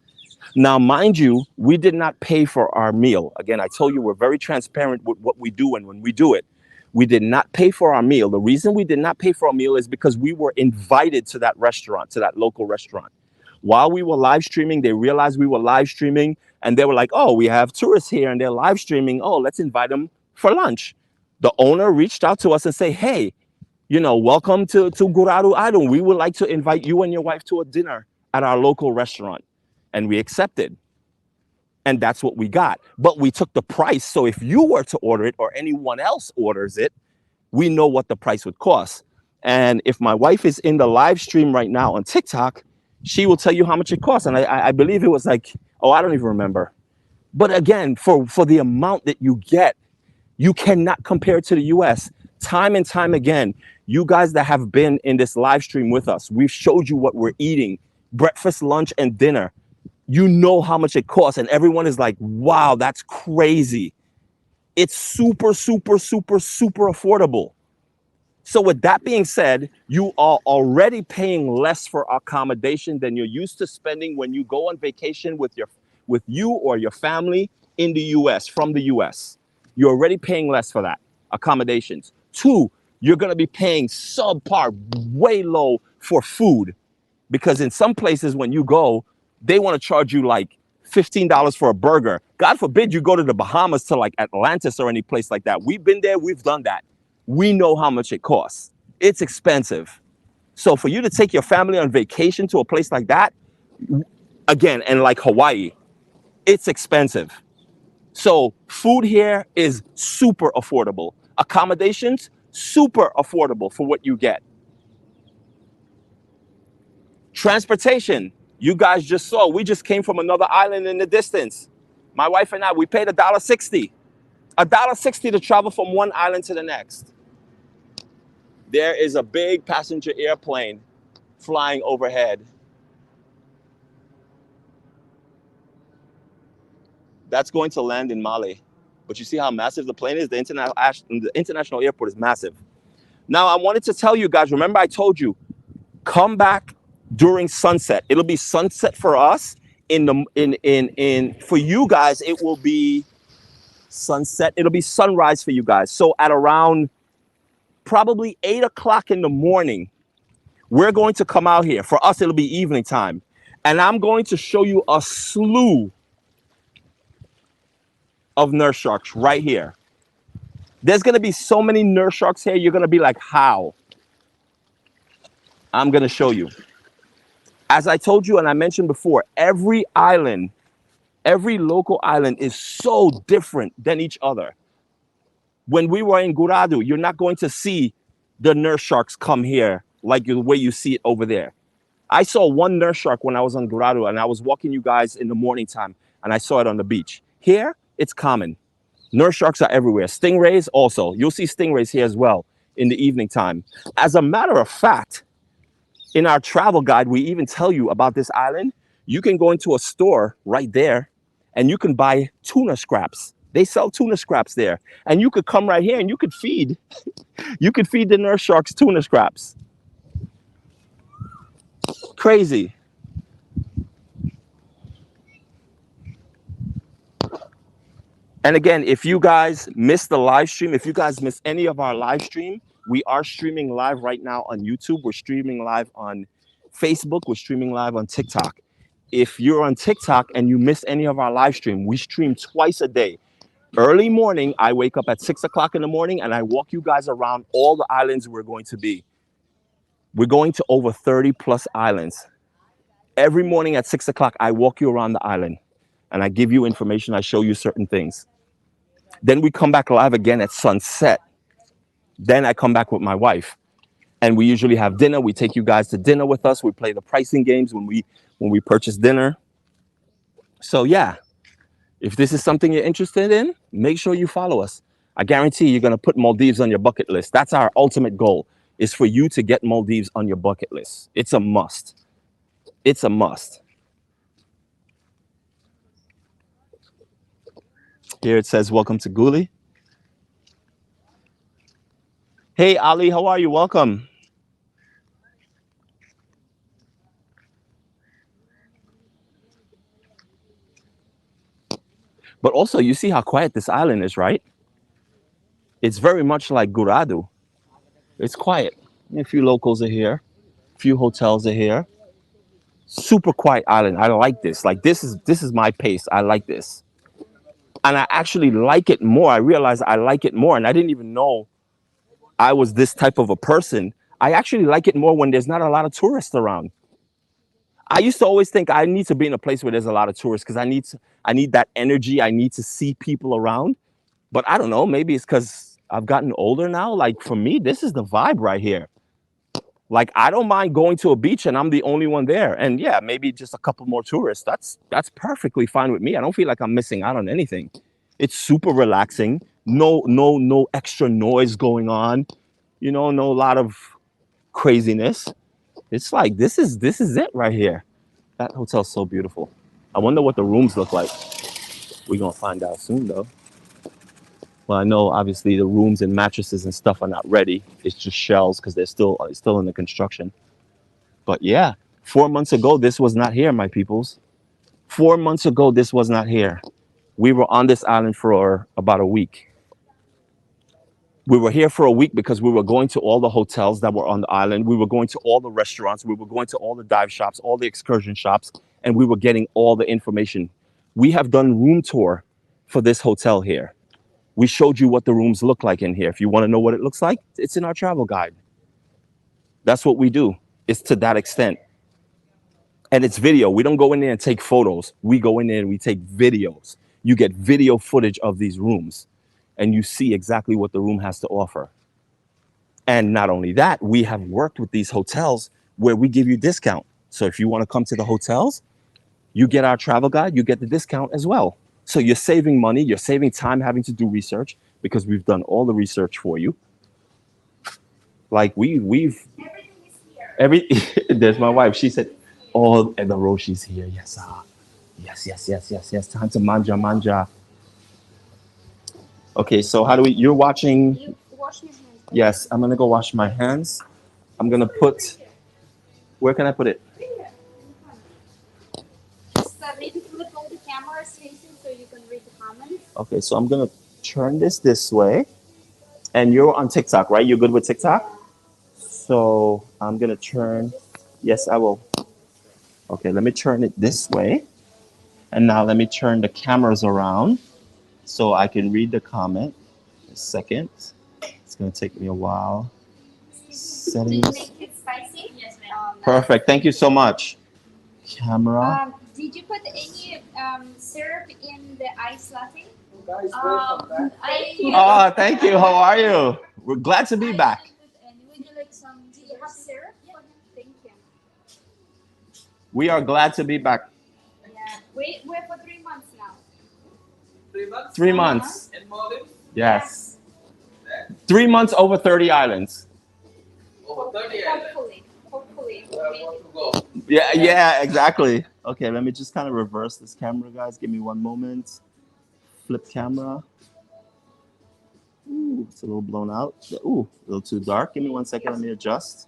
S1: Now, mind you, we did not pay for our meal. Again, I told you we're very transparent with what we do and when we do it. We did not pay for our meal. The reason we did not pay for our meal is because we were invited to that restaurant, to that local restaurant. While we were live streaming, they realized we were live streaming and they were like, oh, we have tourists here and they're live streaming. Oh, let's invite them for lunch. The owner reached out to us and say, hey, you know, welcome to Guraidhoo Island. We would like to invite you and your wife to a dinner at our local restaurant. And we accepted. And that's what we got. But we took the price. So if you were to order it or anyone else orders it, we know what the price would cost. And if my wife is in the live stream right now on TikTok, she will tell you how much it costs. And I believe it was like, oh, I don't even remember. But again, for the amount that you get, you cannot compare it to the US. Time and time again, you guys that have been in this live stream with us, we've showed you what we're eating, breakfast, lunch, and dinner. You know how much it costs. And everyone is like, wow, that's crazy. It's super, super, super, super affordable. So with that being said, you are already paying less for accommodation than you're used to spending when you go on vacation with you or your family in the US, from the US. You're already paying less for that accommodations. Two, you're going to be paying subpar, way low for food, because in some places when you go, they want to charge you like $15 for a burger. God forbid you go to the Bahamas, to like Atlantis or any place like that. We've been there, we've done that. We know how much it costs. It's expensive. So for you to take your family on vacation to a place like that, again, and like Hawaii, it's expensive. So food here is super affordable. Accommodations, super affordable for what you get. Transportation, you guys just saw, we just came from another island in the distance. My wife and I, we paid $1.60. $1.60 to travel from one island to the next. There is a big passenger airplane flying overhead. That's going to land in Mali. But you see how massive the plane is? The international airport is massive. Now, I wanted to tell you guys, remember I told you, come back during sunset. It'll be sunset for us. For you guys, it will be sunset. It'll be sunrise for you guys. So at around probably 8 o'clock in the morning, we're going to come out here. For us, it'll be evening time. And I'm going to show you a slew of nurse sharks right here. There's going to be so many nurse sharks here. You're going to be like, how? I'm going to show you. As I told you and I mentioned before, every island, every local island is so different than each other. When we were in Guraidhoo, you're not going to see the nurse sharks come here like the way you see it over there. I saw one nurse shark when I was on Guraidhoo, and I was walking you guys in the morning time, and I saw it on the beach. Here, it's common. Nurse sharks are everywhere. Stingrays also. You'll see stingrays here as well in the evening time. As a matter of fact, in our travel guide, we even tell you about this island. You can go into a store right there and you can buy tuna scraps. They sell tuna scraps there. And you could come right here and you could feed the nurse sharks tuna scraps. Crazy. And again, if you guys missed the live stream, if you guys missed any of our live stream, we are streaming live right now on YouTube. We're streaming live on Facebook. We're streaming live on TikTok. If you're on TikTok and you miss any of our live stream, we stream twice a day. Early morning, I wake up at 6 o'clock in the morning and I walk you guys around all the islands we're going to be. We're going to over 30 plus islands. Every morning at 6 o'clock, I walk you around the island and I give you information. I show you certain things. Then we come back live again at sunset. Then I come back with my wife and we usually have dinner. We take you guys to dinner with us. We play the pricing games when we purchase dinner. So yeah, if this is something you're interested in, make sure you follow us. I guarantee you're going to put Maldives on your bucket list. That's our ultimate goal, is for you to get Maldives on your bucket list. It's a must. It's a must. Here it says, welcome to Gulhi. Hey, Ali, how are you? Welcome. But also, you see how quiet this island is, right? It's very much like Guraidhoo. It's quiet. A few locals are here. A few hotels are here. Super quiet island. I like this. Like this is my pace. I like this. And I actually like it more. I realized I like it more. And I didn't even know I was this type of a person, I actually like it more when there's not a lot of tourists around. I used to always think I need to be in a place where there's a lot of tourists because I need that energy. I need to see people around. But I don't know, maybe it's because I've gotten older now. Like for me, this is the vibe right here. Like I don't mind going to a beach and I'm the only one there. And yeah, maybe just a couple more tourists. That's perfectly fine with me. I don't feel like I'm missing out on anything. It's super relaxing. No extra noise going on. You know, no lot of craziness. It's like this is it right here. That hotel's so beautiful. I wonder what the rooms look like. We're gonna find out soon though. Well, I know obviously the rooms and mattresses and stuff are not ready. It's just shells because they're still it's still in the construction. But yeah, 4 months ago this was not here, my peoples. 4 months ago this was not here. We were on this island for about a week. We were here for a week because we were going to all the hotels that were on the island. We were going to all the restaurants. We were going to all the dive shops, all the excursion shops, and we were getting all the information. We have done room tour for this hotel here. We showed you what the rooms look like in here. If you want to know what it looks like, it's in our travel guide. That's what we do. It's to that extent. And it's video. We don't go in there and take photos. We go in there and we take videos. You get video footage of these rooms and you see exactly what the room has to offer. And not only that, we have worked with these hotels where we give you discount. So if you want to come to the hotels, you get our travel guide, you get the discount as well. So you're saving money, you're saving time having to do research because we've done all the research for you. Like we've
S2: Everything is here.
S1: every there's my wife. She said, "Oh, and the Roshi's here." Yes, yes. Time to manja. Okay, so how do we? You're watching.
S2: You wash your hands.
S1: Yes, I'm gonna go wash my hands. I'm gonna put. Where can I put it?
S2: Just maybe flip all the cameras facing so you can read the comments.
S1: Okay, so I'm gonna turn this way. And you're on TikTok, right? You're good with TikTok? So I'm gonna turn. Yes, I will. Okay, let me turn it this way. And now let me turn the cameras around so I can read the comment. A second. It's gonna take me a while.
S2: Did you
S1: Settings.
S2: make it spicy? Yes, ma'am.
S1: Perfect. Thank you so much. Camera.
S2: Did you put any syrup in the ice latte?
S3: Guys, welcome back.
S1: Oh, thank you. How are you? We're glad to be back.
S4: Would you like some?
S2: Do you have syrup? Yeah. Thank you.
S1: We are glad to be back.
S2: Yeah. We're for 3 months now.
S3: 3 months?
S1: 3 months.
S3: In Maldives?
S1: Yes. 3 months over 30 islands.
S3: Over 30 islands.
S2: Hopefully.
S3: Where I want to go.
S1: Yeah, exactly. Okay, let me just kind of reverse this camera, guys. Give me one moment. Flip camera. Ooh, it's a little blown out. Ooh, a little too dark. Give me 1 second. Let me adjust.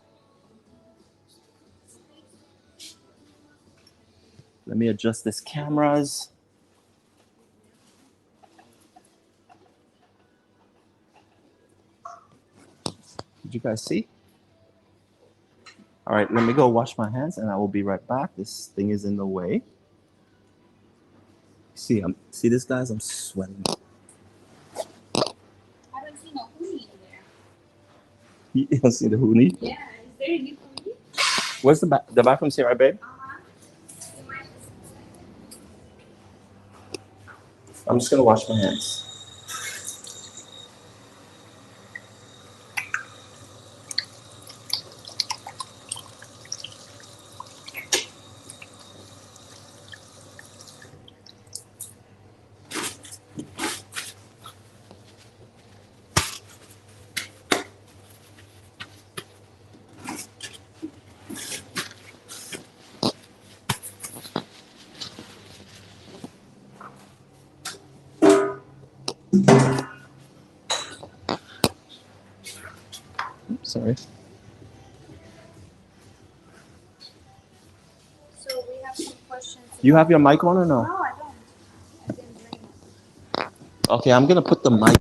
S1: Let me adjust this cameras. Did you guys see? All right, let me go wash my hands and I will be right back. This thing is in the way. See this, guys? I'm sweating.
S2: I don't see no hoonie in there.
S1: You don't see the hoonie?
S2: Yeah. Is there any hoonie?
S1: Where's the bathroom's here, right, babe? I'm just gonna wash my hands. Sorry.
S2: So we have some questions.
S1: You have your mic on or no?
S2: No, I don't. I didn't bring it.
S1: Okay, I'm gonna put the mic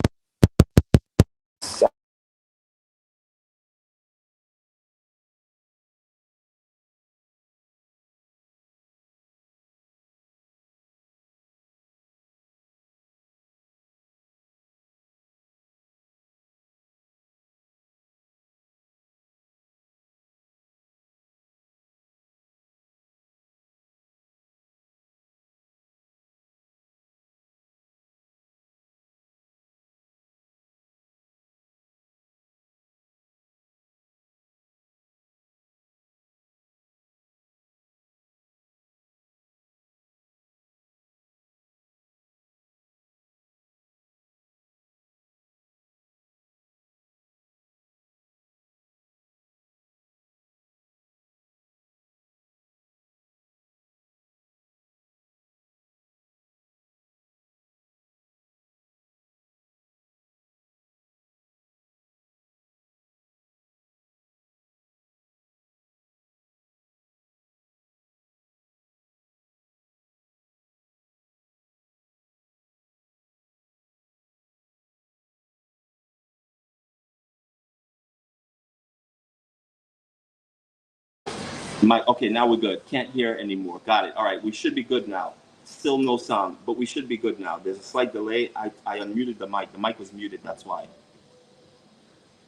S1: My okay, now we're good. Can't hear anymore. Got it. All right, we should be good now. Still no sound, but we should be good now. There's a slight delay. I unmuted the mic. The mic was muted. That's why.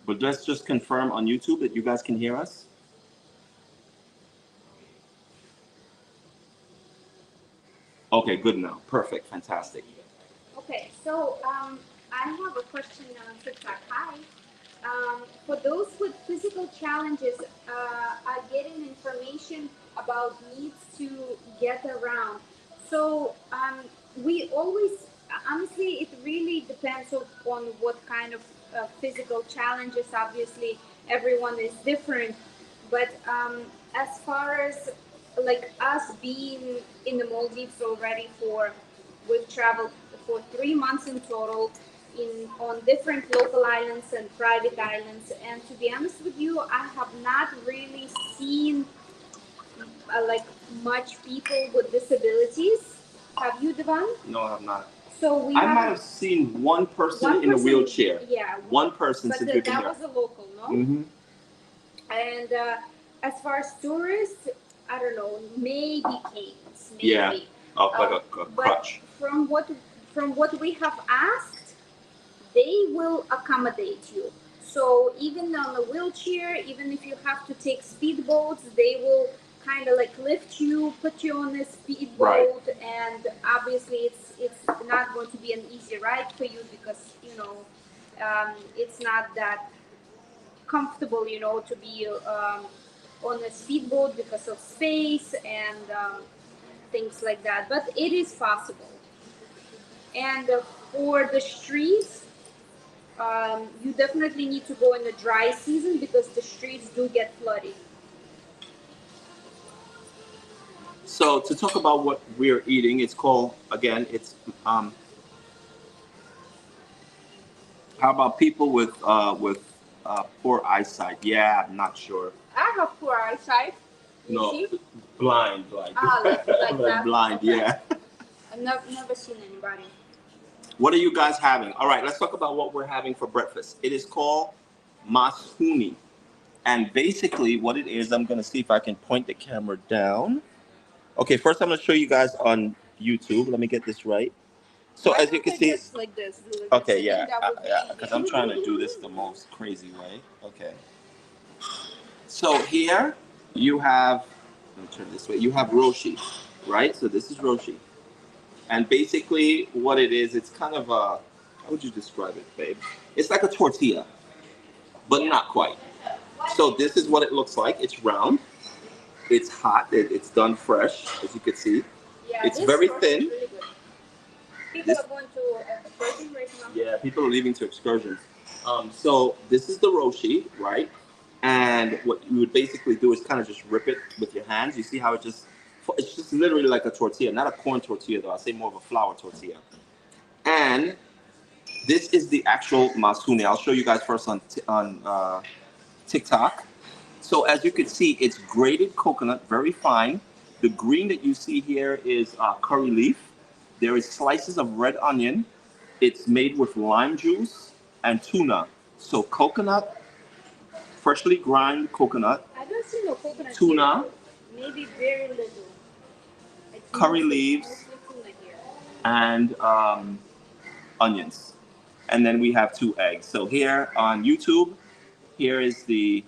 S1: But let's just confirm on YouTube that you guys can hear us. Okay, good now. Perfect. Fantastic.
S2: Okay, so I have a question on TikTok. Hi. For those with physical challenges, are getting information about needs to get around. So we always, honestly, it really depends on what kind of physical challenges. Obviously, everyone is different, but as far as like us being in the Maldives already we've traveled for 3 months in total in on different local islands and private islands. And to be honest with you, I have not really seen like much people with disabilities. Have you, Devan?
S1: No, I have not.
S2: So we
S1: I might
S2: have
S1: have seen one person
S2: one
S1: in a
S2: person,
S1: wheelchair.
S2: yeah,
S1: One person
S2: but
S1: since we've been
S2: that
S1: here.
S2: was a local, no?
S1: Mm-hmm.
S2: And as far as tourists, I don't know, maybe canes, maybe.
S1: Yeah, like a
S2: But
S1: crutch.
S2: from what we have asked, they will accommodate you. So even on a wheelchair, even if you have to take speedboats, they will kind of like lift you, put you on a speedboat,
S1: Right.
S2: and obviously it's not going to be an easy ride for you because it's not that comfortable, to be on a speedboat because of space and things like that. But it is possible. And for the streets, you definitely need to go in the dry season because the streets do get flooded.
S1: So to talk about what we're eating, it's called again. It's how about people with poor eyesight? Yeah, I'm not sure.
S2: I have poor eyesight. You
S1: No,
S2: see?
S1: blind.
S2: Like
S1: Like
S2: that.
S1: blind.
S2: Okay.
S1: Yeah.
S2: I've never seen anybody.
S1: What are you guys having? All right, let's talk about what we're having for breakfast. It is called Maafushi. And basically, what it is, I'm going to see if I can point the camera down. Okay, first I'm going to show you guys on YouTube. Let me get this right. So
S2: Why
S1: as you
S2: don't
S1: can
S2: I
S1: see,
S2: just like this? Do like
S1: okay,
S2: this? I
S1: yeah,
S2: think that would be
S1: yeah,
S2: easier.
S1: because I'm trying to do this the most crazy way. Okay. So here you have, let me turn this way. You have Roshi, right? So this is Roshi. And basically, what it is, it's kind of a, how would you describe it, babe? It's like a tortilla, but not quite. So this is what it looks like. It's round. It's hot. It's done fresh, as you can see.
S2: Yeah,
S1: It's
S2: this
S1: very
S2: torch is
S1: thin.
S2: really good. People
S1: This,
S2: are going to excursion right now.
S1: yeah, people are leaving to excursions. So this is the roshi, right? And what you would basically do is kind of just rip it with your hands. You see how it's just literally like a tortilla, not a corn tortilla though. I say more of a flour tortilla. And this is the actual masune. I'll show you guys first on TikTok. So as you can see, it's grated coconut, very fine. The green that you see here is curry leaf. There is slices of red onion. It's made with lime juice and tuna. So coconut, freshly ground coconut,
S2: I don't see no coconut
S1: tuna,
S2: here. Maybe very little. It's
S1: curry leaves,
S2: mostly tuna here.
S1: and onions. And then we have 2 eggs. So here on YouTube, here is the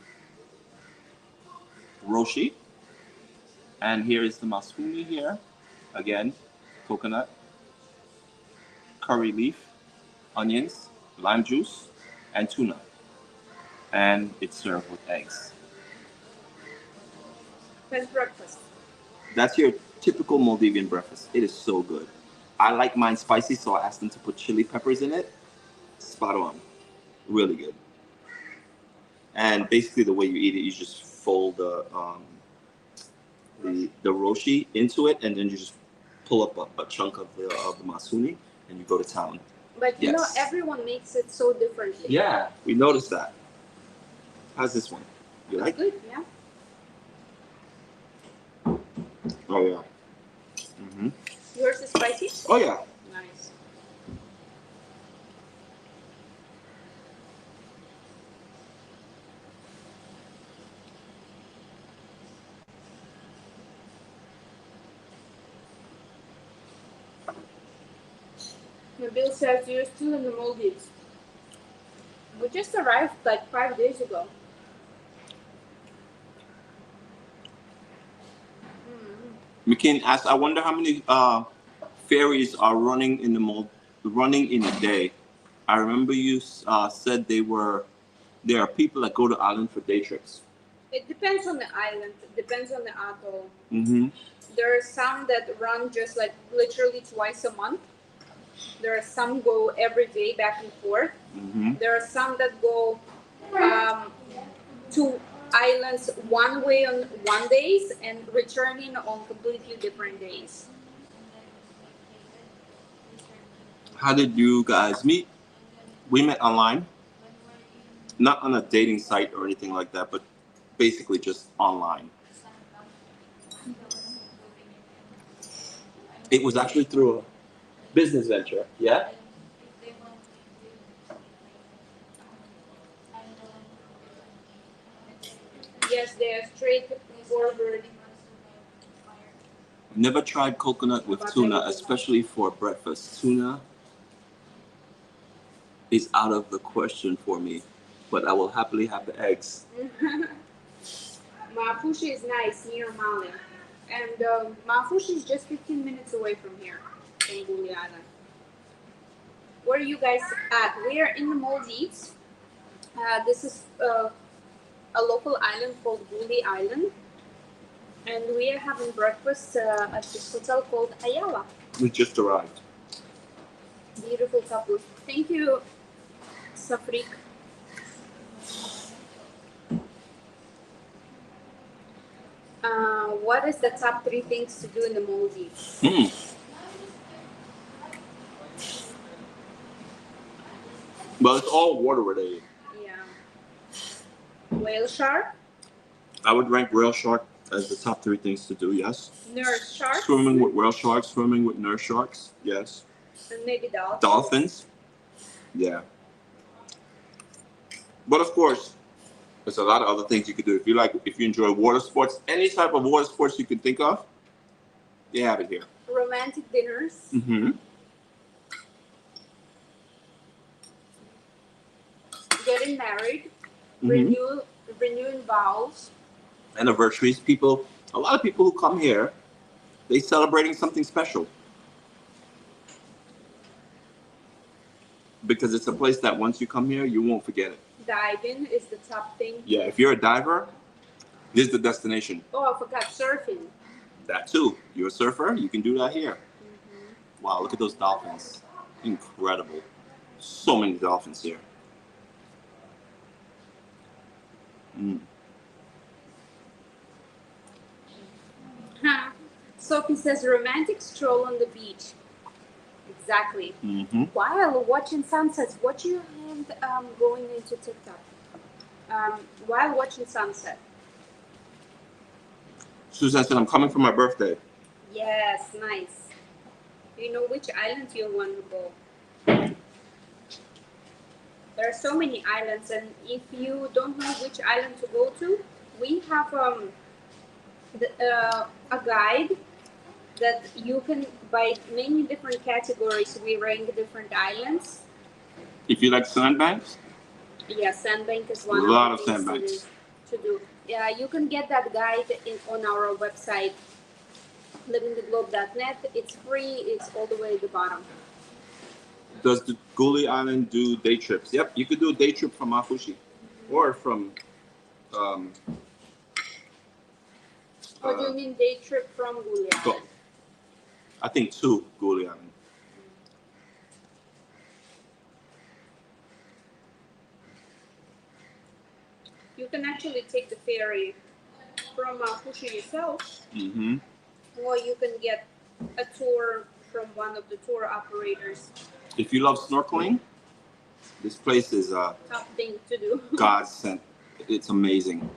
S1: roshi, and here is the masumi here. Again, coconut, curry leaf, onions, lime juice, and tuna. And it's served with eggs.
S2: That's breakfast.
S1: That's your typical Maldivian breakfast. It is so good. I like mine spicy, so I asked them to put chili peppers in it. Spot on. Really good. And basically, the way you eat it, you just fold the roshi into it, and then you just pull up a chunk of the masuni, and you go to town.
S2: But
S1: Yes.
S2: everyone makes it so differently.
S1: Yeah, we noticed that. How's this one? You like?
S2: Good, yeah.
S1: Oh yeah. Mm-hmm.
S2: Yours is spicy?
S1: Oh yeah.
S2: Nice. The bill says you're still in the Maldives. We just arrived like 5 days ago.
S1: McCain asked, I wonder how many ferries are running in running in a day. I remember you said there are people that go to island for day trips.
S2: It depends on the island. It depends on the atoll.
S1: Mm-hmm.
S2: There are some that run just like literally twice a month. There are some go every day back and forth.
S1: Mm-hmm.
S2: There are some that go to islands one way on one days and returning on completely different days.
S1: How did you guys meet? We met online, not on a dating site or anything like that, but basically just online. It was actually through a business venture. Yeah.
S2: Yes, they are straightforward.
S1: Never tried coconut with tuna, especially for breakfast. Tuna is out of the question for me, but I will happily have the eggs.
S2: Maafushi is nice near Mali. And Maafushi is just 15 minutes away from here, from Gulhi Island. Where are you guys at? We are in the Maldives. This is a local island called Gulhi Island. And we are having breakfast at this hotel called Ayala.
S1: We just arrived.
S2: Beautiful couple. Thank you, Safrik. What is the top 3 things to do in the Maldives?
S1: But it's all water related.
S2: Yeah. Whale shark?
S1: I would rank whale shark as the top 3 things to do, yes.
S2: Nurse sharks?
S1: Swimming with whale sharks, swimming with nurse sharks, yes.
S2: And maybe dolphins?
S1: Dolphins, yeah. But of course, there's a lot of other things you could do. If you enjoy water sports, any type of water sports you can think of, they have it here.
S2: Romantic dinners?
S1: Mm-hmm.
S2: Getting married?
S1: Mm-hmm.
S2: Renewing vows?
S1: Anniversaries. A lot of people who come here, they celebrating something special. Because it's a place that once you come here, you won't forget it.
S2: Diving is the top thing.
S1: Yeah, if you're a diver, this is the destination.
S2: Oh, I forgot surfing.
S1: That too. You're a surfer, you can do that here. Mm-hmm. Wow, look at those dolphins. Incredible. So many dolphins here. Mm.
S2: Sophie says romantic stroll on the beach. Exactly.
S1: Mm-hmm.
S2: While watching sunsets, watch your hand going into TikTok. While watching sunset.
S1: Susan said, I'm coming for my birthday.
S2: Yes, nice. You know which island you want to go. There are so many islands, and if you don't know which island to go to, we have a guide that you can, by many different categories, we rank different islands.
S1: If you like sandbanks?
S2: Yeah, sandbank is one
S1: a lot
S2: of
S1: of
S2: the
S1: sandbanks
S2: things to do. Yeah, you can get that guide on our website, livingtheglobe.net. It's free. It's all the way at the bottom.
S1: Does the Gulhi Island do day trips? Yep, you could do a day trip from Maafushi or from.
S2: Or do you mean day trip from Gulhi Island?
S1: I think to Gulhi Island.
S2: You can actually take the ferry from Maafushi yourself,
S1: Mm-hmm.
S2: or you can get a tour from one of the tour operators.
S1: If you love snorkeling, this place is a
S2: Top thing to do.
S1: godsend. It's amazing.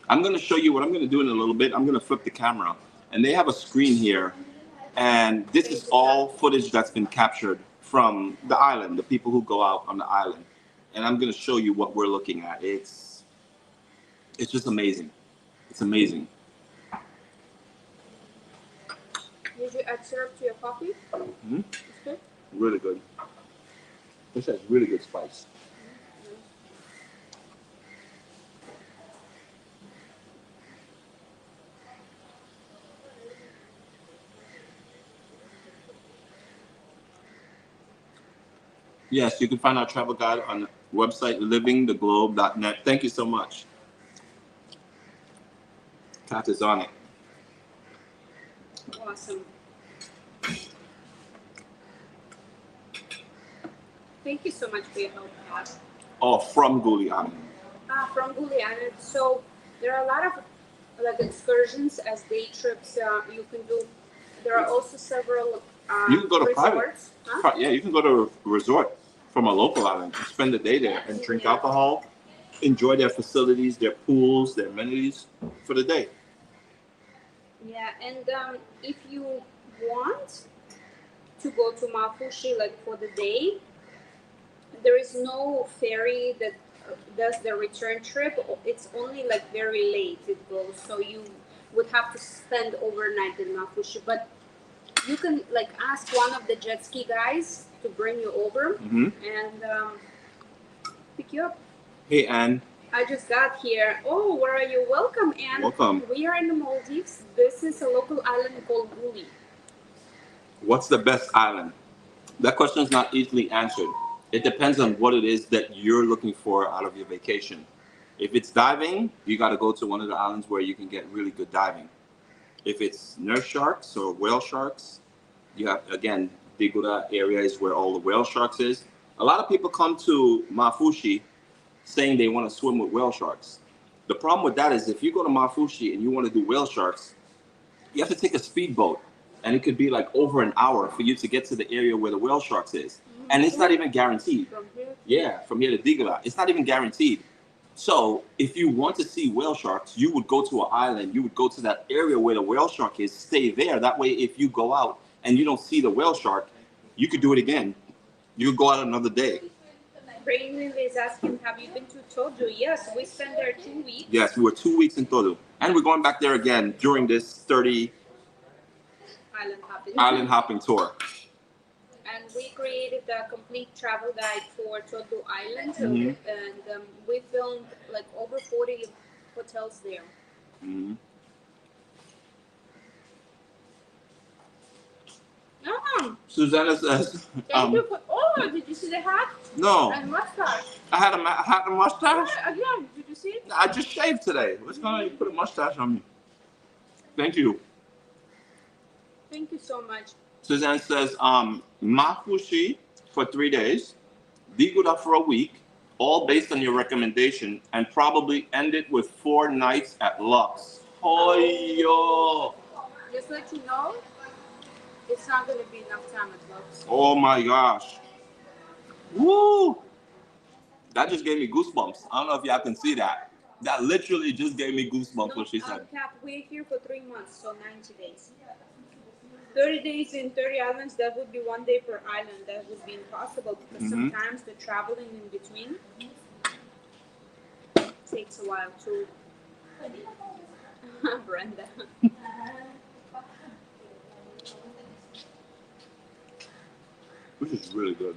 S1: I'm going to show you what I'm going to do in a little bit. I'm going to flip the camera. And they have a screen here. And this is all footage that's been captured from the island, the people who go out on the island. And I'm going to show you what we're looking at. It's just amazing. It's amazing.
S2: Did you add syrup to your coffee?
S1: Mm-hmm.
S2: It's good.
S1: Really good. This has really good spice. Yes, you can find our travel guide on the website livingtheglobe.net. Thank you so much. Kat is on it.
S2: Awesome. Thank you so much for your help, Kat.
S1: Oh, from Gulhi Island.
S2: From Gulhi Island. So there are a lot of like excursions as day trips you can do. There are also several
S1: You can go to private.
S2: resorts. Huh?
S1: Yeah, you can go to a resort from a local island and spend the day there and drink
S2: Yeah.
S1: alcohol, enjoy their facilities, their pools, their amenities for the day.
S2: Yeah, and if you want to go to Maafushi like for the day, there is no ferry that does the return trip. It's only like very late it goes, so you would have to spend overnight in Maafushi. But you can like ask one of the jet ski guys to bring you over and pick you up.
S1: Hey, Anne.
S2: I just got here. Oh, where are you? Welcome, Anne.
S1: Welcome.
S2: We are in the Maldives. This is a local island called Gulhi.
S1: What's the best island? That question is not easily answered. It depends on what it is that you're looking for out of your vacation. If it's diving, you got to go to one of the islands where you can get really good diving. If it's nurse sharks or whale sharks, you have, again, Digura area is where all the whale sharks is. A lot of people come to Maafushi saying they want to swim with whale sharks. The problem with that is if you go to Maafushi and you want to do whale sharks, you have to take a speedboat, and it could be like over an hour for you to get to the area where the whale sharks is, and it's not even guaranteed.
S2: From here?
S1: Yeah, from here to Digala, it's not even guaranteed. So if you want to see whale sharks, you would go to an island. You would go to that area where the whale shark is. Stay there. That way, if you go out and you don't see the whale shark, you could do it again. You could go out another day.
S2: Brainley is asking, have you been to Tojo? Yes, we spent there 2 weeks.
S1: Yes, we were 2 weeks in Todu, and we're going back there again during this 30 island hopping tour.
S2: And we created a complete travel guide for Todu Island, and we filmed like over 40 hotels there.
S1: Mm-hmm. Susanna says,
S2: Thank you for. Oh, did you see the hat?
S1: No.
S2: And mustache.
S1: I had a hat and mustache?
S2: Again, did you see it?
S1: I just shaved today. What's going on? You put a mustache on me. Thank you.
S2: Thank you so much.
S1: Suzanne says, Maafushi for 3 days, Digura for a week, all based on your recommendation, and probably end it with 4 nights at Lux. Hoyo!
S2: Just let you know, it's not going to be enough time at Lux.
S1: Oh my gosh. Woo! That just gave me goosebumps. I don't know if y'all can see that. That literally just gave me goosebumps, what she said.
S2: Kat, we're here for 3 months, so 90 days. 30 days in 30 islands, that would be 1 day per island. That would be impossible because sometimes the traveling in between takes a while too. Brenda.
S1: Which is really good.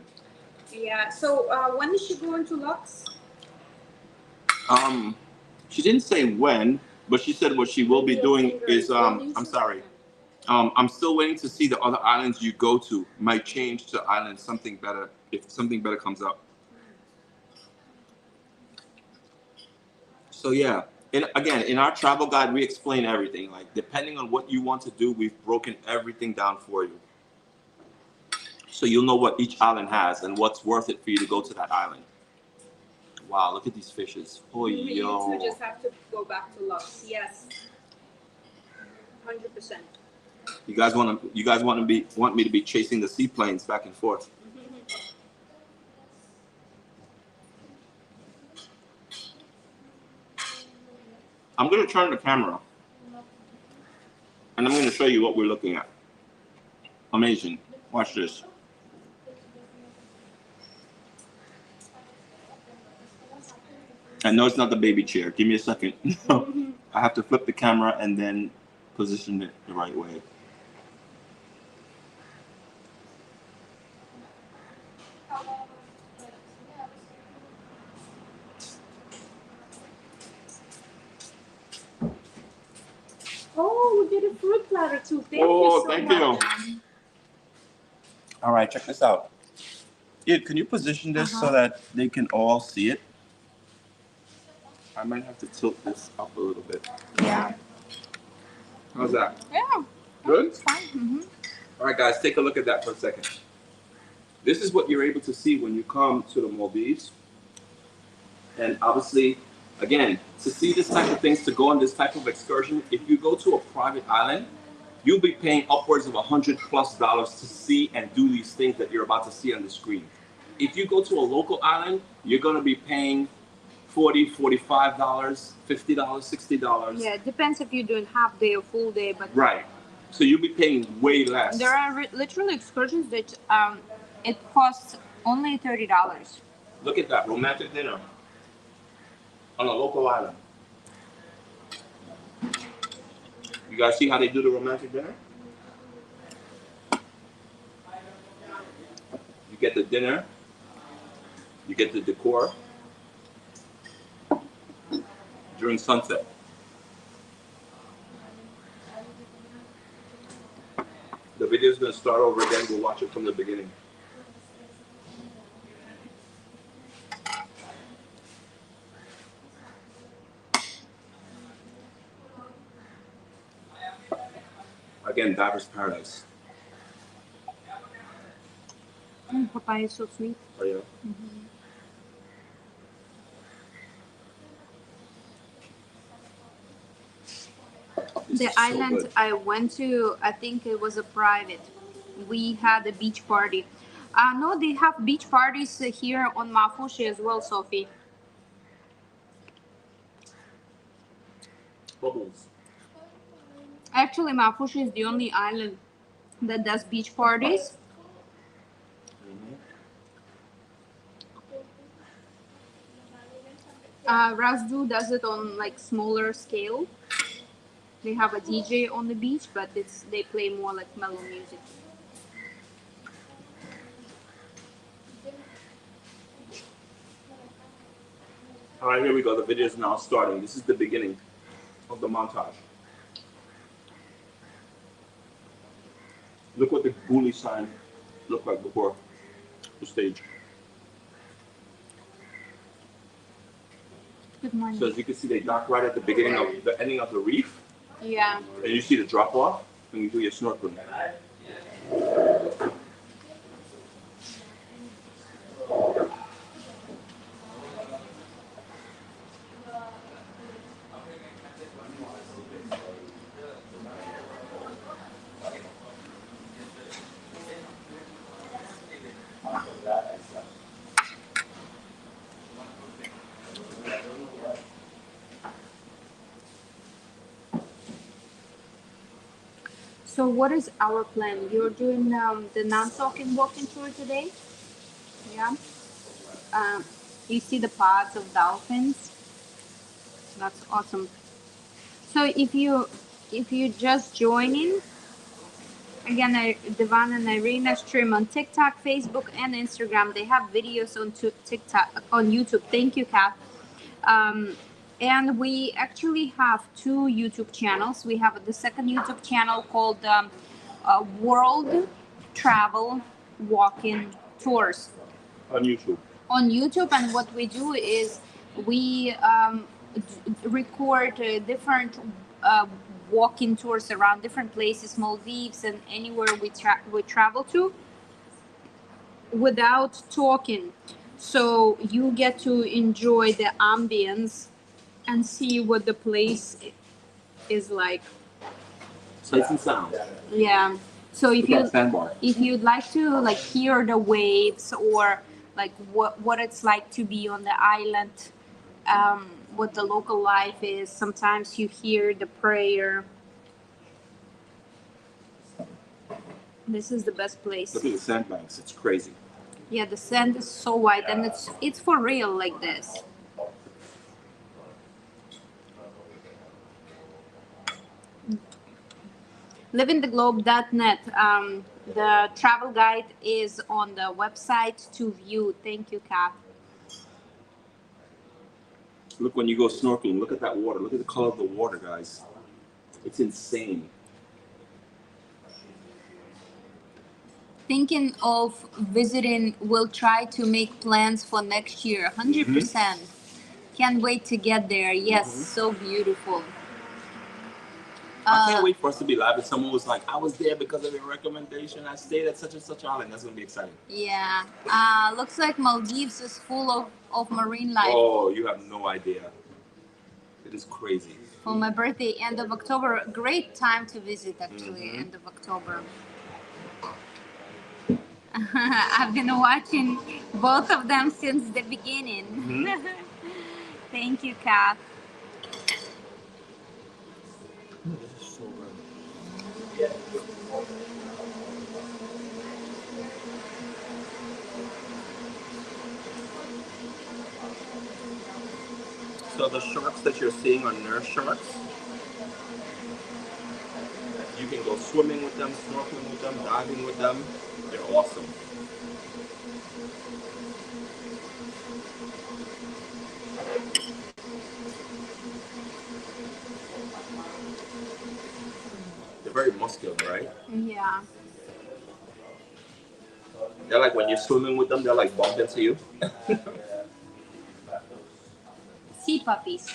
S2: Yeah, so when is she going to Lux?
S1: She didn't say when, but she said what she will be doing is, I'm sorry. I'm still waiting to see the other islands you go to. Might change to island something better if something better comes up. So yeah, in our travel guide, we explain everything. Like depending on what you want to do, we've broken everything down for you. So you'll know what each island has and what's worth it for you to go to that island. Wow, look at these fishes. Oh, yo.
S2: You two just have to go back to Lux. Yes. 100%.
S1: You guys want me to be chasing the seaplanes back and forth. I'm going to turn the camera and I'm going to show you what we're looking at. Amazing. Watch this. I know it's not the baby chair. Give me a second. I have to flip the camera and then position it the right way.
S2: get a fruit platter too. Thank
S1: Oh,
S2: you so
S1: thank
S2: much.
S1: you. All right, check this out. Yeah, can you position this so that they can all see it? I might have to tilt this up a little bit.
S2: Yeah.
S1: How's that?
S2: Yeah.
S1: Good?
S2: It's fine. Mm-hmm.
S1: All right, guys, take a look at that for a second. This is what you're able to see when you come to the Maldives. And obviously, again, to see this type of things, to go on this type of excursion, if you go to a private island, you'll be paying upwards of $100+ to see and do these things that you're about to see on the screen. If you go to a local island, you're going to be paying $40, $45, $50, $60.
S2: Yeah, it depends if you're doing half day or full day, but
S1: Right. So you'll be paying way less.
S2: there are literally excursions that it costs only $30.
S1: Look at that romantic dinner on a local island. You guys see how they do the romantic dinner? You get the dinner, you get the decor during sunset. The video is going to start over again. We'll watch it from the beginning. Again, Diver's Paradise.
S2: Papaya is so sweet.
S1: Oh, yeah. This
S2: The
S1: is so
S2: island
S1: good.
S2: I went to, I think it was a private. We had a beach party. No, they have beach parties here on Maafushi as well, Sophie.
S1: Bubbles.
S2: Actually, Maafushi is the only island that does beach parties. Guraidhoo does it on like smaller scale. They have a DJ on the beach, but they play more like mellow music.
S1: All right, here we go. The video is now starting. This is the beginning of the montage. Look what the Gulhi sign looked like before the stage.
S2: Good morning.
S1: So as you can see, they dock right at the beginning of the ending of the reef,
S2: Yeah.
S1: and you see the drop off, and you do your snorkeling.
S2: So what is our plan? You're doing the non-talking walking tour today? Yeah. You see the pods of dolphins. That's awesome. So if you just joining, again, Devan and Irina stream on TikTok, Facebook, and Instagram. They have videos on TikTok, on YouTube. Thank you, Kat. And we actually have two YouTube channels. We have the second YouTube channel called World Travel Walking Tours
S1: On YouTube.
S2: on YouTube. And what we do is we record different walking tours around different places, Maldives and anywhere we travel to, without talking. So you get to enjoy the ambience and see what the place is like.
S1: Sights and sounds.
S2: Yeah. So
S1: Look at that sandbar.
S2: if you'd like to like hear the waves or like what it's like to be on the island, what the local life is, sometimes you hear the prayer. This is the best place.
S1: Look at the sandbanks. It's crazy.
S2: Yeah, the sand is so white and it's for real like this. livingtheglobe.net. The travel guide is on the website to view. Thank you, Kat.
S1: Look when you go snorkeling. Look at that water. Look at the color of the water, guys. It's insane.
S2: thinking of visiting. We'll try to make plans for next year. 100%. Can't wait to get there. Yes, so beautiful.
S1: I can't wait for us to be live. If someone was like, I was there because of your recommendation. I stayed at such and such island. That's going to be exciting.
S2: Yeah. Looks like Maldives is full of marine life.
S1: Oh, you have no idea. It is crazy.
S2: For my birthday, end of October. Great time to visit, actually, end of October. I've been watching both of them since the beginning. Thank you, Kath.
S1: This is so good. So the sharks that you're seeing are nurse sharks. You can go swimming with them, snorkeling with them, diving with them. They're awesome. They're very muscular, right?
S2: Yeah.
S1: They're like when you're swimming with them, they're like bump into you.
S2: Sea puppies.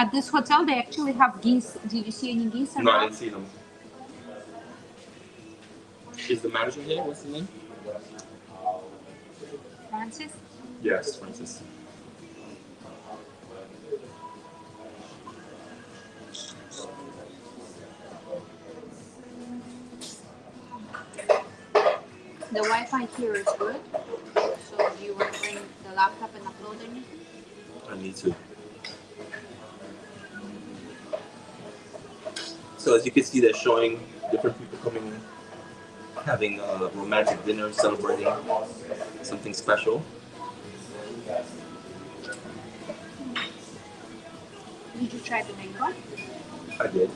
S2: At this hotel, they actually have geese. Did you see any geese or
S1: No, I
S2: not?
S1: didn't see them. Is the manager here? What's his name?
S2: Francis?
S1: Yes, Francis.
S2: The Wi-Fi here is good. So do you want to bring the laptop and upload anything?
S1: I need to. So as you can see, they're showing different people coming in, having a romantic dinner, celebrating something special.
S2: Did you try the mango?
S1: I did.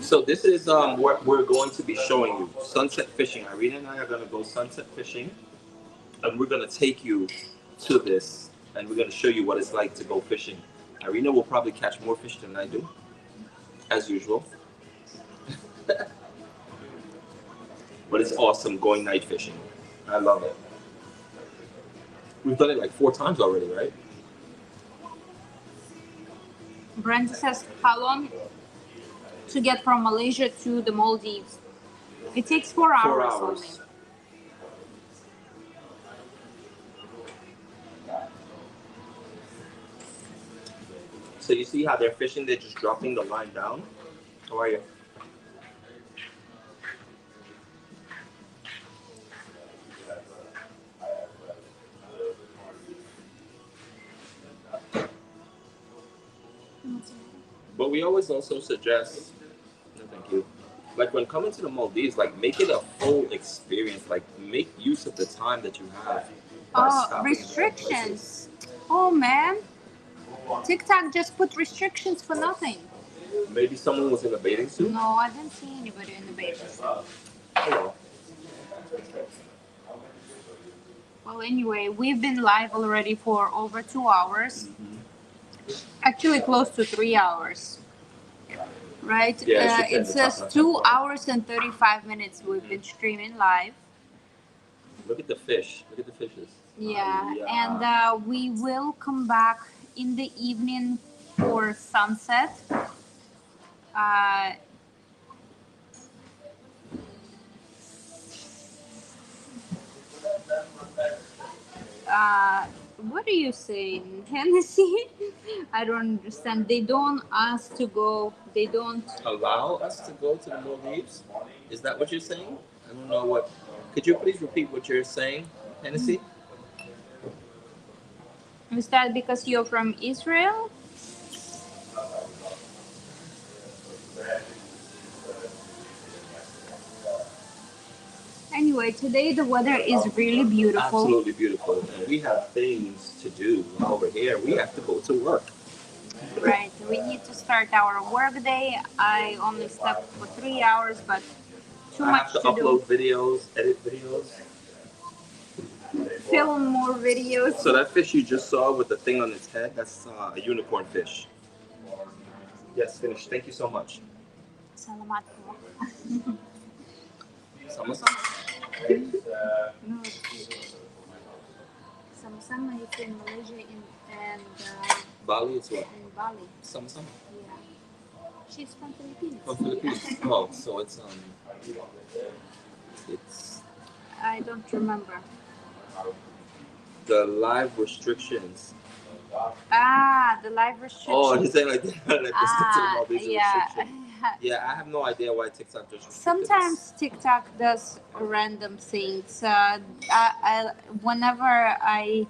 S1: So this is what we're going to be showing you. Sunset fishing. Irina and I are going to go sunset fishing. And we're going to take you to this. And we're going to show you what it's like to go fishing. Irina will probably catch more fish than I do. As usual. But it's awesome going night fishing. I love it. We've done it like 4 times already, right?
S2: Brenda says, how long to get from Malaysia to the Maldives? It takes 4 hours.
S1: 4 hours.
S2: Only.
S1: So you see how they're fishing? They're just dropping the line down. How are you? But we always also suggest, no, thank you, like when coming to the Maldives, like make it a full experience. Like make use of the time that you have.
S2: Oh, restrictions. Oh man, TikTok just put restrictions for nothing.
S1: Maybe someone was in a bathing suit?
S2: No, I didn't see anybody in the bathing suit.
S1: Oh.
S2: Well, anyway, we've been live already for over 2 hours. Actually, close to 3 hours. Right?
S1: Yeah,
S2: it says 2 hours and 35 minutes we've been streaming live.
S1: Look at the fish. Look at the fishes.
S2: Yeah. And we will come back in the evening for sunset. What are you saying, Hennessy? I don't understand. They don't ask to go. They don't
S1: allow us to go to the Maldives. Is that what you're saying? I don't know what. Could you please repeat what you're saying, Hennessy?
S2: Is that because you're from Israel? Anyway, today the weather is really beautiful.
S1: Absolutely beautiful. And we have things to do over here. We have to go to work.
S2: Right. We need to start our work day. I only slept for 3 hours, but too much to do.
S1: I have to upload videos, edit videos.
S2: film more videos.
S1: So that fish you just saw with the thing on its head, that's a unicorn fish. Yes, finished. Thank you so much.
S2: Salamat po.
S1: Sama-sama.
S2: No, sama-sama is in Malaysia and
S1: Bali as well.
S2: in Bali.
S1: Sama-sama.
S2: Yeah. She's from Philippines.
S1: From Philippines. Oh, so it's
S2: I don't remember.
S1: the live restrictions.
S2: The live restriction.
S1: Oh, he's saying like that, like this
S2: Ah,
S1: Maldives
S2: yeah.
S1: restriction. Yeah, I have no idea why TikTok just restricted
S2: Sometimes TikTok does random things. Whenever I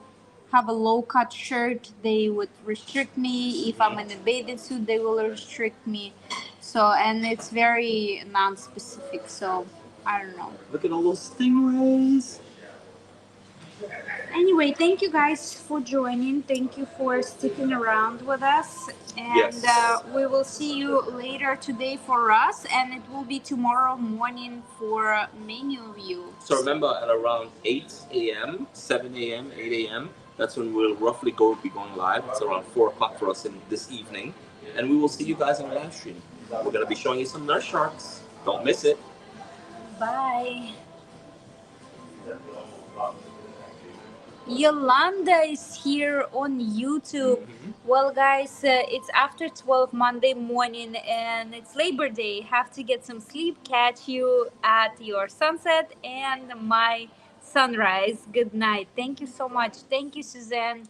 S2: have a low cut shirt, they would restrict me. If I'm in a bathing suit, they will restrict me. So, and it's very non-specific. So, I don't know.
S1: Look at all those stingrays.
S2: Anyway, thank you guys for joining. Thank you for sticking around with us. And
S1: Yes.
S2: we will see you later today for us. And it will be tomorrow morning for menu view.
S1: So remember, at around 8 a.m., 7 a.m., 8 a.m., that's when we'll roughly be going live. It's around 4 o'clock for us in this evening. And we will see you guys on the live stream. We're going to be showing you some nurse sharks. Don't miss it.
S2: Bye. Yolanda is here on YouTube. Well, guys, it's after 12 Monday morning and it's Labor Day. Have to get some sleep. Catch you at your sunset and my sunrise. Good night. Thank you so much. Thank you, Suzanne.